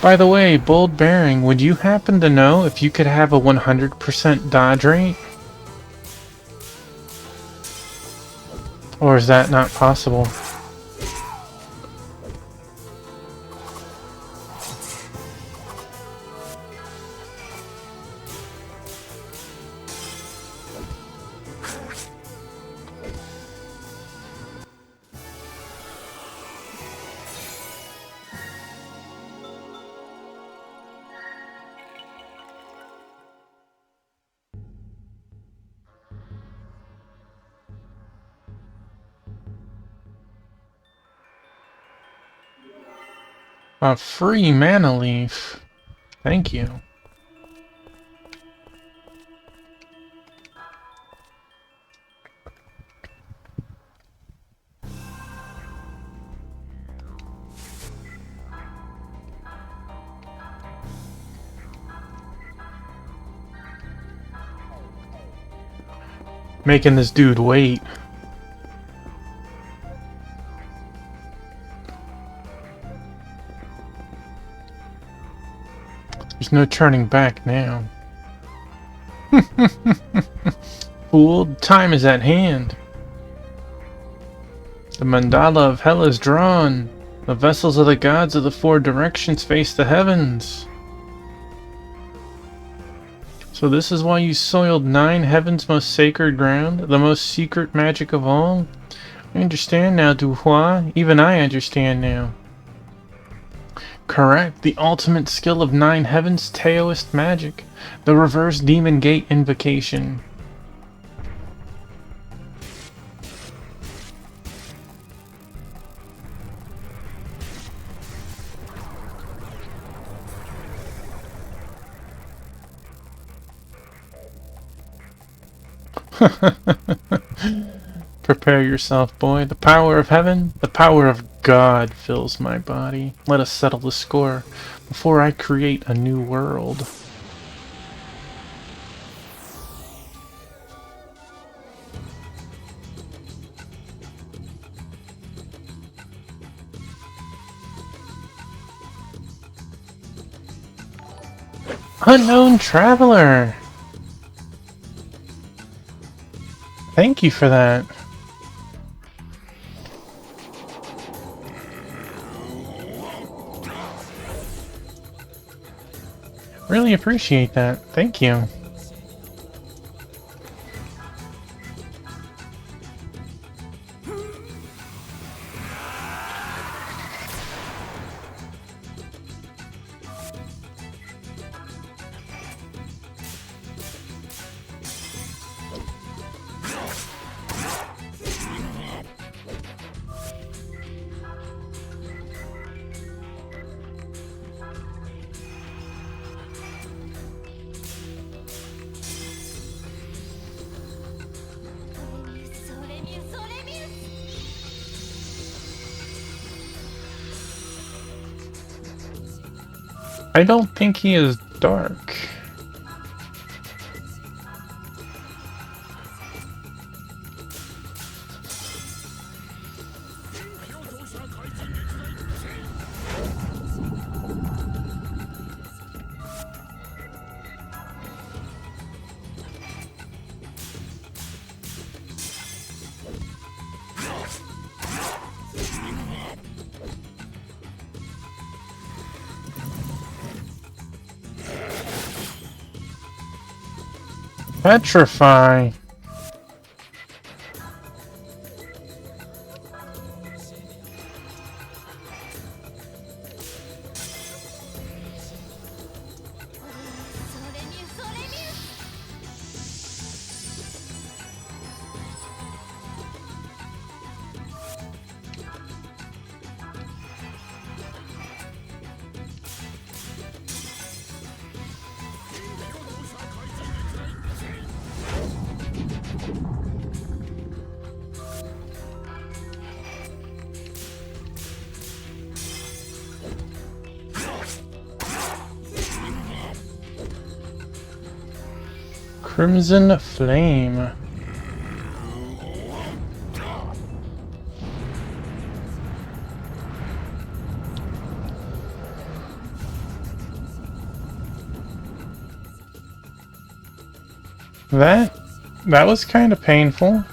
By the way, Bold Bearing, would you happen to know if you could have a 100% dodge rate? Or is that not possible? A free mana leaf. Thank you. Making this dude wait. There's no turning back now. Fool, time is at hand. The mandala of hell is drawn. The vessels of the gods of the four directions face the heavens. So this is why you soiled 9 heavens' most sacred ground, the most secret magic of all? I understand now, Duhua. Even I understand now. Correct. The ultimate skill of 9 heavens' Taoist magic. The reverse demon gate invocation. Prepare yourself, boy. The power of heaven, the power of God fills my body. Let us settle the score before I create a new world. Unknown traveler! Thank you for that. Really appreciate that. Thank you. I don't think he is dark. Petrify. Crimson Flame. That was kind of painful.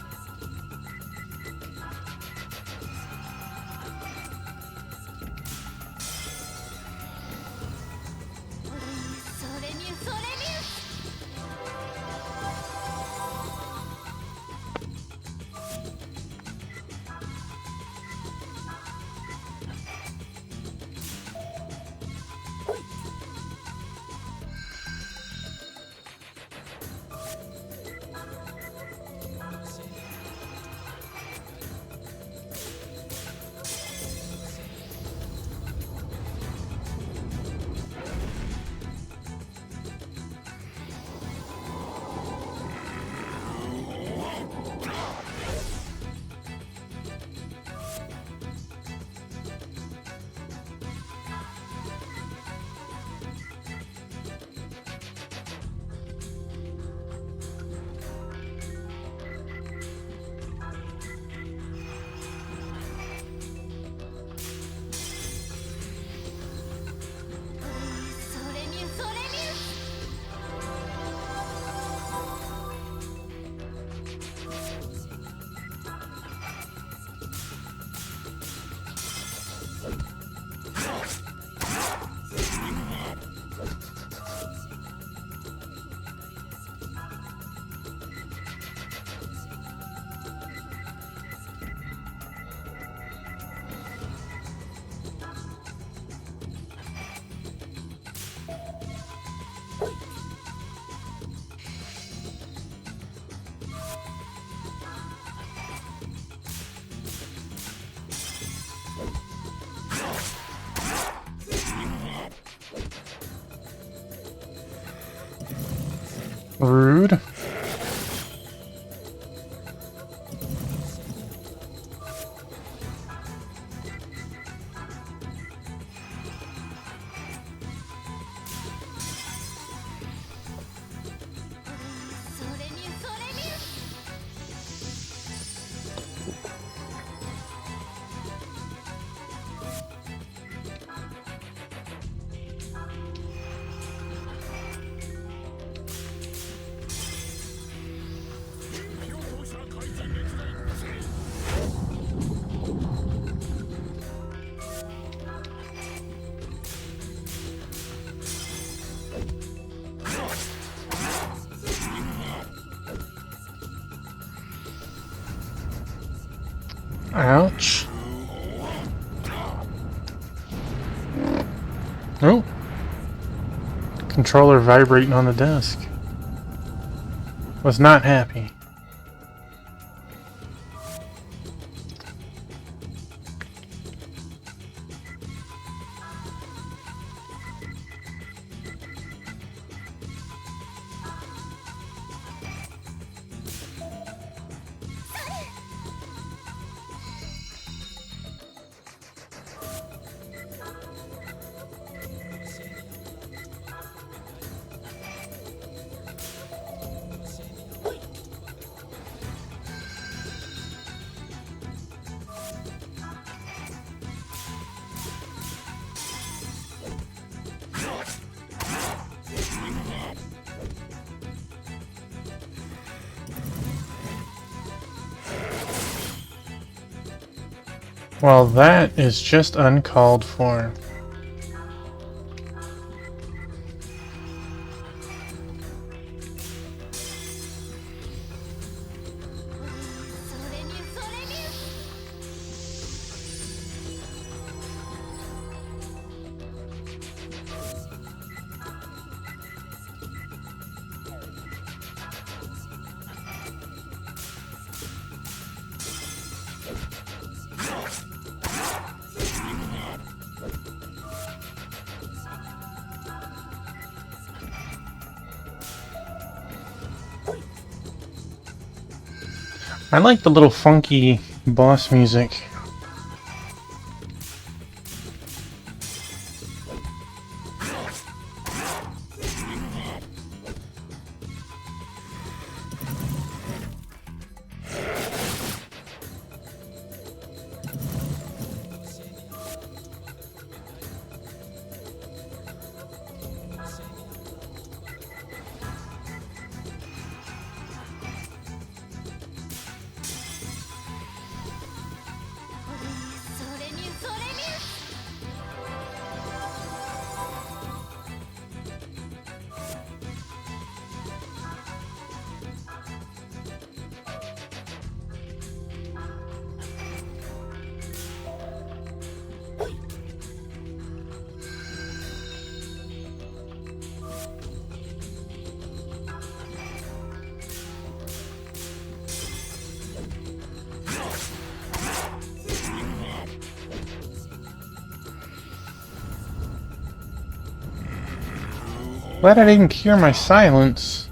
Rude. Ouch. Oh. Controller vibrating on the desk. Was not happy. Well, that is just uncalled for. I like the little funky boss music. Glad I didn't cure my silence.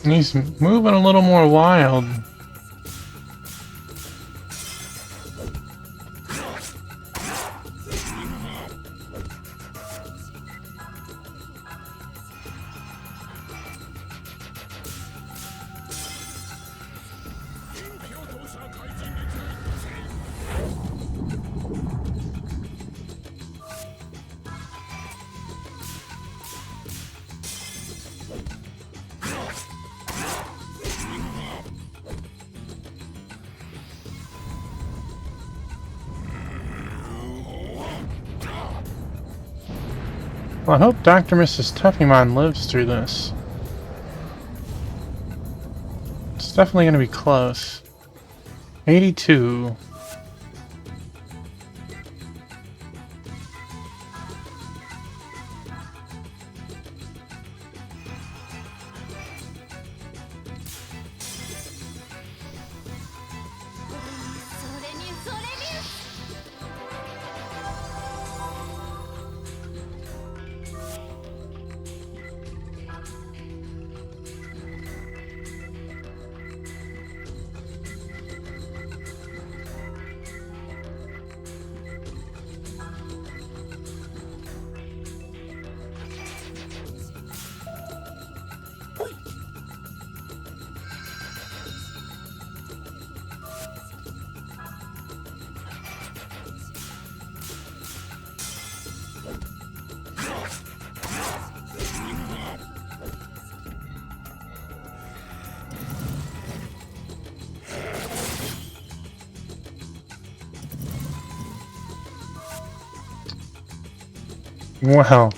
He's moving a little more wild. Well, I hope Dr. Mrs. Tuffymon lives through this. It's definitely going to be close. 82. Wow.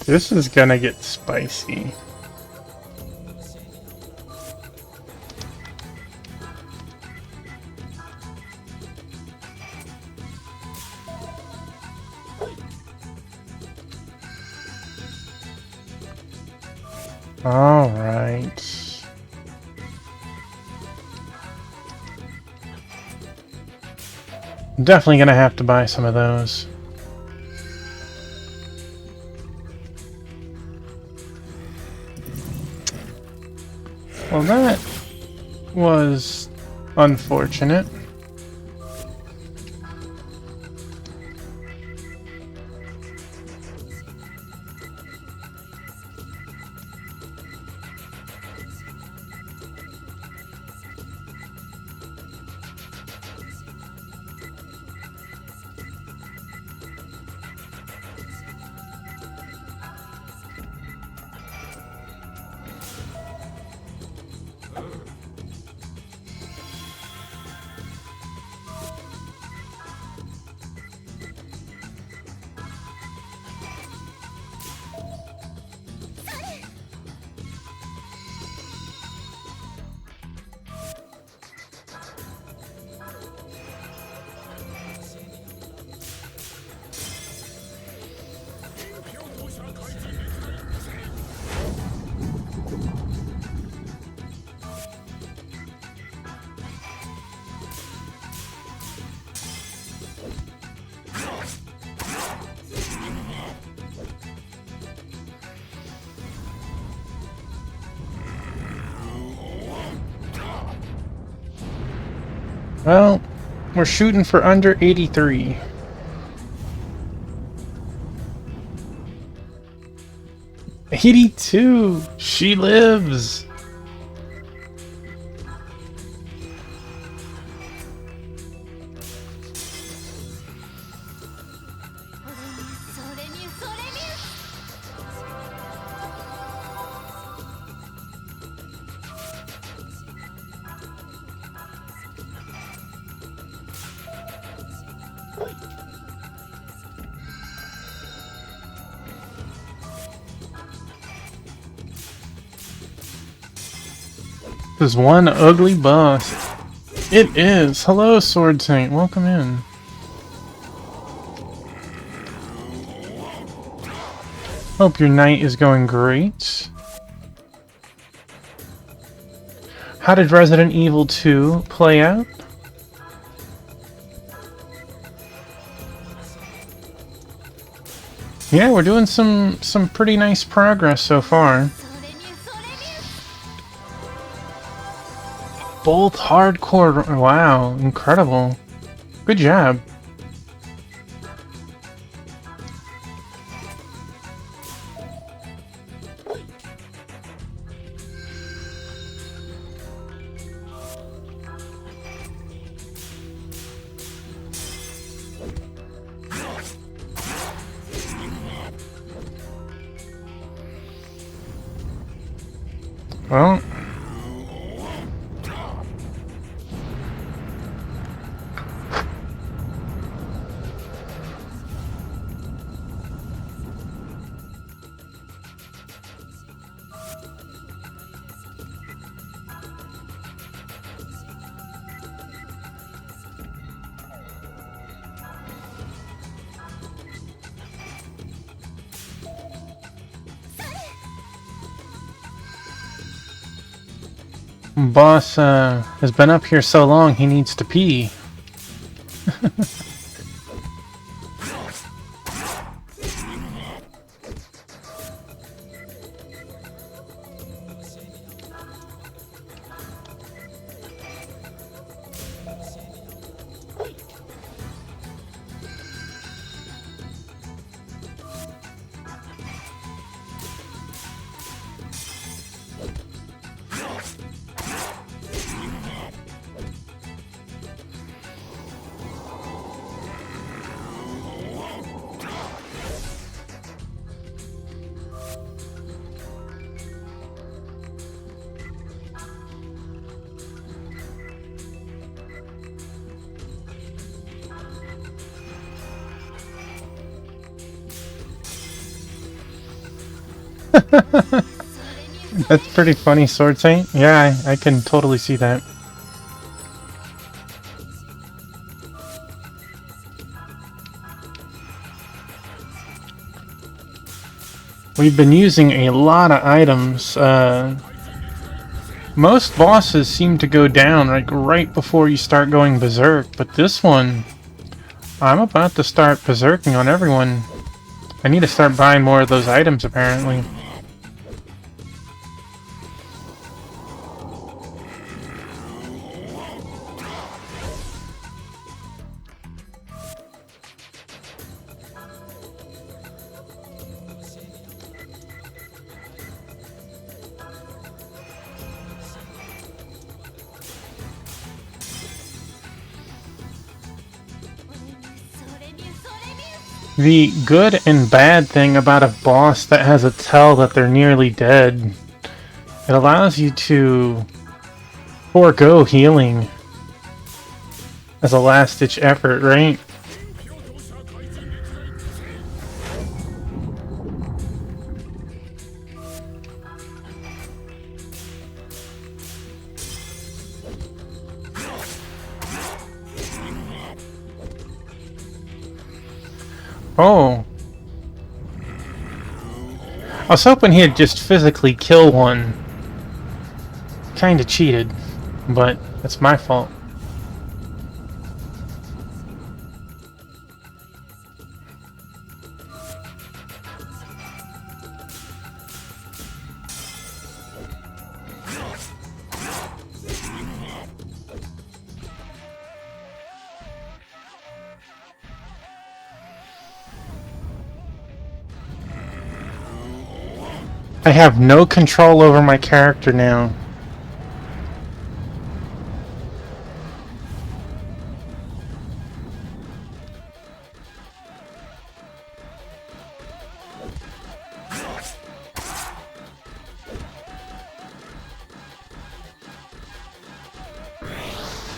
This is gonna get spicy. All right. I'm definitely gonna have to buy some of those. Well, that was unfortunate. Well, we're shooting for under 83. '82! She lives! This is one ugly bust. It is. Hello, Sword Saint. Welcome in. Hope your night is going great. How did Resident Evil 2 play out? Yeah, we're doing some pretty nice progress so far. Both hardcore. Wow, incredible. Good job. Well, boss has been up here so long he needs to pee. That's pretty funny, Sword Saint. Yeah, I can totally see that. We've been using a lot of items. Most bosses seem to go down like right before you start going berserk, but this one, I'm about to start berserking on everyone. I need to start buying more of those items, apparently. The good and bad thing about a boss that has a tell that they're nearly dead, it allows you to forego healing as a last-ditch effort, right? Oh. I was hoping he'd just physically kill one. Kinda cheated, but that's my fault. I have no control over my character now.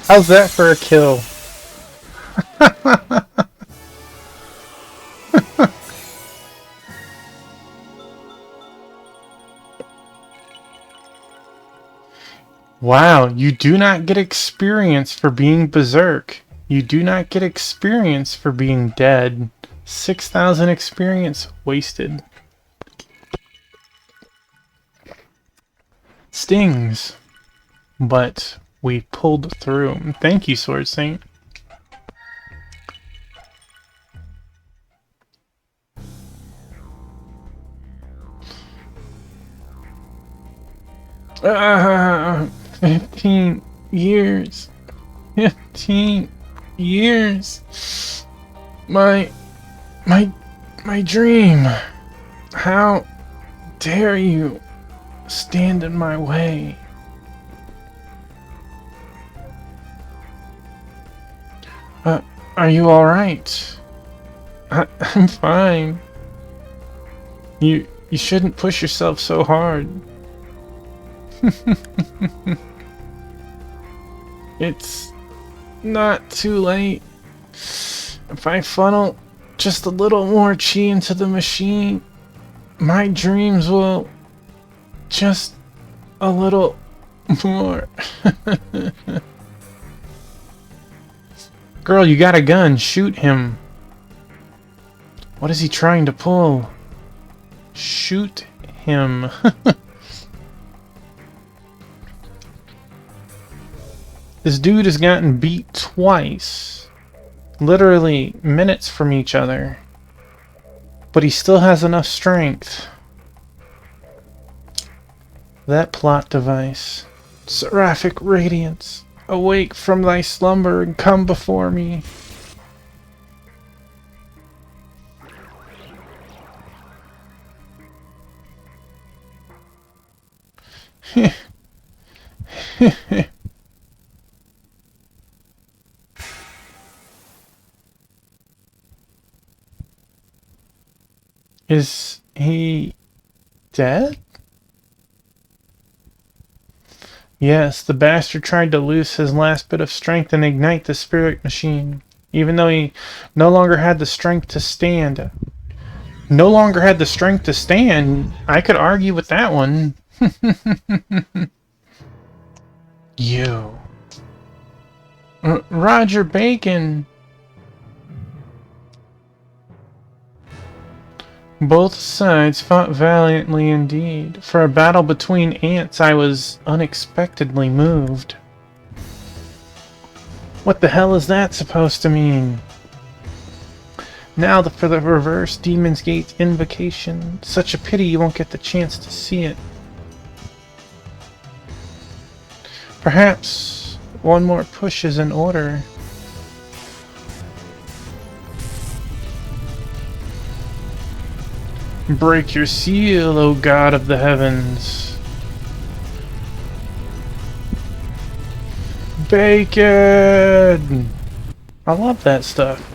How's that for a kill? Wow, you do not get experience for being berserk. You do not get experience for being dead. 6,000 experience wasted. Stings. but we pulled through. Thank you, Sword Saint. Ah, 15 years. 15 years. My dream. How dare you stand in my way? Are you alright? I'm fine. You shouldn't push yourself so hard. It's not too late. If I funnel just a little more chi into the machine, my dreams will just a little more. Girl, you got a gun. Shoot him. What is he trying to pull? Shoot him. This dude has gotten beat twice. Literally minutes from each other. But he still has enough strength. That plot device. Seraphic radiance. Awake from thy slumber and come before me. Is he dead? Yes, the bastard tried to loose his last bit of strength and ignite the spirit machine, even though he no longer had the strength to stand. No longer had the strength to stand? I could argue with that one. You. Roger Bacon. Both sides fought valiantly indeed. For a battle between ants, I was unexpectedly moved. What the hell is that supposed to mean? Now for the reverse Demon's Gate invocation. Such a pity you won't get the chance to see it. Perhaps one more push is in order. Break your seal, O God of the heavens. Bacon! I love that stuff.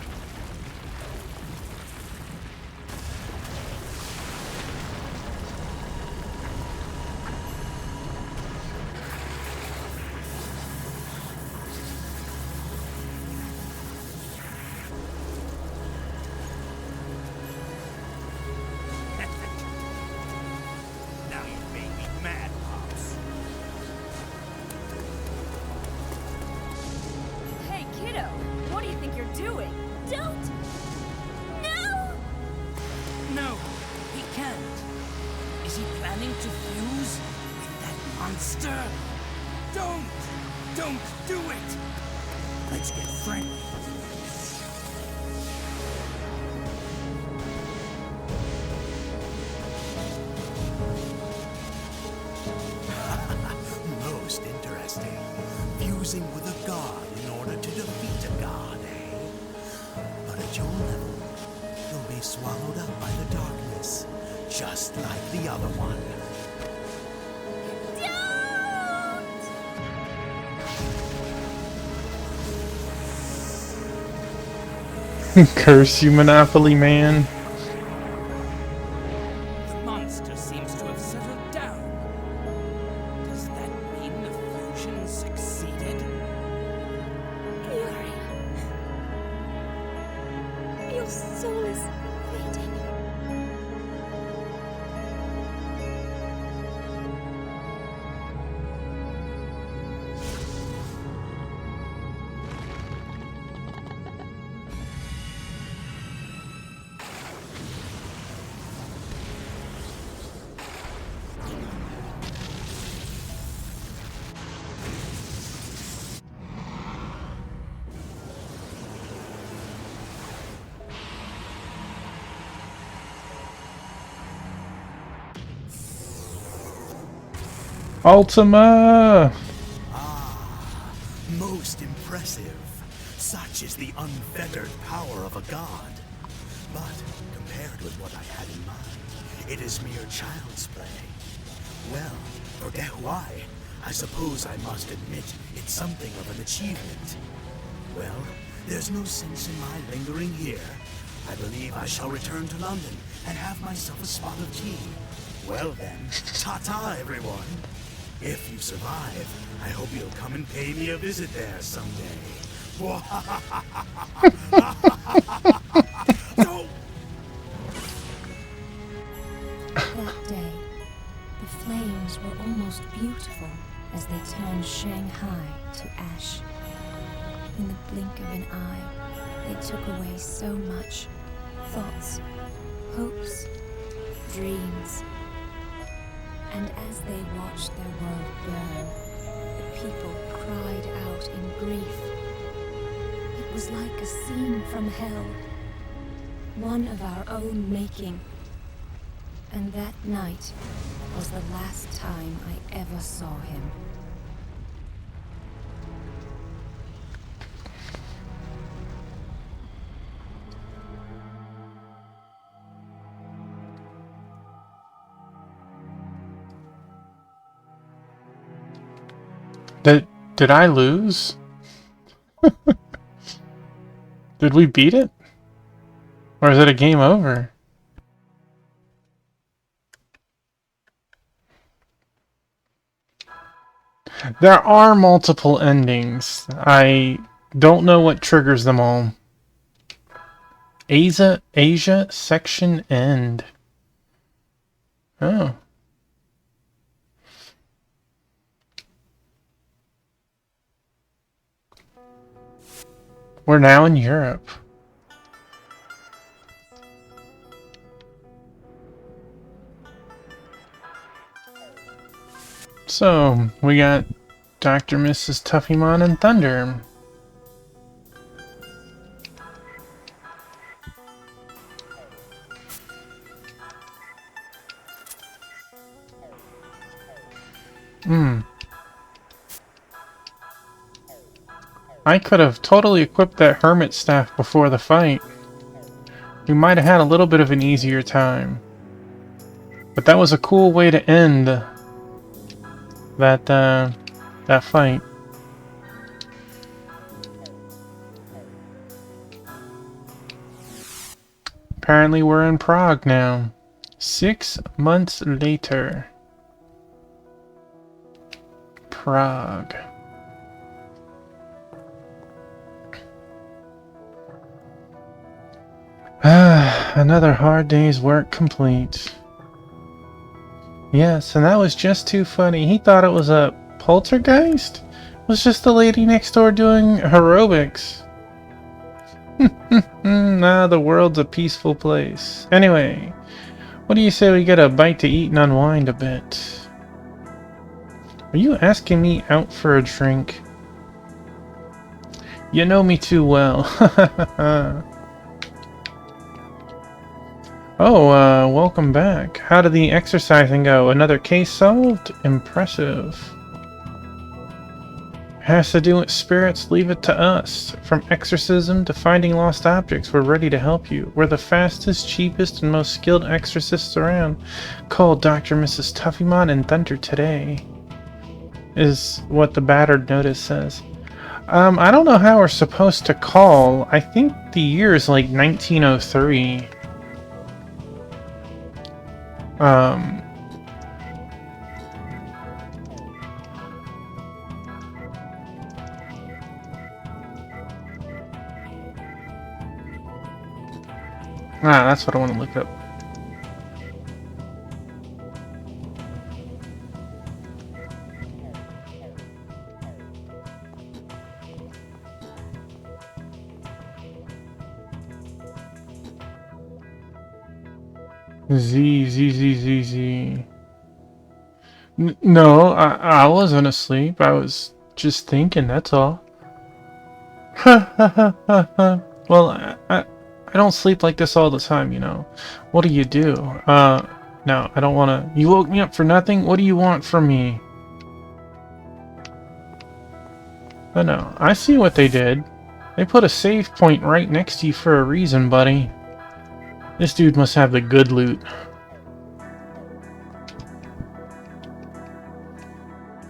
Curse you, Monopoly Man. The monster seems to have settled down. Does that mean the fusion succeeded? Yuri. Your soul is fading. Ultima! Most impressive. Such is the unfettered power of a god. But compared with what I had in mind, it is mere child's play. Well, forget why. I suppose I must admit it's something of an achievement. Well, there's no sense in my lingering here. I believe I shall return to London and have myself a spot of tea. Well then, ta-ta everyone. If you survive, I hope you'll come and pay me a visit there someday. No! That day, the flames were almost beautiful as they turned Shanghai to ash. In the blink of an eye, they took away so much. Thoughts, hopes, dreams. And as they watched their world burn, the people cried out in grief. It was like a scene from hell, one of our own making. And that night was the last time I ever saw him. Did I lose? Did we beat it? Or is it a game over? There are multiple endings. I don't know what triggers them all. Asia section end. Oh. We're now in Europe. So, we got Dr. Mrs. Tuffymon and Thunder. I could have totally equipped that hermit staff before the fight. We might have had a little bit of an easier time. But that was a cool way to end that fight. Apparently we're in Prague now. 6 months later. Prague. Another hard day's work complete. Yes, and that was just too funny. He thought it was a poltergeist? It was just the lady next door doing aerobics. Nah, the world's a peaceful place. Anyway, what do you say we get a bite to eat and unwind a bit? Are you asking me out for a drink? You know me too well. Oh, welcome back. How did the exercising go? Another case solved? Impressive. Has to do with spirits, leave it to us. From exorcism to finding lost objects, we're ready to help you. We're the fastest, cheapest, and most skilled exorcists around. Call Dr. Mrs. Tuffymon and Thunder today. Is what the battered notice says. I don't know how we're supposed to call. I think the year is like 1903. That's what I want to look up. Z. No, I wasn't asleep. I was just thinking, that's all. Well, I don't sleep like this all the time, you know. What do you do? No, I don't want to... You woke me up for nothing? What do you want from me? But no, I see what they did. They put a save point right next to you for a reason, buddy. This dude must have the good loot.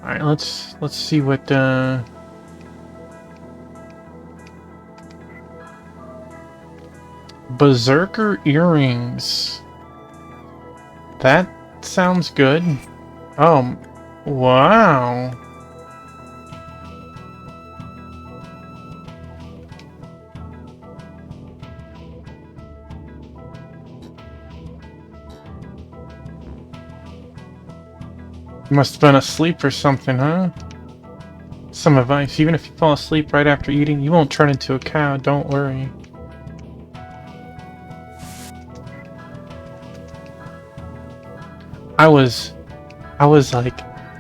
Alright, let's see what Berserker earrings. That sounds good. Oh, wow. You must have been asleep or something, huh? Some advice, even if you fall asleep right after eating, you won't turn into a cow, don't worry. I was like,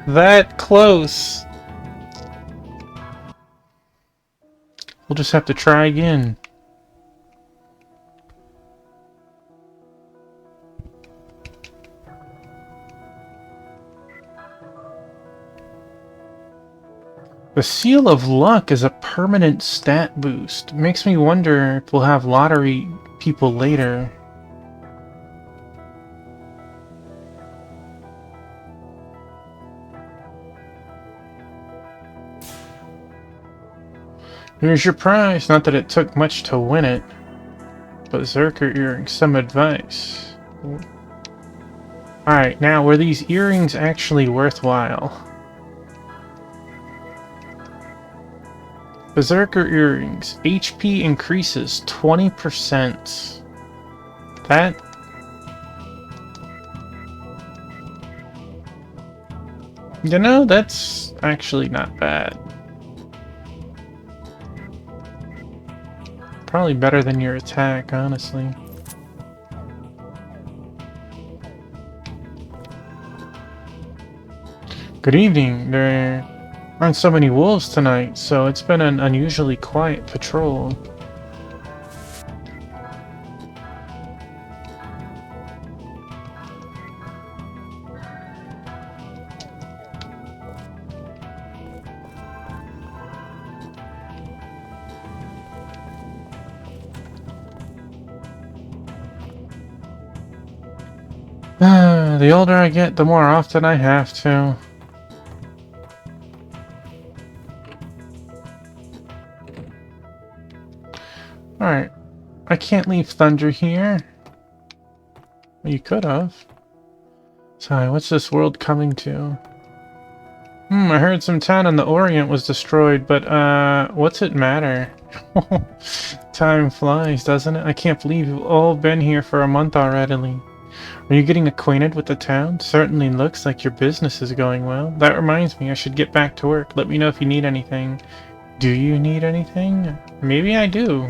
that close. We'll just have to try again. The Seal of Luck is a permanent stat boost. Makes me wonder if we'll have lottery people later. Here's your prize. Not that it took much to win it. Berserker earrings, some advice. Alright, now were these earrings actually worthwhile? Berserker earrings. HP increases 20%. That... You know, that's actually not bad. Probably better than your attack, honestly. Good evening. There aren't so many wolves tonight, so it's been an unusually quiet patrol. The older I get, the more often I have to. Alright. I can't leave Thunder here. Well, you could have. Sorry, what's this world coming to? I heard some town in the Orient was destroyed, but, what's it matter? Time flies, doesn't it? I can't believe you've all been here for a month already. Are you getting acquainted with the town? Certainly looks like your business is going well. That reminds me, I should get back to work. Let me know if you need anything. Do you need anything? Maybe I do.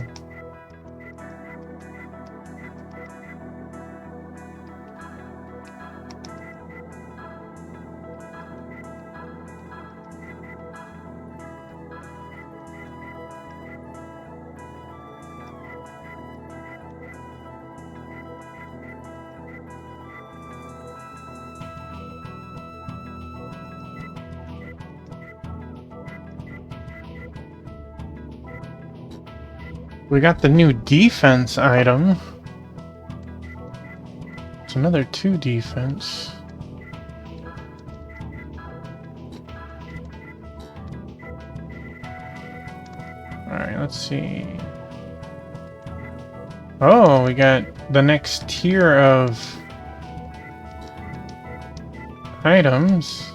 We got the new defense item. It's another 2 defense. Alright, let's see. Oh, we got the next tier of items.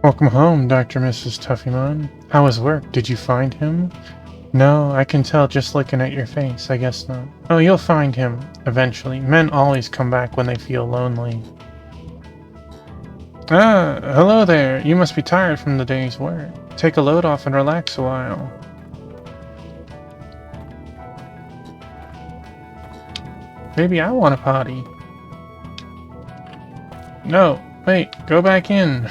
Welcome home, Dr. and Mrs. Tuffymon. How was work? Did you find him? No, I can tell just looking at your face. I guess not. Oh, you'll find him, eventually. Men always come back when they feel lonely. Ah, hello there. You must be tired from the day's work. Take a load off and relax a while. Maybe I want a potty. No, wait, go back in.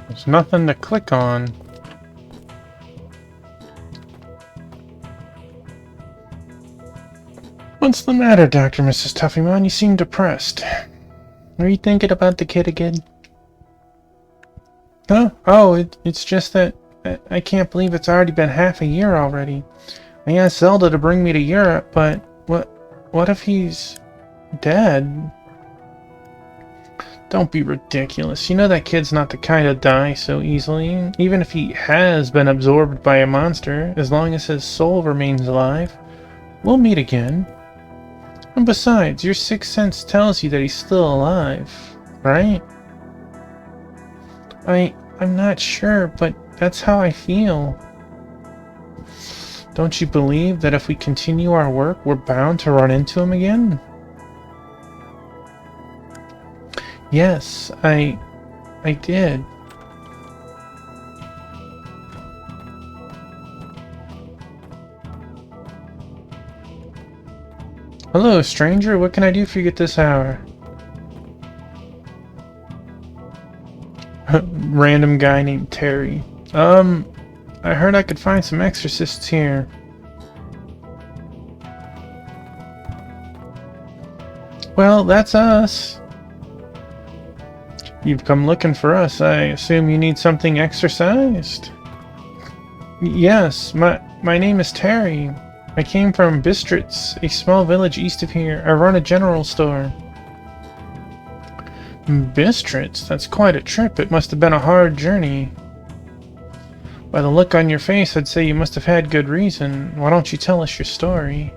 There's nothing to click on. What's the matter, Dr. and Mrs. Tuffymon? You seem depressed. Are you thinking about the kid again? Huh? Oh, it's just that I can't believe it's already been half a year already. I asked Zelda to bring me to Europe, but what if he's dead? Don't be ridiculous. You know that kid's not the kind to die so easily. Even if he has been absorbed by a monster, as long as his soul remains alive, we'll meet again. And besides, your sixth sense tells you that he's still alive, right? I'm not sure, but that's how I feel. Don't you believe that if we continue our work, we're bound to run into him again? Yes, I did. Hello, stranger. What can I do for you at this hour? Random guy named Terry. I heard I could find some exorcists here. Well, that's us. You've come looking for us. I assume you need something exorcised? Yes, my name is Terry. I came from Bistritz, a small village east of here. I run a general store. Bistritz? That's quite a trip. It must have been a hard journey. By the look on your face, I'd say you must have had good reason. Why don't you tell us your story?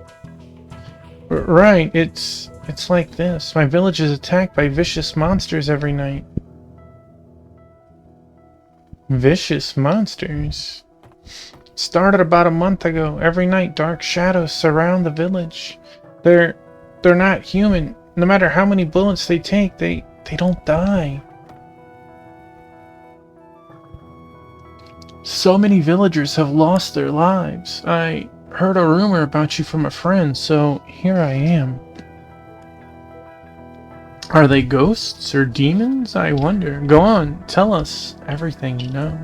Right, it's like this. My village is attacked by vicious monsters every night. Vicious monsters? Started about a month ago. Every night, dark shadows surround the village. They're not human. No matter how many bullets they take, they don't die. So many villagers have lost their lives. I heard a rumor about you from a friend, so here I am. Are they ghosts or demons? I wonder. Go on, tell us everything you know.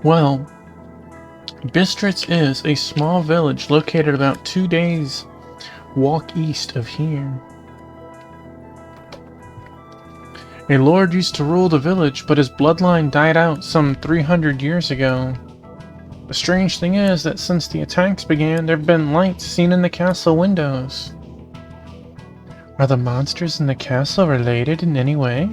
Well, Bistritz is a small village located about 2 days' walk east of here. A lord used to rule the village, but his bloodline died out some 300 years ago. The strange thing is that since the attacks began, there have been lights seen in the castle windows. Are the monsters in the castle related in any way?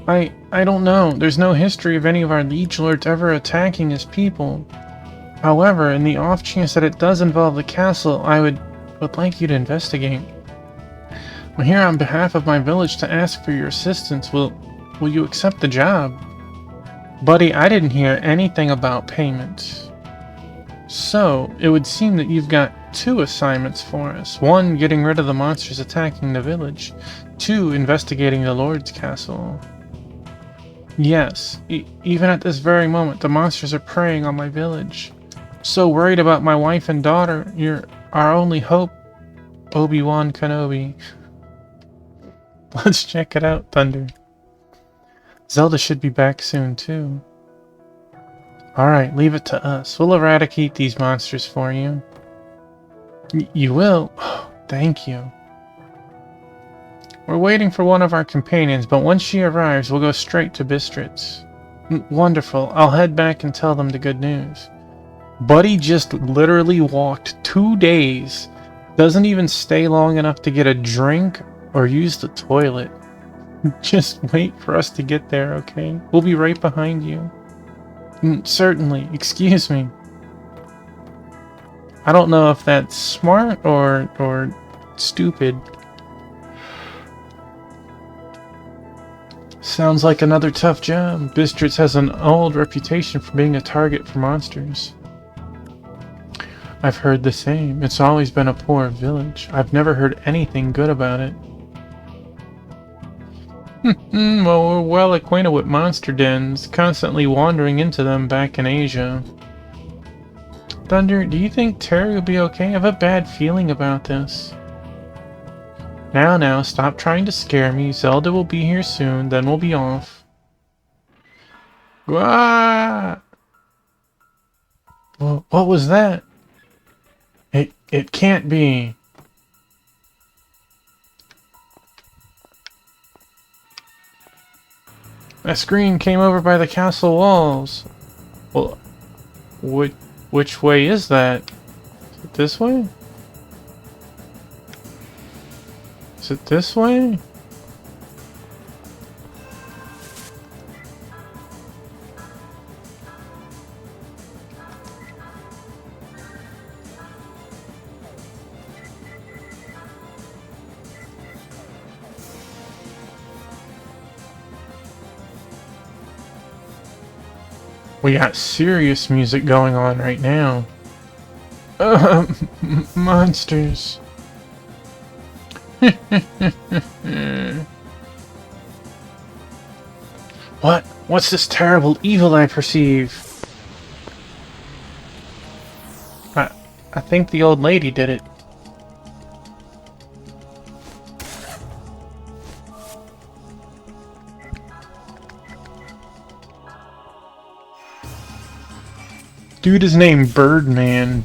I don't know. There's no history of any of our liege lords ever attacking his people. However, in the off chance that it does involve the castle, I would like you to investigate. I'm here on behalf of my village to ask for your assistance. Will you accept the job? Buddy, I didn't hear anything about payment. So, it would seem that you've got 2 assignments for us. 1, getting rid of the monsters attacking the village. 2, investigating the Lord's castle. Yes, even at this very moment, the monsters are preying on my village. So worried about my wife and daughter. You're our only hope, Obi-Wan Kenobi. Let's check it out, Thunder. Zelda should be back soon, too. Alright, leave it to us. We'll eradicate these monsters for you. You will? Oh, thank you. We're waiting for one of our companions, but once she arrives, we'll go straight to Bistritz. Wonderful. I'll head back and tell them the good news. Buddy just literally walked 2 days. Doesn't even stay long enough to get a drink or use the toilet. Just wait for us to get there, okay? We'll be right behind you. Certainly. Excuse me. I don't know if that's smart or stupid. Sounds like another tough job. Bistritz has an old reputation for being a target for monsters. I've heard the same. It's always been a poor village. I've never heard anything good about it. Well, we're well acquainted with monster dens, constantly wandering into them back in Asia. Thunder, do you think Terry will be okay? I have a bad feeling about this. Now, stop trying to scare me. Zelda will be here soon, then we'll be off. Ah! What was that? It can't be. A screen came over by the castle walls. Well, which way is that? Is it this way? Is it this way? We got serious music going on right now. Monsters. What? What's this terrible evil I perceive? I think the old lady did it. Dude is named Birdman.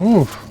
Oof.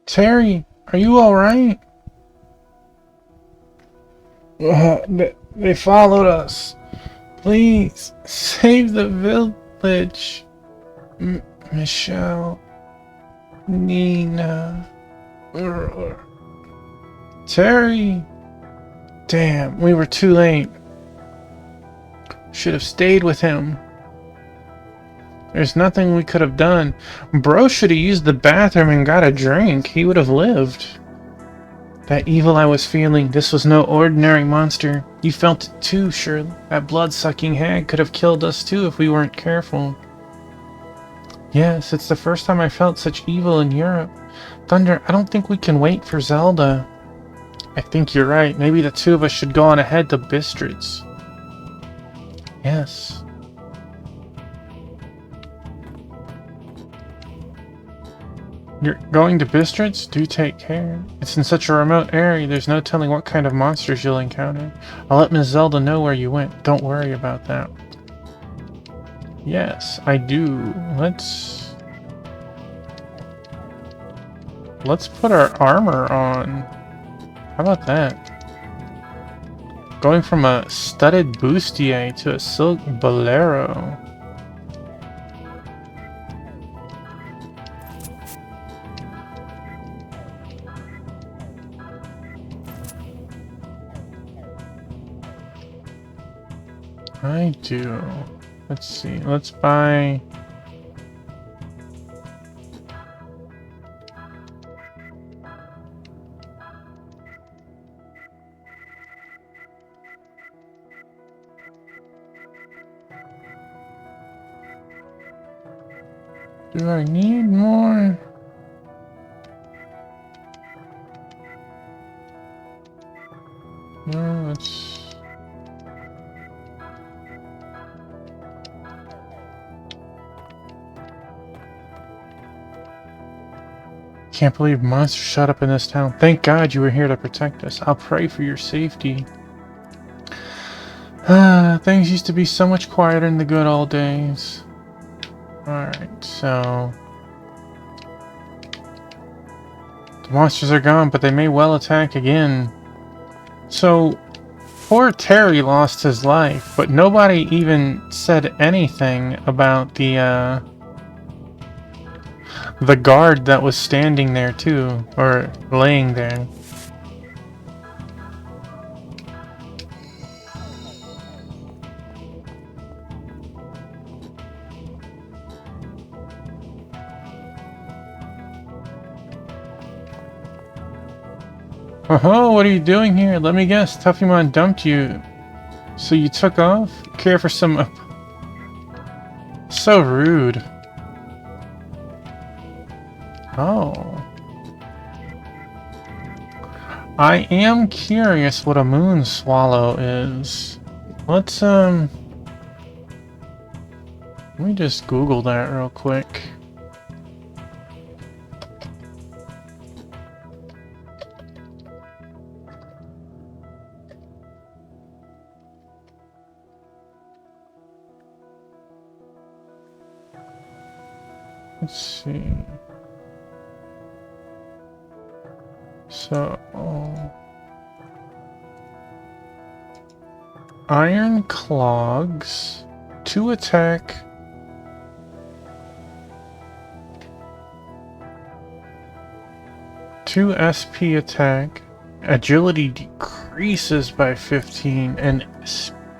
Terry, are you alright? They followed us. Please, save the village. Michelle. Nina. Terry. Damn, we were too late. Should have stayed with him. There's nothing we could have done. Bro should have used the bathroom and got a drink. He would have lived. That evil I was feeling, this was no ordinary monster. You felt it too, Shirley. That blood-sucking hag could have killed us too if we weren't careful. Yes, it's the first time I felt such evil in Europe. Thunder, I don't think we can wait for Zelda. I think you're right. Maybe the two of us should go on ahead to Bistritz. Yes. You're going to Bistritz? Do take care. It's in such a remote area, there's no telling what kind of monsters you'll encounter. I'll let Miss Zelda know where you went. Don't worry about that. Yes, I do. Let's put our armor on. How about that? Going from a studded bustier to a silk bolero. I do. Let's see. Let's buy... Do I need more? No, it's... Can't believe monsters shut up in this town. Thank God you were here to protect us. I'll pray for your safety. Things used to be so much quieter in the good old days. Alright, so... The monsters are gone, but they may well attack again. So, poor Terry lost his life, but nobody even said anything about the guard that was standing there too, or laying there. Oh, what are you doing here? Let me guess, Tuffymon dumped you. So you took off? Care for some... So rude. Oh. I am curious what a moon swallow is. Let's, let me just Google that real quick. Let's see. So, iron clogs, 2 attack, 2 SP attack, agility decreases by 15, and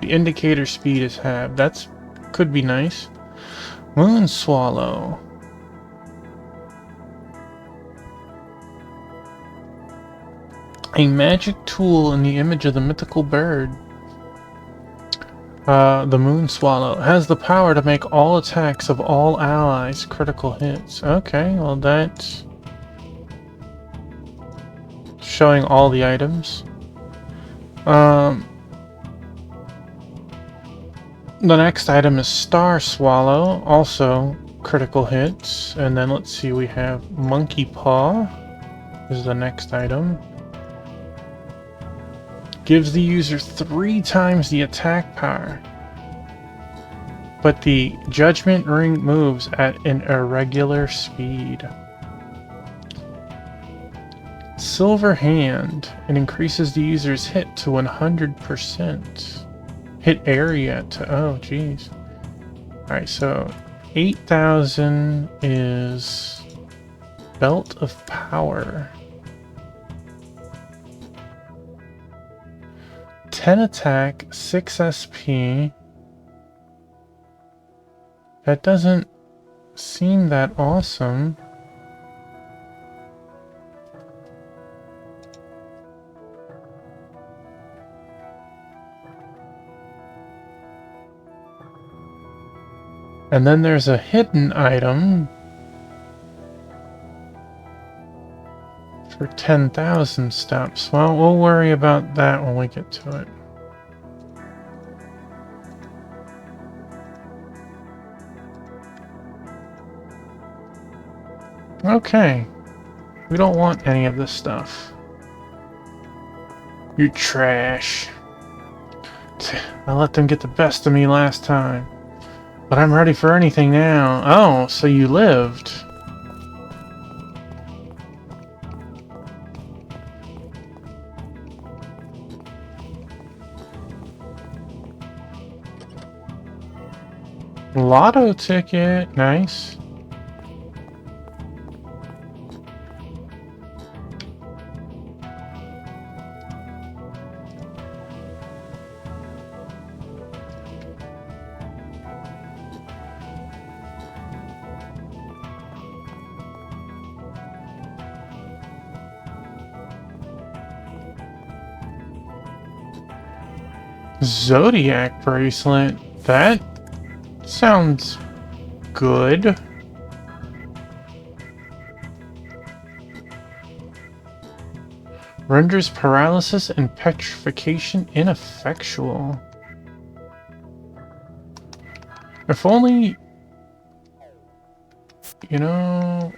the indicator speed is halved. That's could be nice. Moon swallow. A magic tool in the image of the mythical bird. The moon swallow has the power to make all attacks of all allies critical hits. Okay, well that's showing all the items. The next item is Star Swallow, also critical hits. And then let's see, we have Monkey Paw is the next item. Gives the user 3 times the attack power. But the Judgment Ring moves at an irregular speed. Silver Hand. It increases the user's hit to 100%. Hit area to... oh, jeez. Alright, so 8,000 is Belt of Power. 10 attack, 6 SP. That doesn't seem that awesome. And then there's a hidden item for 10,000 steps. Well, we'll worry about that when we get to it. Okay. We don't want any of this stuff. You're trash. I let them get the best of me last time. But I'm ready for anything now. Oh, so you lived. Lotto ticket, nice. Zodiac bracelet. That sounds good. Renders paralysis and petrification ineffectual. If only... You know...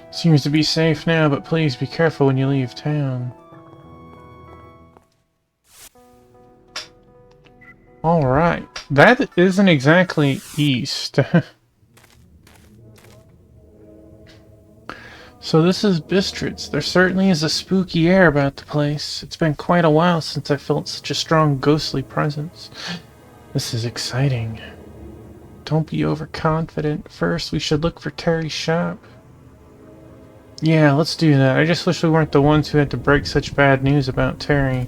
Seems to be safe now, but please be careful when you leave town. Alright, that isn't exactly east. So this is Bistritz. There certainly is a spooky air about the place. It's been quite a while since I felt such a strong ghostly presence. This is exciting. Don't be overconfident. First, we should look for Terry's shop. Yeah, let's do that. I just wish we weren't the ones who had to break such bad news about Terry.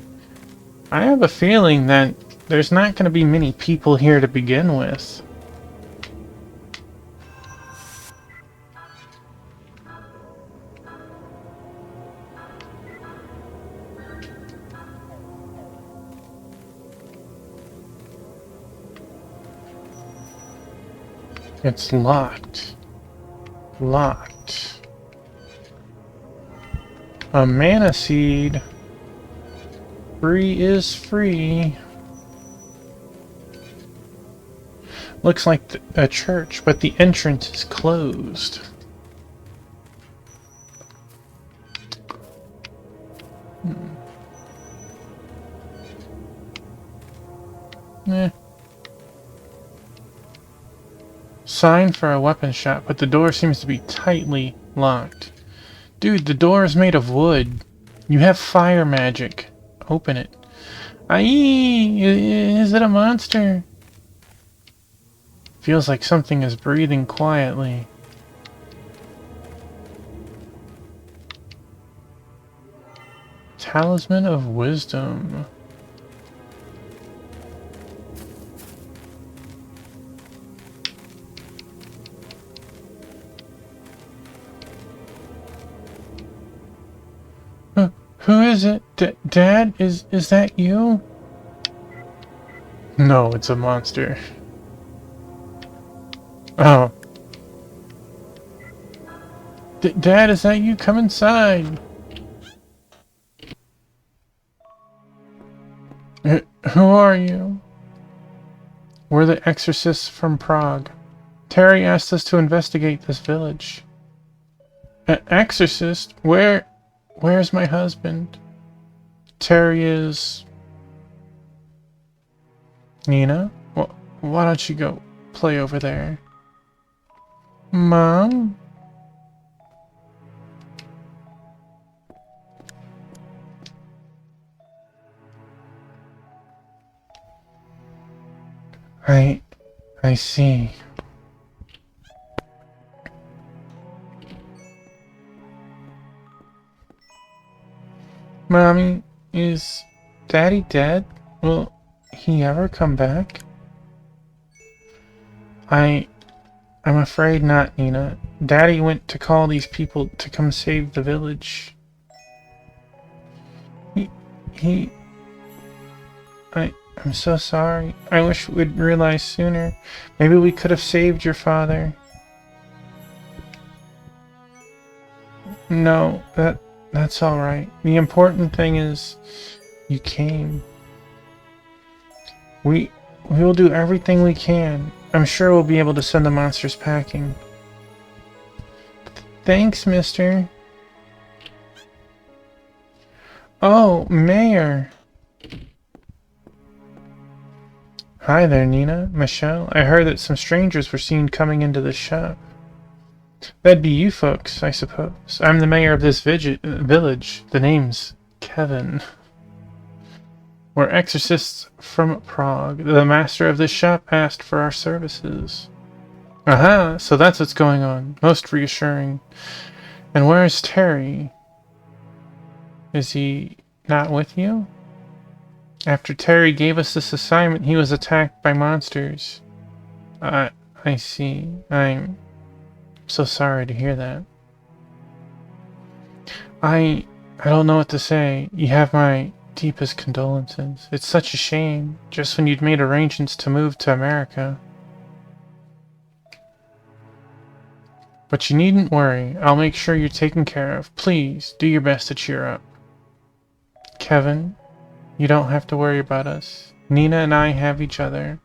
I have a feeling that there's not going to be many people here to begin with. It's locked. Locked. A mana seed. Free is free. Looks like a church, but the entrance is closed. Sign for a weapon shop, but the door seems to be tightly locked. Dude, the door is made of wood. You have fire magic. Open it. Aye, is it a monster? Feels like something is breathing quietly. Talisman of Wisdom. Who is it? Dad? Is that you? No, it's a monster. Oh. Dad, is that you? Come inside. Who are you? We're the exorcists from Prague. Terry asked us to investigate this village. Exorcist? Where's my husband? Terry is... Nina? Why don't you go play over there? Mom? I see. Mommy, is Daddy dead? Will he ever come back? I'm afraid not, Nina. Daddy went to call these people to come save the village. I'm so sorry. I wish we'd realized sooner. Maybe we could have saved your father. No, that's alright. The important thing is you came. We will do everything we can. I'm sure we'll be able to send the monsters packing. Thanks, mister. Oh, Mayor. Hi there, Nina. Michelle. I heard that some strangers were seen coming into the shop. That'd be you folks, I suppose. I'm the mayor of this village. The name's Kevin. We're exorcists from Prague. The master of this shop asked for our services. Aha, so that's what's going on. Most reassuring. And where's Terry? Is he not with you? After Terry gave us this assignment, he was attacked by monsters. I see. I'm so sorry to hear that. I don't know what to say. You have my deepest condolences. It's such a shame, just when you'd made arrangements to move to America. But you needn't worry. I'll make sure you're taken care of. Please, do your best to cheer up. Kevin, you don't have to worry about us. Nina and I have each other.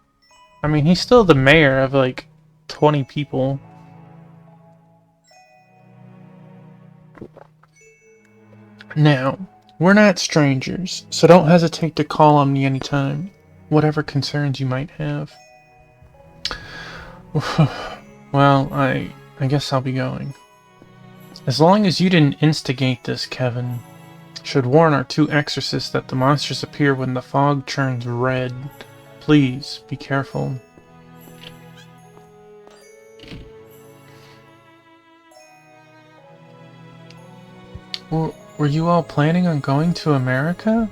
I mean, he's still the mayor of like 20 people. Now, we're not strangers, so don't hesitate to call on me anytime. Whatever concerns you might have. Well, I guess I'll be going. As long as you didn't instigate this, Kevin. Should warn our 2 exorcists that the monsters appear when the fog turns red. Please, be careful. Were you all planning on going to America?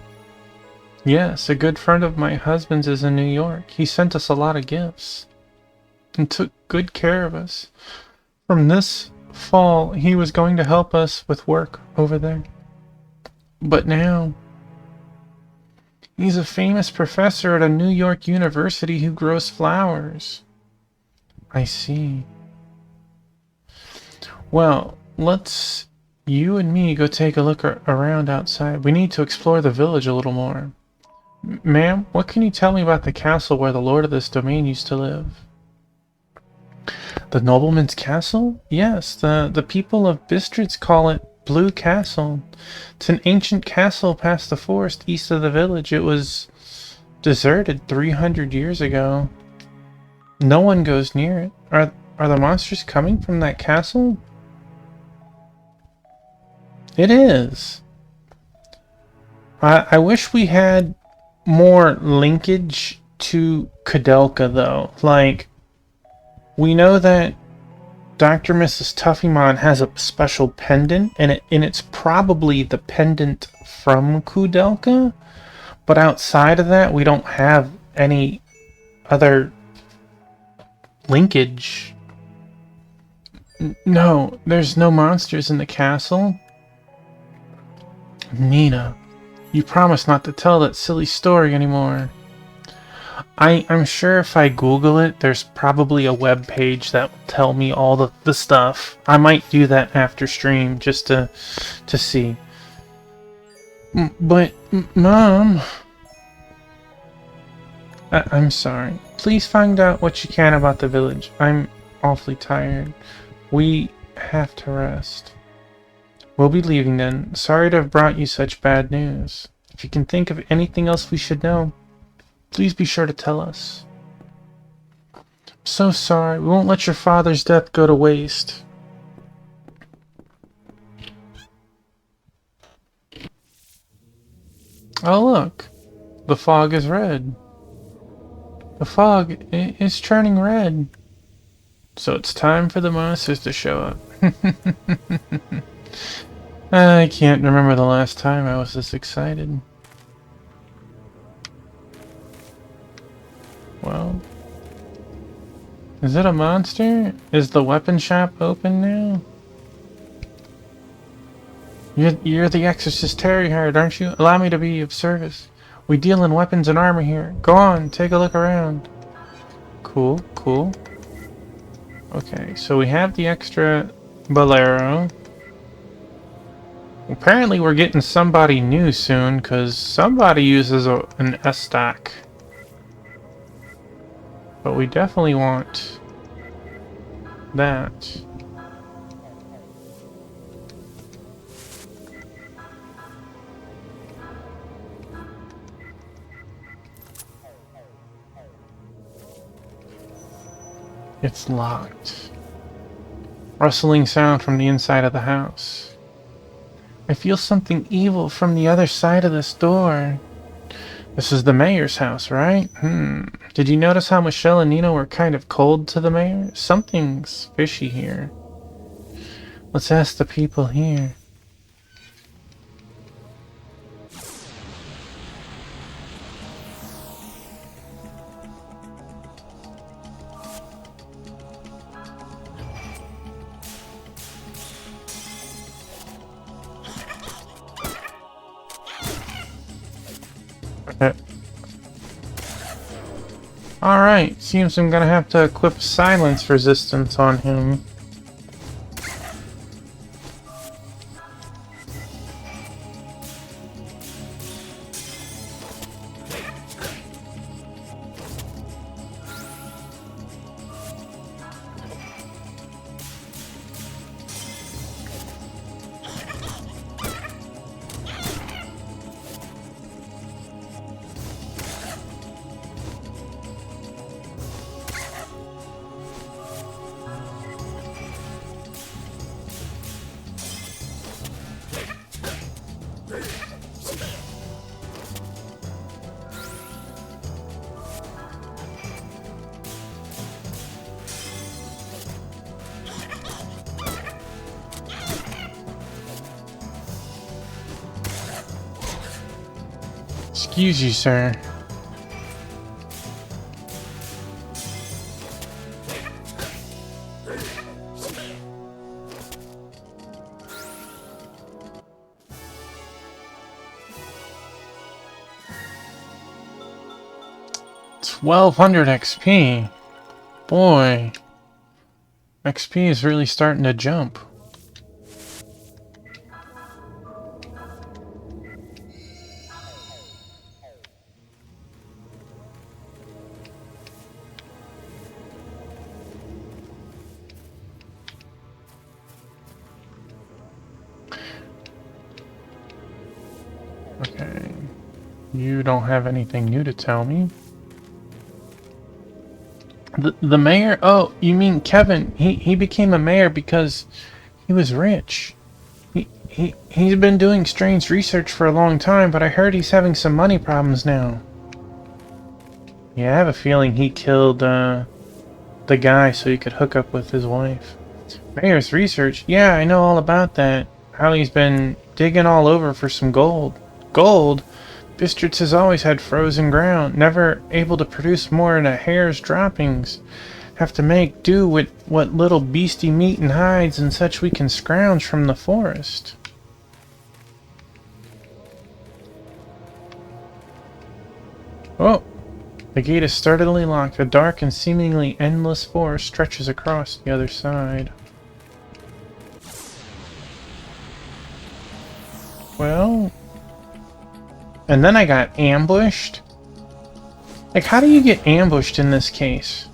Yes, a good friend of my husband's is in New York. He sent us a lot of gifts and took good care of us. From this fall, he was going to help us with work over there. But now, he's a famous professor at a New York university who grows flowers. I see. Well, let's you and me go take a look around outside. We need to explore the village a little more. Ma'am, what can you tell me about the castle where the lord of this domain used to live? The nobleman's castle? Yes, the people of Bistritz call it Blue Castle. It's an ancient castle past the forest east of the village. It was deserted 300 years ago. No one goes near it. Are the monsters coming from that castle? It is. I wish we had more linkage to Kudelka, though. Like, we know that Dr. Mrs. Tuffymon has a special pendant, and it's probably the pendant from Kudelka, but outside of that, we don't have any other linkage. No, there's no monsters in the castle. Nina, you promised not to tell that silly story anymore. I'm sure if I Google it, there's probably a web page that will tell me all the stuff. I might do that after stream just to see. But, Mom... I'm sorry. Please find out what you can about the village. I'm awfully tired. We have to rest. We'll be leaving then. Sorry to have brought you such bad news. If you can think of anything else we should know, please be sure to tell us. I'm so sorry. We won't let your father's death go to waste. Oh look. The fog is red. The fog is turning red. So it's time for the monsters to show up. I can't remember the last time I was this excited. Well, is it a monster? Is the weapon shop open now? You're the Exorcist Terryhard, aren't you? Allow me to be of service. We deal in weapons and armor here. Go on, take a look around. Cool, cool. Okay, so we have the extra bolero. Apparently we're getting somebody new soon, because somebody uses an S-Stock. But we definitely want that. It's locked. Rustling sound from the inside of the house. I feel something evil from the other side of this door. This is the mayor's house, right? Did you notice how Michelle and Nina were kind of cold to the mayor? Something's fishy here. Let's ask the people here. Alright, seems I'm gonna have to equip silence resistance on him. Excuse you, sir. $1,200 XP. Boy, XP is really starting to jump. Okay, you don't have anything new to tell me. The mayor? Oh, you mean Kevin? He became a mayor because he was rich. He's been doing strange research for a long time, but I heard he's having some money problems now. Yeah, I have a feeling he killed the guy so he could hook up with his wife. Mayor's research? Yeah, I know all about that. How he's been digging all over for some gold. Gold? Bistritz has always had frozen ground, never able to produce more than a hair's droppings. Have to make do with what little beastie meat and hides and such we can scrounge from the forest. Oh, the gate is sturdily locked. A dark and seemingly endless forest stretches across the other side. Well... And then I got ambushed? Like, how do you get ambushed in this case?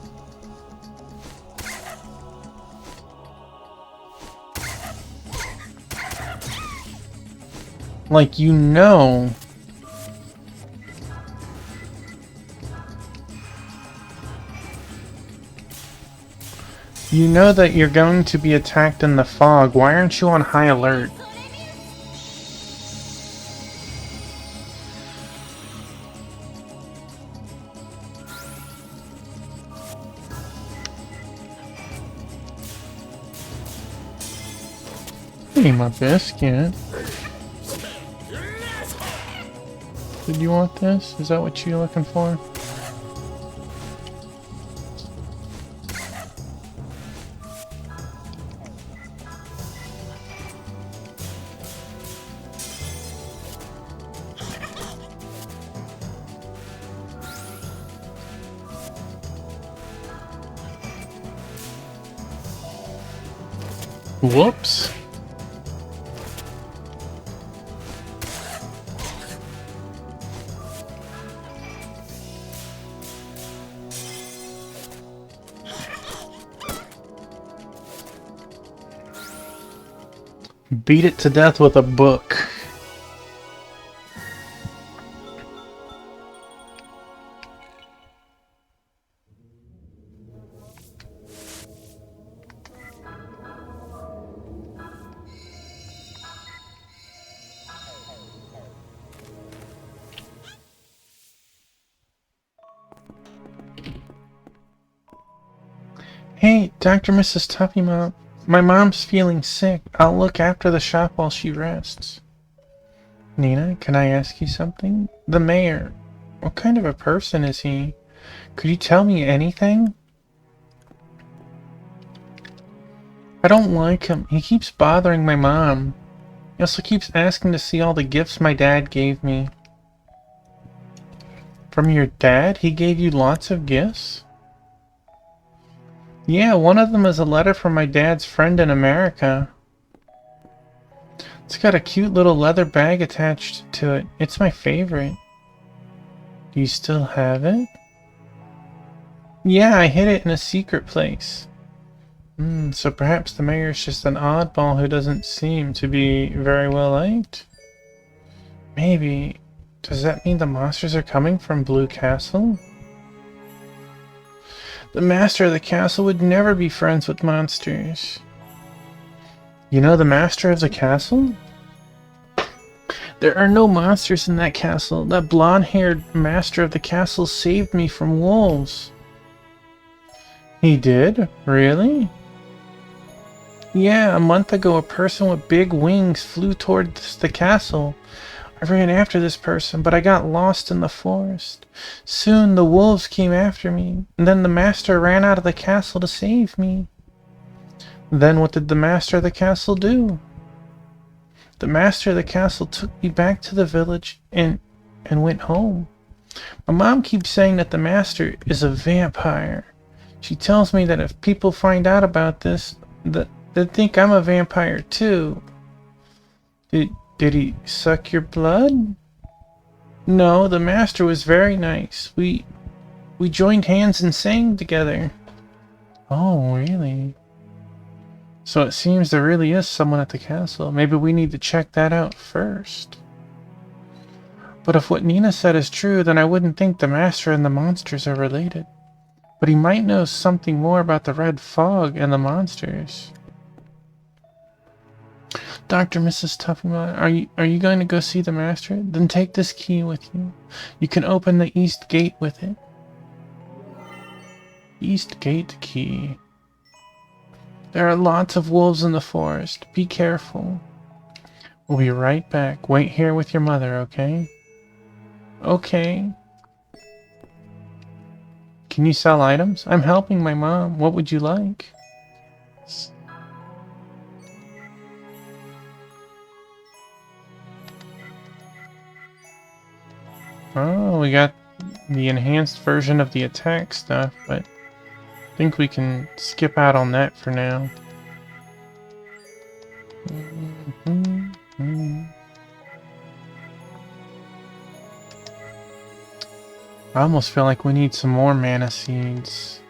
Like, you know... You know that you're going to be attacked in the fog. Why aren't you on high alert? Hey, my biscuit. Did you want this? Is that what you're looking for? Whoops. Beat it to death with a book. Hey, Dr. Mrs. Tuffy Mom. My mom's feeling sick. I'll look after the shop while she rests. Nina, can I ask you something? The mayor. What kind of a person is he? Could you tell me anything? I don't like him. He keeps bothering my mom. He also keeps asking to see all the gifts my dad gave me. From your dad? He gave you lots of gifts? Yeah, one of them is a letter from my dad's friend in America. It's got a cute little leather bag attached to it. It's my favorite. Do you still have it? Yeah, I hid it in a secret place. So perhaps the mayor's just an oddball who doesn't seem to be very well liked? Maybe. Does that mean the monsters are coming from Blue Castle? The master of the castle would never be friends with monsters. You know the master of the castle? There are no monsters in that castle. That blonde-haired master of the castle saved me from wolves. He did? Really? Yeah, a month ago a person with big wings flew towards the castle. I ran after this person, but I got lost in the forest. Soon the wolves came after me, and then the master ran out of the castle to save me. Then what did the master of the castle do? The master of the castle took me back to the village and went home. My mom keeps saying that the master is a vampire. She tells me that if people find out about this, that they'd think I'm a vampire too. Did he suck your blood? No, the master was very nice. We joined hands and sang together. Oh, really? So it seems there really is someone at the castle. Maybe we need to check that out first. But if what Nina said is true, then I wouldn't think the master and the monsters are related. But he might know something more about the red fog and the monsters. Dr. Mrs. Tuffington, are you going to go see the master? Then take this key with you. You can open the east gate with it. East gate key. There are lots of wolves in the forest. Be careful. We'll be right back. Wait here with your mother, okay? Okay. Can you sell items? I'm helping my mom. What would you like? Oh, we got the enhanced version of the attack stuff, but I think we can skip out on that for now. I almost feel like we need some more mana seeds.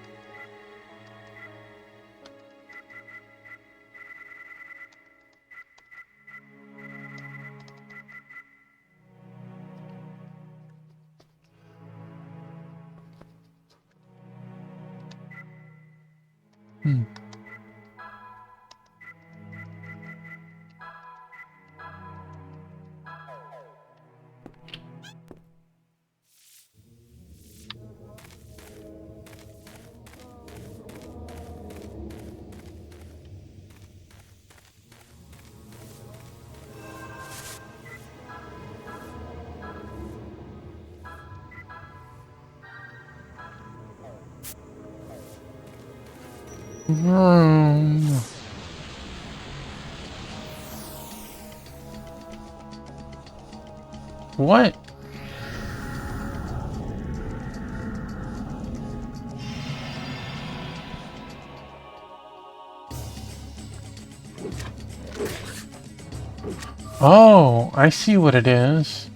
What? Oh, I see what it is.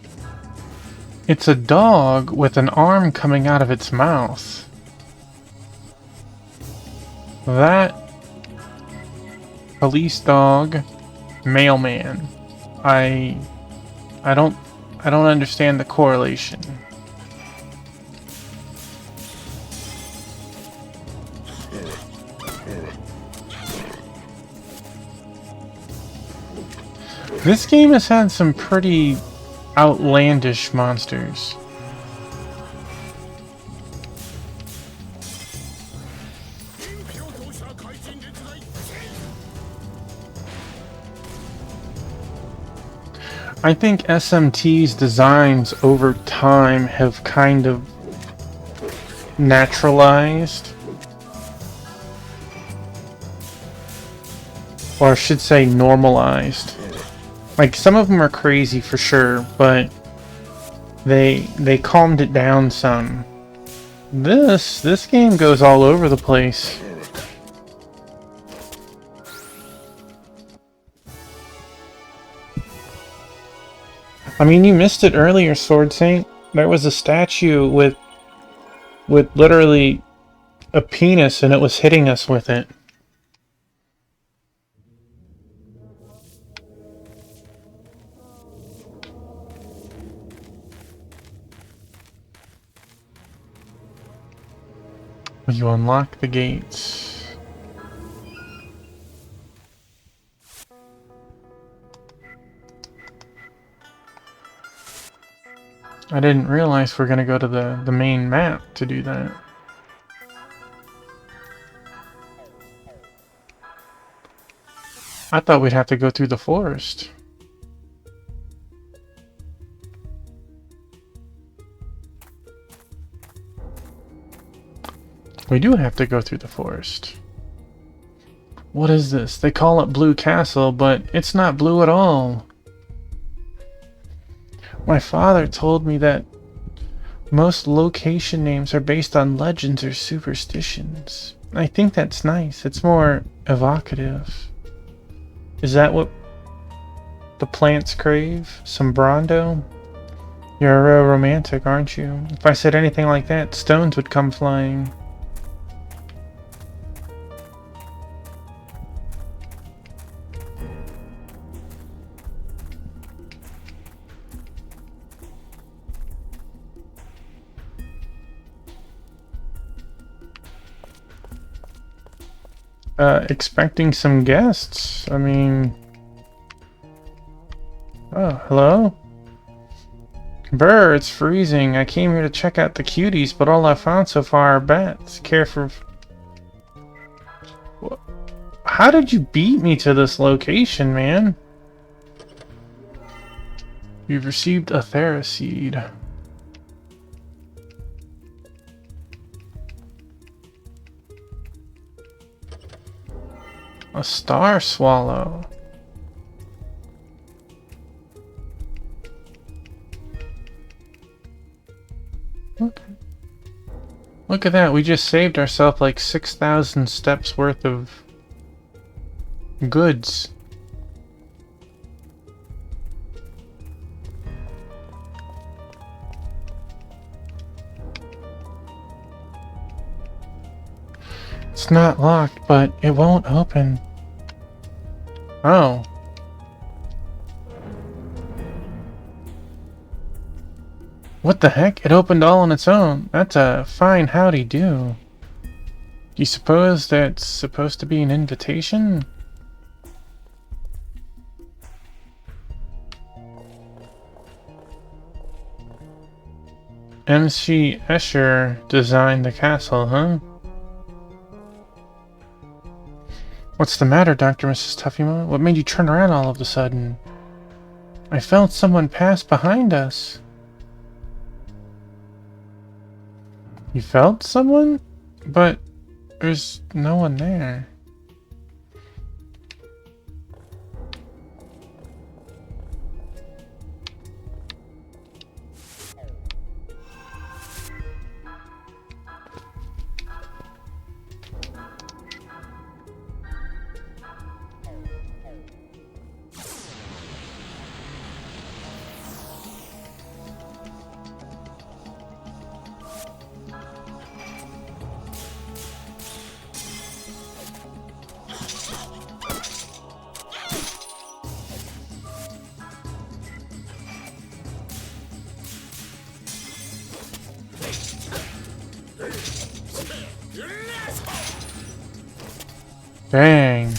It's a dog with an arm coming out of its mouth. That police dog, mailman. I don't understand the correlation. This game has had some pretty outlandish monsters. I think SMT's designs over time have kind of naturalized, or I should say normalized. Like, some of them are crazy for sure, but they calmed it down some. This game goes all over the place. I mean, you missed it earlier, Sword Saint. There was a statue with literally a penis, and it was hitting us with it. You unlock the gates. I didn't realize we're gonna go to the main map to do that. I thought we'd have to go through the forest. We do have to go through the forest. What is this? They call it Blue Castle, but it's not blue at all. My father told me that most location names are based on legends or superstitions. I think that's nice. It's more evocative. Is that what the plants crave? Some Brondo? You're a real romantic, aren't you? If I said anything like that, stones would come flying. Expecting some guests. I mean... Oh, hello? Brr, it's freezing. I came here to check out the cuties, but all I've found so far are bats. Care for... How did you beat me to this location, man? You've received a Theraseed. A star swallow. Okay. Look at that, we just saved ourselves like 6,000 steps worth of goods. It's not locked, but it won't open. Oh. What the heck? It opened all on its own. That's a fine howdy-do. Do you suppose that's supposed to be an invitation? M.C. Escher designed the castle, huh? What's the matter, Dr. Mrs. Tuffymo? What made you turn around all of a sudden? I felt someone pass behind us. You felt someone? But there's no one there. Dang.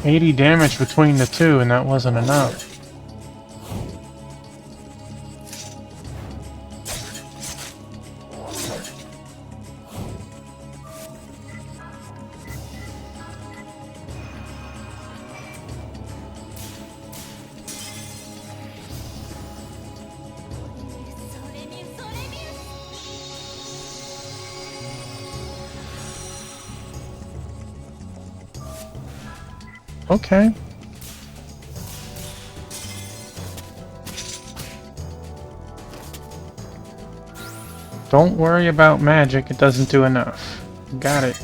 80 damage between the two, and that wasn't enough. Okay. Don't worry about magic, it doesn't do enough. Got it.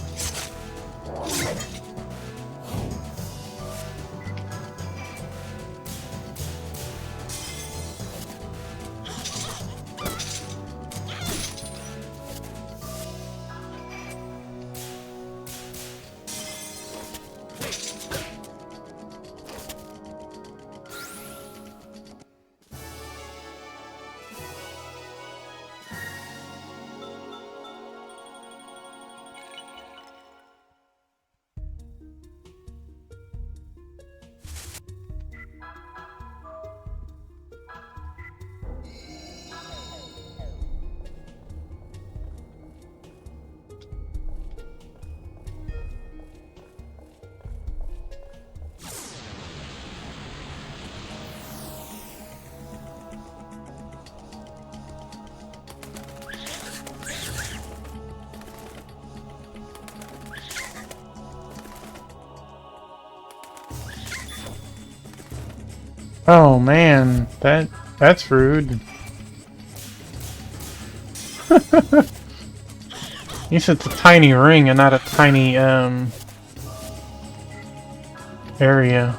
Oh man, that's rude. You said it's a tiny ring and not a tiny area.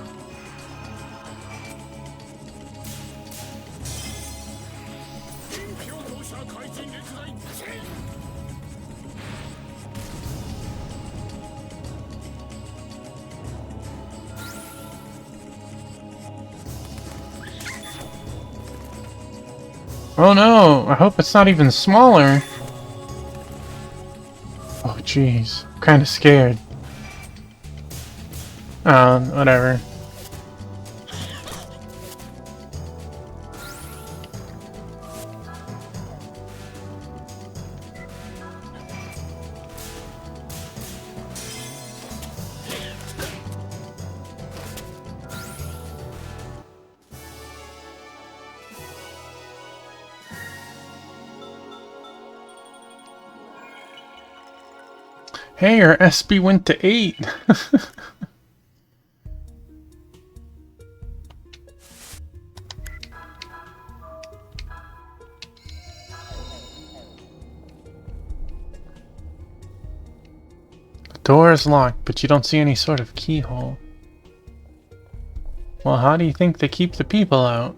Oh no, I hope it's not even smaller. Oh jeez, I'm kinda scared. Whatever. Hey, our SB went to 8. The door is locked, but you don't see any sort of keyhole. Well, how do you think they keep the people out?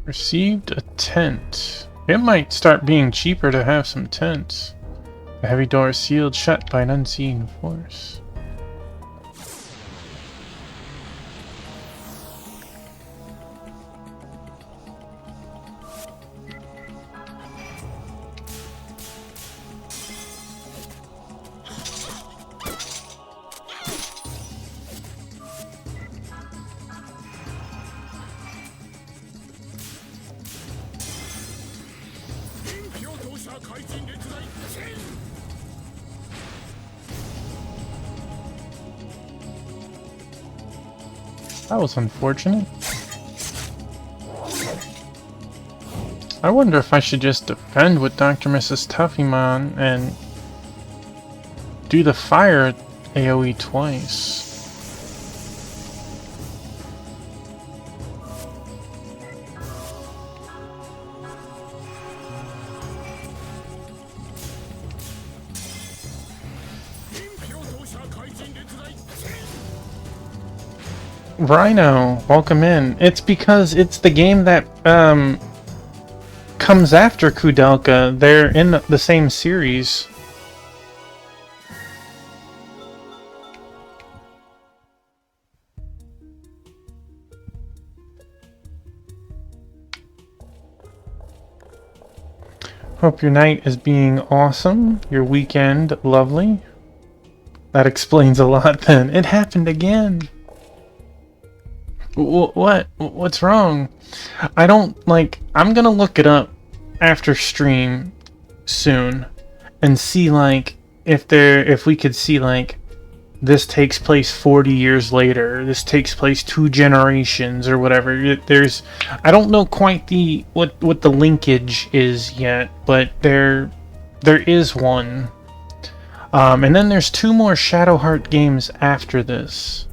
Received a tent. It might start being cheaper to have some tents. The heavy door is sealed shut by an unseen force. That was unfortunate. I wonder if I should just defend with Dr. Mrs. Tuffymon and do the fire AoE twice. Rhino, welcome in. It's because it's the game that comes after Kudelka. They're in the same series. Hope your night is being awesome. Your weekend lovely. That explains a lot then. It happened again. What? What's wrong? I don't, like, I'm gonna look it up after stream soon and see, like, if we could see, like, this takes place 40 years later, this takes place 2 generations or whatever. I don't know quite what the linkage is yet, but there is one. And then there's 2 more Shadowheart games after this.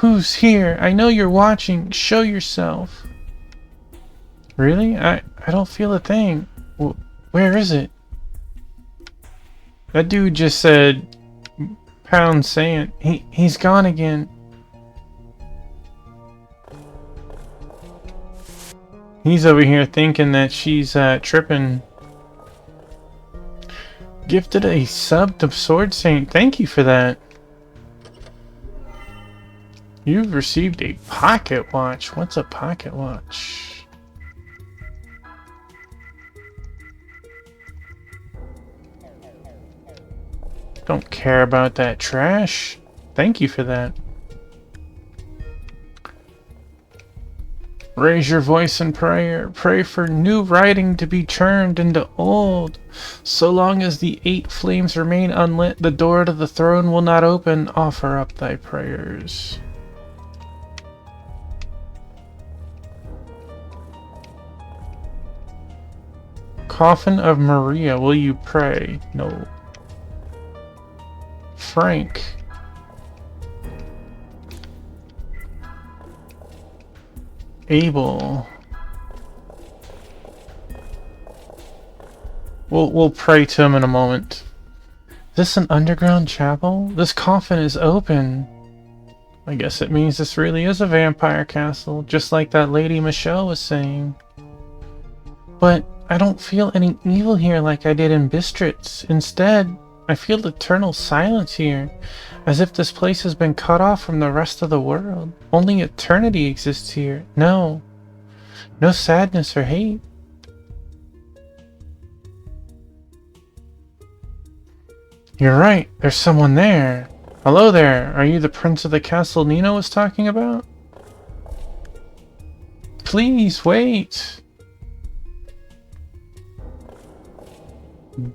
Who's here? I know you're watching. Show yourself. Really? I don't feel a thing. Where is it? That dude just said pound sand. He's gone again. He's over here thinking that she's tripping. Gifted a sub to Sword Saint. Thank you for that. You've received a pocket watch. What's a pocket watch? Don't care about that trash. Thank you for that. Raise your voice in prayer. Pray for new writing to be turned into old. So long as the 8 flames remain unlit, the door to the throne will not open. Offer up thy prayers. Coffin of Maria, will you pray? No. Frank. Abel. We'll pray to him in a moment. Is this an underground chapel? This coffin is open. I guess it means this really is a vampire castle, just like that lady Michelle was saying. But I don't feel any evil here like I did in Bistritz. Instead, I feel eternal silence here, as if this place has been cut off from the rest of the world. Only eternity exists here. No sadness or hate. You're right, there's someone there. Hello there, are you the prince of the castle Nino was talking about? Please, wait.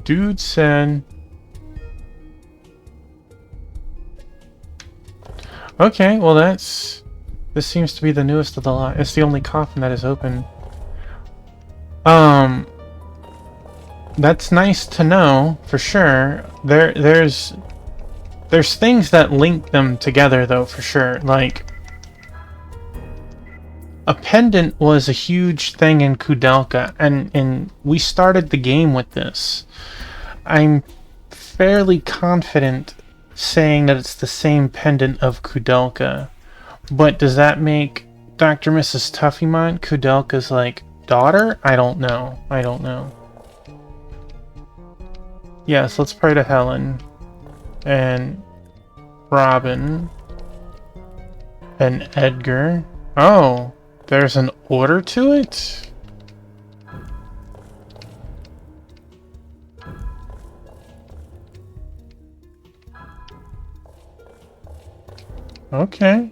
Dude said... Okay, well this seems to be the newest of the lot. It's the only coffin that is open. That's nice to know, for sure. There's things that link them together, though, for sure. Like, a pendant was a huge thing in Kudelka, and we started the game with this. I'm fairly confident saying that it's the same pendant of Kudelka. But does that make Dr. Mrs. Tuffymon Kudelka's, like, daughter? I don't know. Yes, let's pray to Helen. And Robin. And Edgar. Oh, there's an order to it? Okay.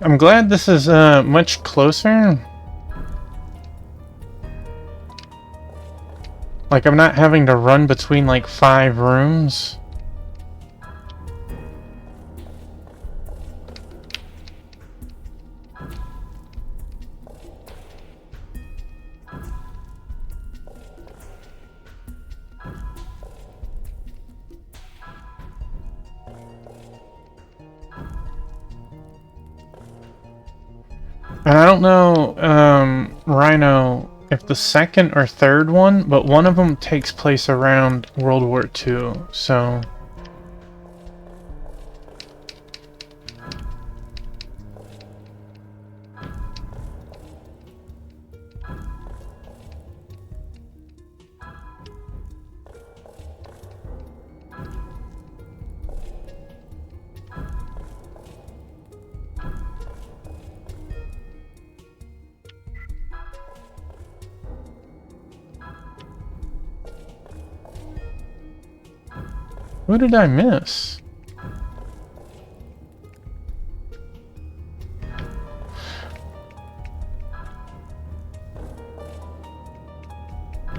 I'm glad this is much closer. Like, I'm not having to run between like 5 rooms. And I don't know, Rhino, if the second or third one, but one of them takes place around World War II, so... Who did I miss?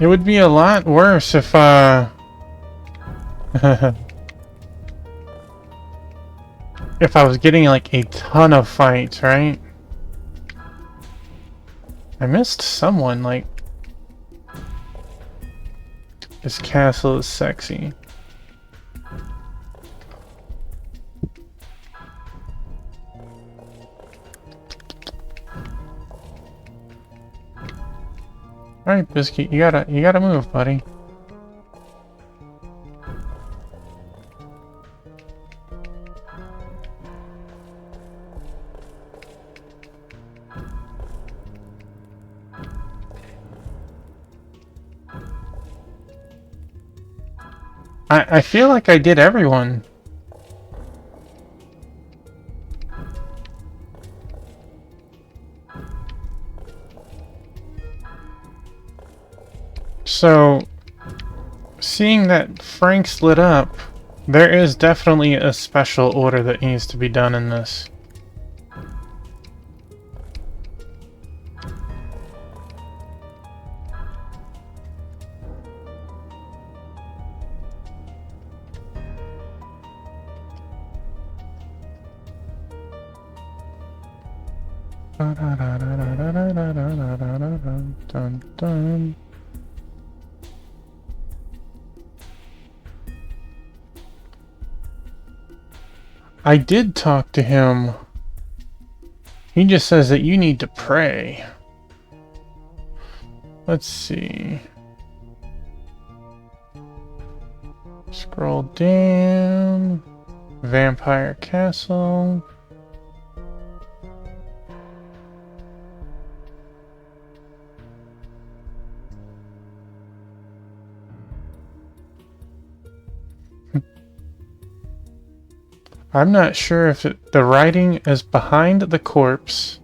It would be a lot worse if, if I was getting, like, a ton of fights, right? I missed someone, like... This castle is sexy. Alright, Biscuit, you gotta move, buddy. I feel like I did everyone. So, seeing that Frank's lit up, there is definitely a special order that needs to be done in this. Dun, dun. I did talk to him. He just says that you need to pray. Let's see. Scroll down. Vampire Castle. I'm not sure if the writing is behind the corpse,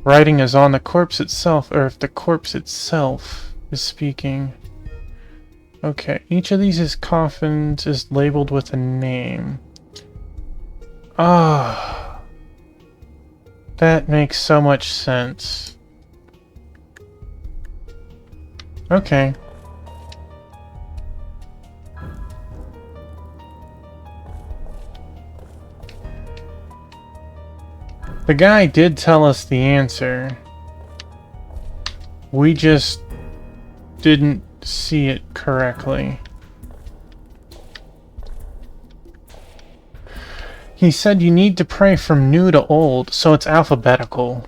writing is on the corpse itself, or if the corpse itself is speaking. Okay, each of these coffins is labeled with a name. Ah, that makes so much sense. Okay. The guy did tell us the answer. We just didn't see it correctly. He said you need to pray from new to old, so it's alphabetical.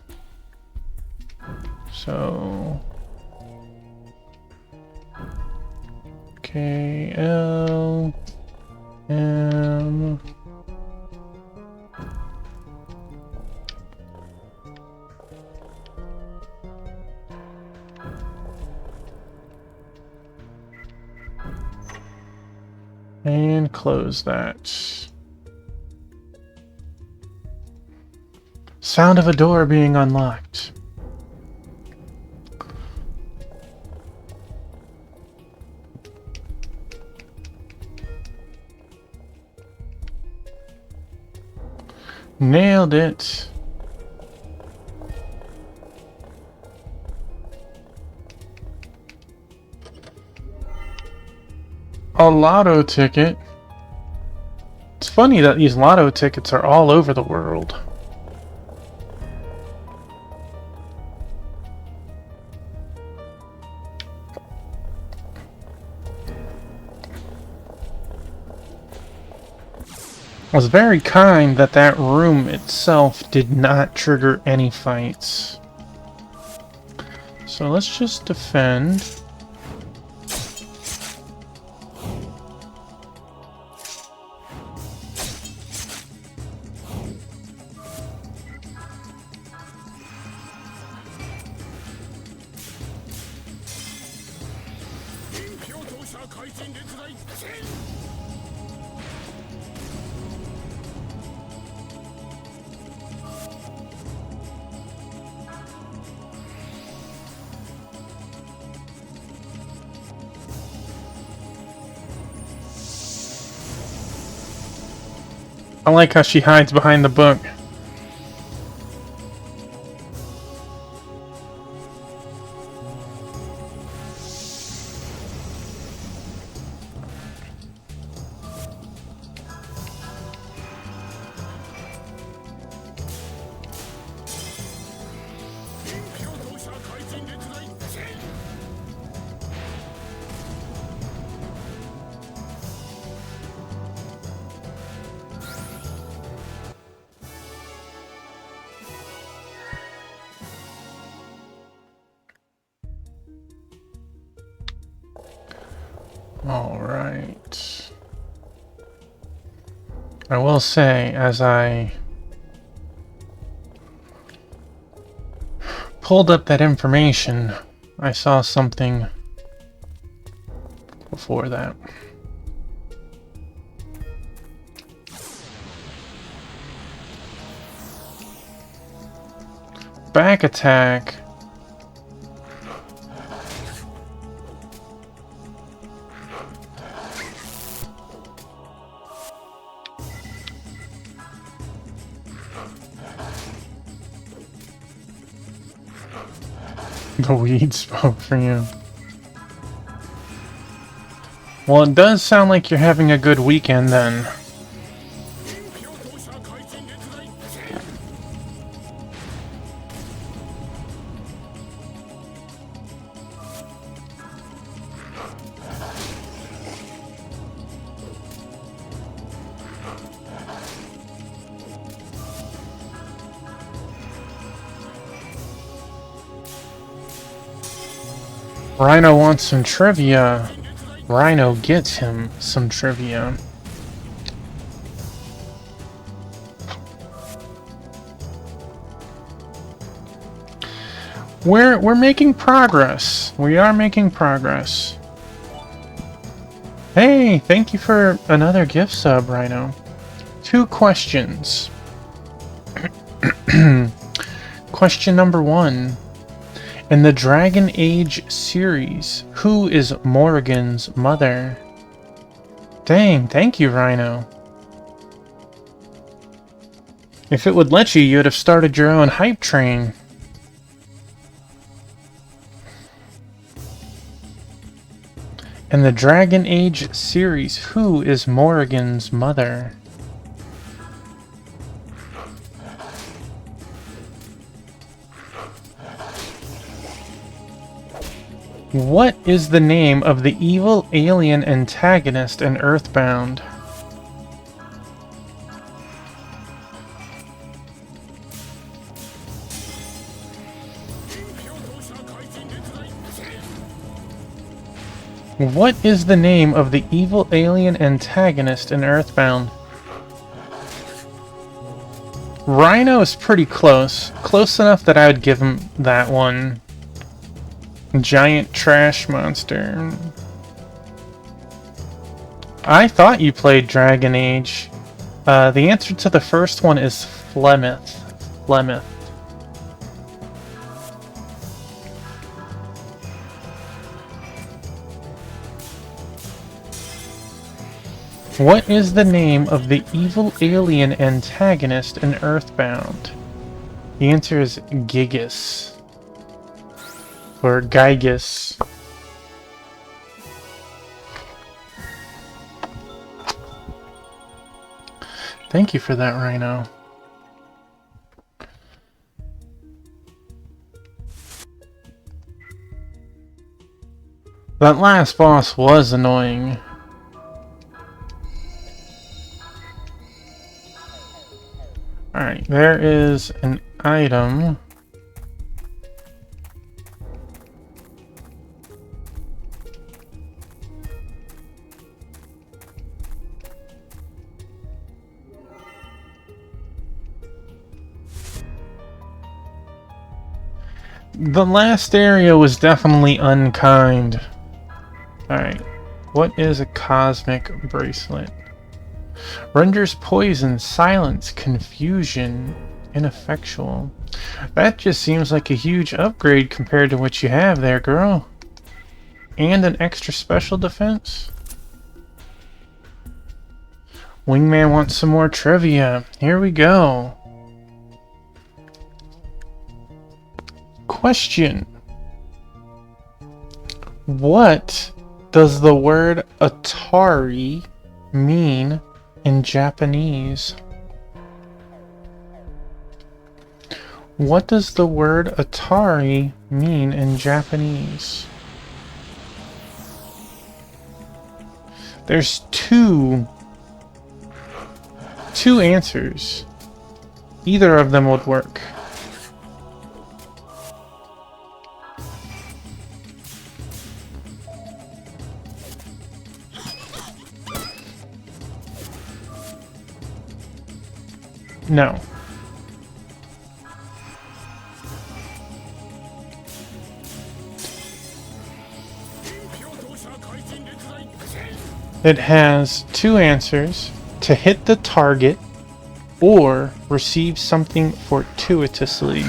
So... K, L, M... And close that. Sound of a door being unlocked. Nailed it. A lotto ticket. It's funny that these lotto tickets are all over the world. It was very kind that that room itself did not trigger any fights. So let's just defend. I like how she hides behind the book. Alright. I will say, as I pulled up that information, I saw something before that. Back attack. The weed spoke for you. Well, it does sound like you're having a good weekend then. Rhino wants some trivia. Rhino gets him some trivia. We're making progress. We are making progress. Hey, thank you for another gift sub, Rhino. 2 questions. Question number 1. In the Dragon Age series, who is Morrigan's mother? Dang, thank you, Rhino. If it would let you, you'd have started your own hype train. In the Dragon Age series, who is Morrigan's mother? What is the name of the evil alien antagonist in Earthbound? What is the name of the evil alien antagonist in Earthbound? Rhino is pretty close. Close enough that I would give him that one. Giant trash monster. I thought you played Dragon Age. The answer to the first one is Flemeth. Flemeth. What is the name of the evil alien antagonist in Earthbound? The answer is Gigas. Or Gygus. Thank you for that, Rhino. That last boss was annoying. Alright, there is an item. The last area was definitely unkind. Alright, what is a cosmic bracelet? Renders poison, silence, confusion, ineffectual. That just seems like a huge upgrade compared to what you have there, girl. And an extra special defense? Wingman wants some more trivia. Here we go. Question. What does the word Atari mean in Japanese? What does the word Atari mean in Japanese? There's two answers. Either of them would work. No. It has 2 answers: to hit the target or receive something fortuitously.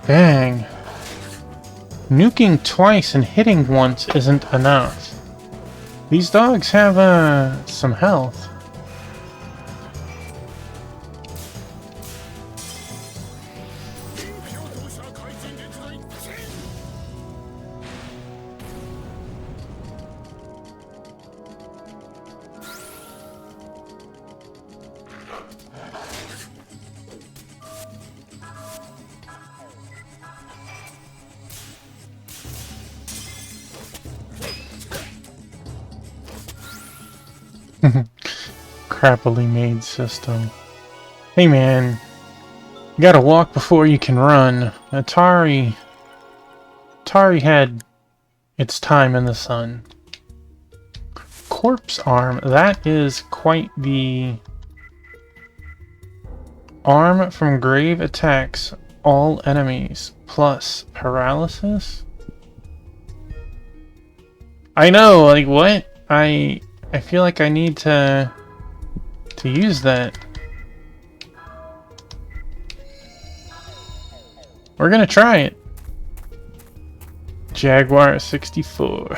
Dang. Nuking twice and hitting once isn't enough. These dogs have, some health. Crappily made system. Hey man, you gotta walk before you can run. Atari had its time in the sun. Corpse arm, that is quite the arm from grave attacks all enemies plus paralysis. I know, like what? I feel like I need to use that. We're gonna try it. Jaguar 64.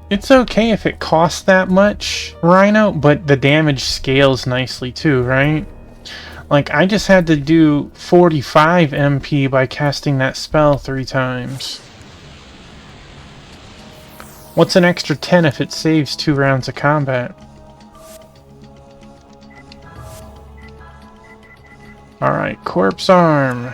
It's okay if it costs that much, Rhino, but the damage scales nicely too, right? Like, I just had to do 45 MP by casting that spell 3 times. What's an extra 10 if it saves 2 rounds of combat? Alright, Corpse Arm.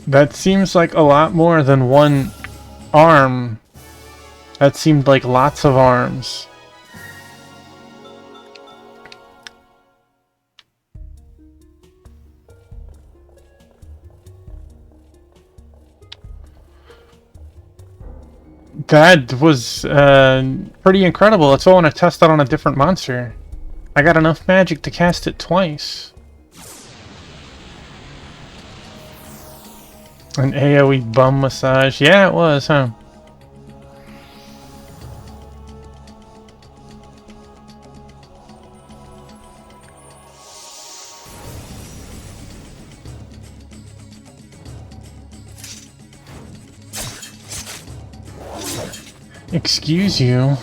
That seems like a lot more than one arm. That seemed like lots of arms. That was pretty incredible. That's why I want to test that on a different monster. I got enough magic to cast it twice. An AoE bum massage. Yeah, it was, huh? Excuse you.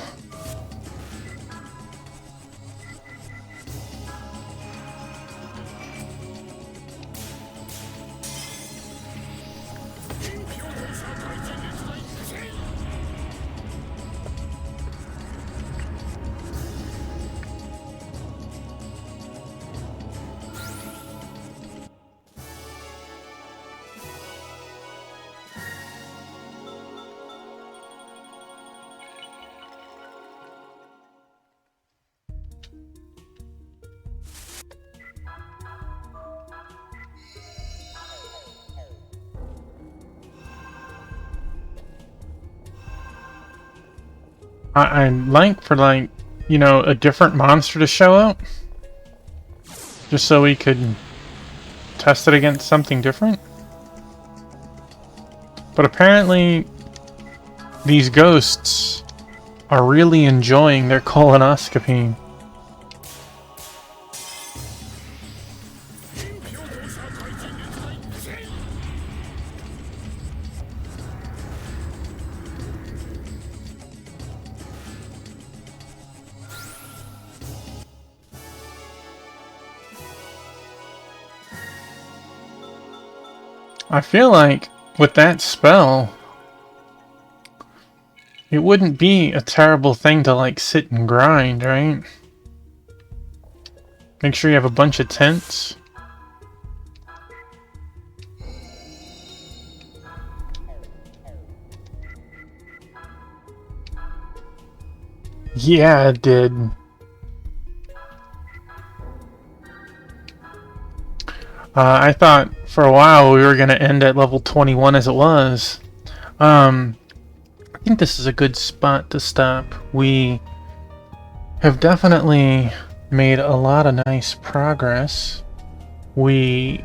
I'd like for, like, you know, a different monster to show up. Just so we could test it against something different. But apparently, these ghosts are really enjoying their colonoscopy. I feel like with that spell, it wouldn't be a terrible thing to like sit and grind, right? Make sure you have a bunch of tents. Yeah, it did. I thought for a while we were going to end at level 21 as it was. I think this is a good spot to stop. We have definitely made a lot of nice progress. We